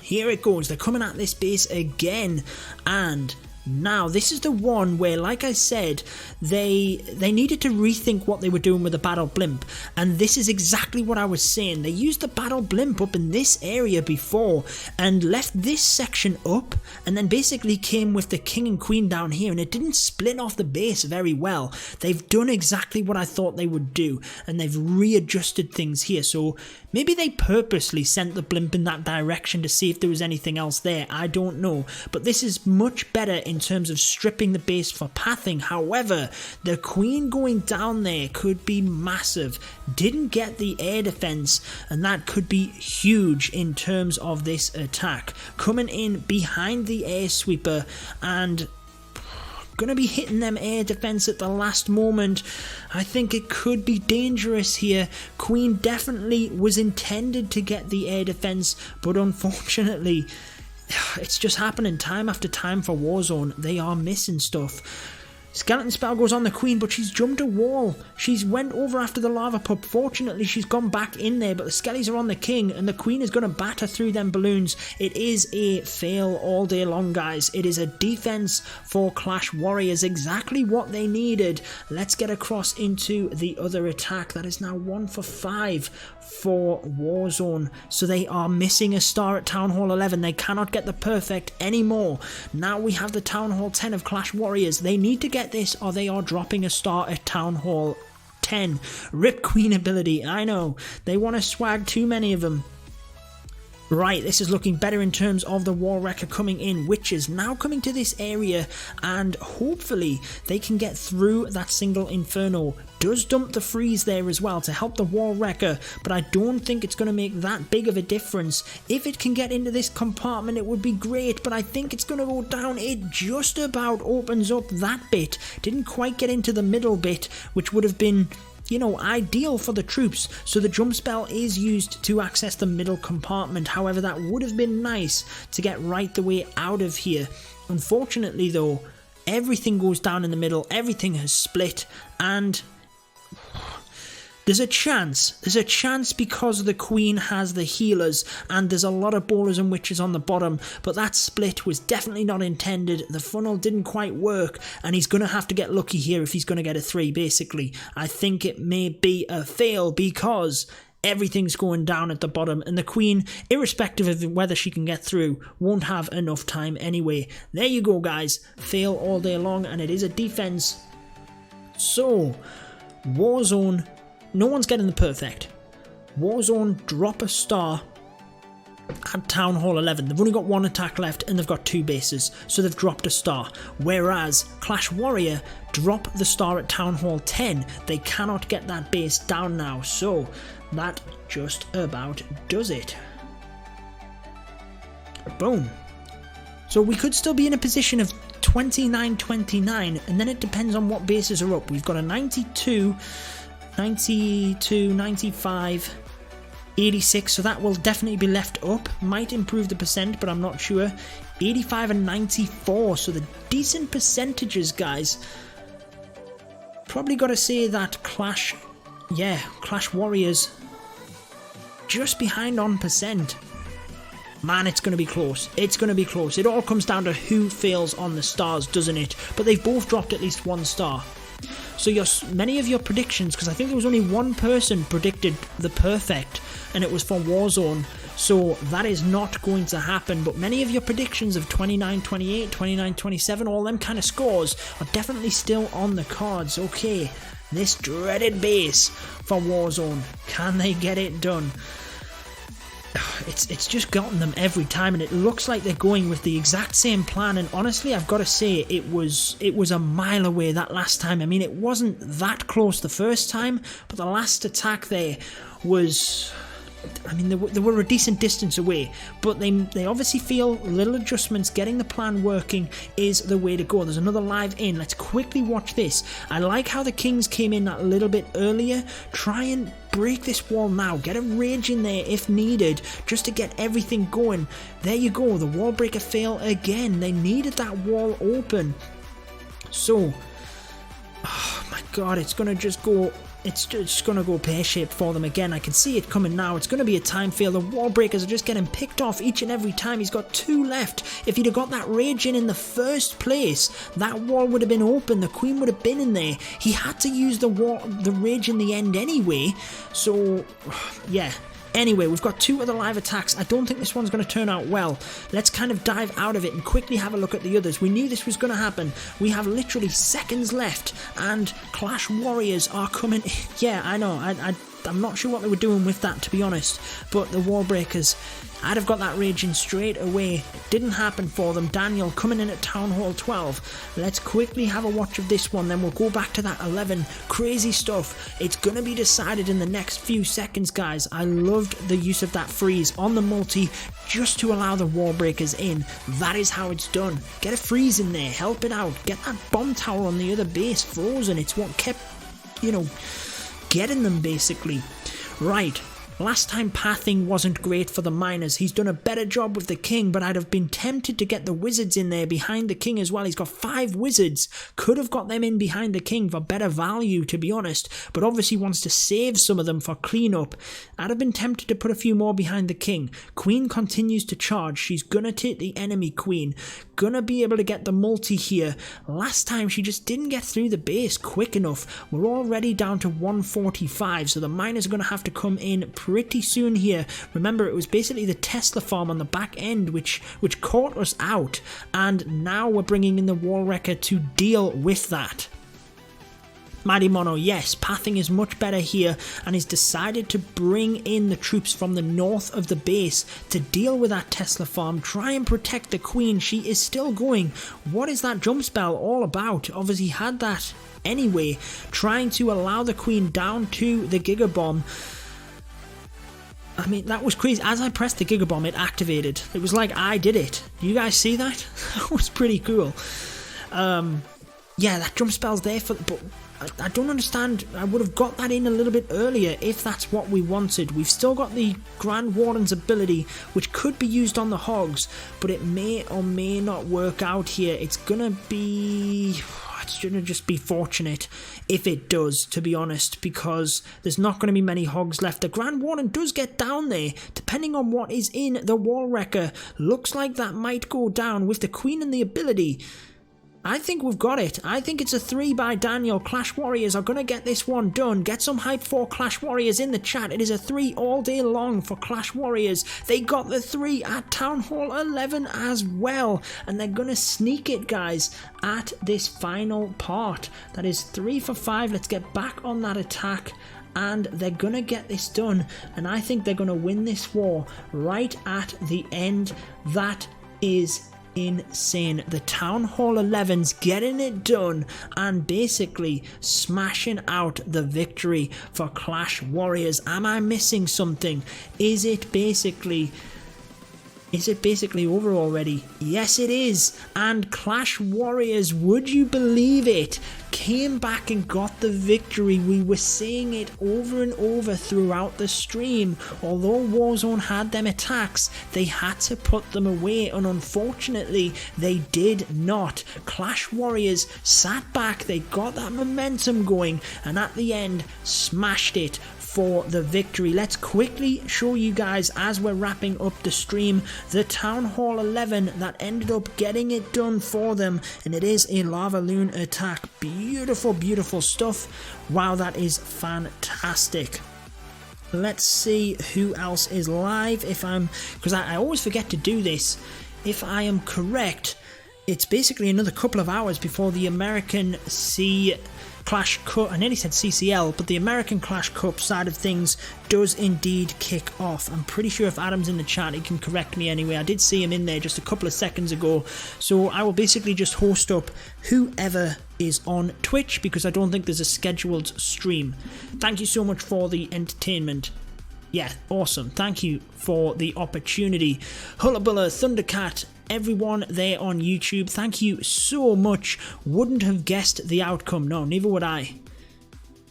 Here it goes. They're coming at this base again, and now this is the one where, like I said, they needed to rethink what they were doing with the battle blimp, and this is exactly what I was saying. They used the battle blimp up in this area before and left this section up, and then basically came with the king and queen down here, and it didn't split off the base very well. They've done exactly what I thought they would do, and they've readjusted things here. So maybe they purposely sent the blimp in that direction to see if there was anything else there. I don't know, but this is much better in terms of stripping the base for pathing. However, the queen going down there could be massive. Didn't get the air defense, and that could be huge in terms of this attack. Coming in behind the air sweeper and gonna be hitting them air defense at the last moment. I think it could be dangerous here. Queen definitely was intended to get the air defense, but unfortunately it's just happening time after time for Warzone. They are missing stuff. Skeleton spell goes on the queen, but she's jumped a wall. She's went over after the lava pup. Fortunately, she's gone back in there, but the skellies are on the king, and the queen is going to batter through them balloons. It is a fail all day long, guys. It is a defense for Clash Warriors, exactly what they needed. Let's get across into the other attack. That is now 1 for 5 for Warzone. So they are missing a star at Town Hall 11. They cannot get the perfect anymore. Now we have the Town Hall 10 of Clash Warriors. They need to get this or they are dropping a star at Town Hall 10. Rip Queen ability. I know. They want to swag too many of them. Right, this is looking better in terms of the wall wrecker coming in. Witches now coming to this area, and hopefully they can get through that single inferno. Does dump the freeze there as well to help the wall wrecker, but I don't think it's going to make that big of a difference. If it can get into this compartment, it would be great, but I think it's going to go down. It just about opens up that bit. Didn't quite get into the middle bit, which would have been, you know, ideal for the troops. So the jump spell is used to access the middle compartment. However, that would have been nice to get right the way out of here. Unfortunately though, everything goes down in the middle, everything has split, and there's a chance because the queen has the healers and there's a lot of bowlers and witches on the bottom, but that split was definitely not intended. The funnel didn't quite work, and he's going to have to get lucky here if he's going to get a 3, basically. I think it may be a fail because everything's going down at the bottom, and the queen, irrespective of whether she can get through, won't have enough time anyway. There you go, guys. Fail all day long, and it is a defense. So, Warzone, no one's getting the perfect. Warzone drop a star at Town Hall 11. They've only got 1 attack left and they've got 2 bases, so they've dropped a star. Whereas Clash Warrior drop the star at Town Hall 10. They cannot get that base down now, so that just about does it. Boom. So we could still be in a position of 29-29, and then it depends on what bases are up. We've got a 92, 95, 86, so that will definitely be left up. Might improve the percent, but I'm not sure. 85 and 94, so the decent percentages, guys. Probably got to say that Clash Warriors just behind on percent. Man, it's going to be close. It's going to be close. It all comes down to who fails on the stars, doesn't it? But they've both dropped at least 1 star. So many of your predictions, because I think there was only one person predicted the perfect, and it was for Warzone, so that is not going to happen. But many of your predictions of 29-28, 29-27, all them kind of scores are definitely still on the cards. Okay, this dreaded base for Warzone. Can they get it done? It's just gotten them every time, and it looks like they're going with the exact same plan. And honestly, I've got to say, it was a mile away that last time. I mean, it wasn't that close the first time, but the last attack there was, I mean, they were a decent distance away, but they obviously feel little adjustments. Getting the plan working is the way to go. There's another live in. Let's quickly watch this. I like how the Kings came in that little bit earlier. Try and break this wall now. Get a rage in there if needed, just to get everything going. There you go. The wall breaker fail again. They needed that wall open. So, oh my god, it's going to just go... It's just going to go pear-shaped for them again. I can see it coming now. It's going to be a time fail. The wall breakers are just getting picked off each and every time. He's got 2 left. If he'd have got that rage in the first place, that wall would have been open. The queen would have been in there. He had to use the rage in the end anyway. So, yeah. Anyway, we've got 2 other live attacks. I don't think this one's going to turn out well. Let's kind of dive out of it and quickly have a look at the others. We knew this was going to happen. We have literally seconds left, and Clash Warriors are coming. Yeah, I know. I'm not sure what they were doing with that, to be honest. But the wall breakers, I'd have got that rage in straight away. It didn't happen for them. Daniel coming in at Town Hall 12. Let's quickly have a watch of this one, then we'll go back to that 11. Crazy stuff. It's going to be decided in the next few seconds, guys. I loved the use of that freeze on the multi just to allow the wall breakers in. That is how it's done. Get a freeze in there. Help it out. Get that bomb tower on the other base frozen. It's what kept, getting them, basically. Right. Last time pathing wasn't great for the miners. He's done a better job with the king, but I'd have been tempted to get the wizards in there behind the king as well. He's got 5 wizards. Could have got them in behind the king for better value, to be honest, but obviously wants to save some of them for cleanup. I'd have been tempted to put a few more behind the king. Queen continues to charge. She's gonna take the enemy queen. Gonna be able to get the multi here. Last time she just didn't get through the base quick enough. We're already down to 145, so the miners are gonna have to come in pretty soon here. Remember, it was basically the Tesla farm on the back end which caught us out, and now we're bringing in the wall wrecker to deal with that. Mighty Mono, yes, pathing is much better here and he's decided to bring in the troops from the north of the base to deal with that Tesla farm, try and protect the queen. She is still going. What is that jump spell all about? Obviously had that anyway, trying to allow the queen down to the Giga Bomb. I mean, that was crazy. As I pressed the Giga Bomb, it activated. It was like I did it. You guys see that? That was pretty cool. Yeah, that jump spell's there for... But I don't understand. I would have got that in a little bit earlier if that's what we wanted. We've still got the Grand Warden's ability, which could be used on the hogs, but it may or may not work out here. It's gonna be... It's gonna just be fortunate if it does, to be honest, because there's not going to be many hogs left. The Grand Warden does get down there, depending on what is in the Wall Wrecker. Looks like that might go down with the Queen and the ability. I think we've got it. I think it's a 3 by Daniel. Clash Warriors are going to get this one done. Get some hype for Clash Warriors in the chat. It is a 3 all day long for Clash Warriors. They got the 3 at Town Hall 11 as well. And they're going to sneak it, guys, at this final part. That is 3 for 5. Let's get back on that attack. And they're going to get this done. And I think they're going to win this war right at the end. That is insane. The Town Hall 11's getting it done and basically smashing out the victory for Clash Warriors. Am I missing something? Is it basically over already? Yes, it is. And Clash Warriors, would you believe it, came back and got the victory. We were seeing it over and over throughout the stream. Although Warzone had them attacks, they had to put them away, and unfortunately they did not. Clash Warriors sat back, they got that momentum going, and at the end smashed it for the victory. Let's quickly show you guys, as we're wrapping up the stream, the Town Hall 11 that ended up getting it done for them, and it is a Lavaloon attack. Beautiful, beautiful stuff. Wow, that is fantastic. Let's see who else is live. Because I always forget to do this. If I am correct, it's basically another couple of hours before the American Clash Cup, I nearly said CCL, but the American Clash Cup side of things does indeed kick off. I'm pretty sure if Adam's in the chat, he can correct me anyway. I did see him in there just a couple of seconds ago. So I will basically just host up whoever is on Twitch, because I don't think there's a scheduled stream. Thank you so much for the entertainment. Yeah, awesome. Thank you for the opportunity. Hullabulla, Thundercat, everyone there on YouTube, thank you so much. Wouldn't have guessed the outcome. No, neither would I.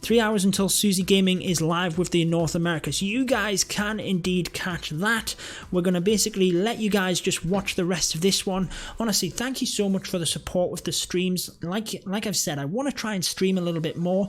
3 hours until Susie Gaming is live with the North America. So you guys can indeed catch that. We're going to basically let you guys just watch the rest of this one. Honestly, thank you so much for the support with the streams. Like I've said, I want to try and stream a little bit more.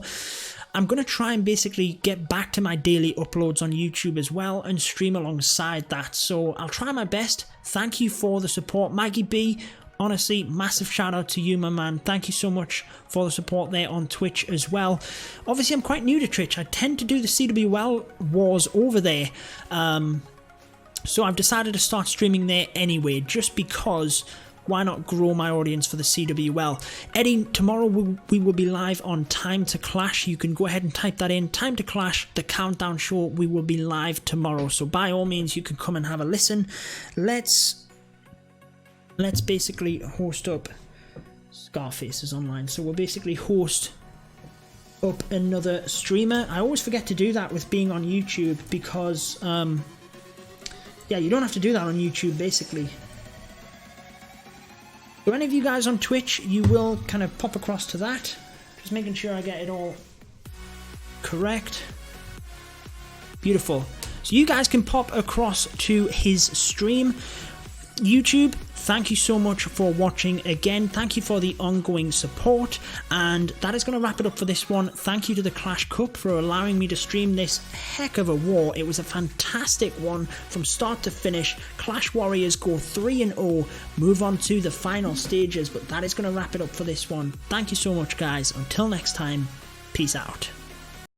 I'm going to try and basically get back to my daily uploads on YouTube as well and stream alongside that. So I'll try my best. Thank you for the support. Maggie B, honestly, massive shout out to you, my man. Thank you so much for the support there on Twitch as well. Obviously, I'm quite new to Twitch. I tend to do the CWL wars over there. So I've decided to start streaming there anyway, just because... Why not grow my audience for the CWL? Eddie, tomorrow we will be live on Time to Clash. You can go ahead and type that in. Time to Clash, the countdown show. We will be live tomorrow. So by all means, you can come and have a listen. Let's basically host up... Scarface is online. So we'll basically host up another streamer. I always forget to do that with being on YouTube because... yeah, you don't have to do that on YouTube, basically. So any of you guys on Twitch, you will kind of pop across to that. Just making sure I get it all correct. Beautiful. So you guys can pop across to his stream. YouTube, thank you so much for watching again. Thank you for the ongoing support. And that is going to wrap it up for this one. Thank you to the Clash Cup for allowing me to stream this heck of a war. It was a fantastic one from start to finish. Clash Warriors go 3-0, move on to the final stages. But that is going to wrap it up for this one. Thank you so much, guys. Until next time, peace out.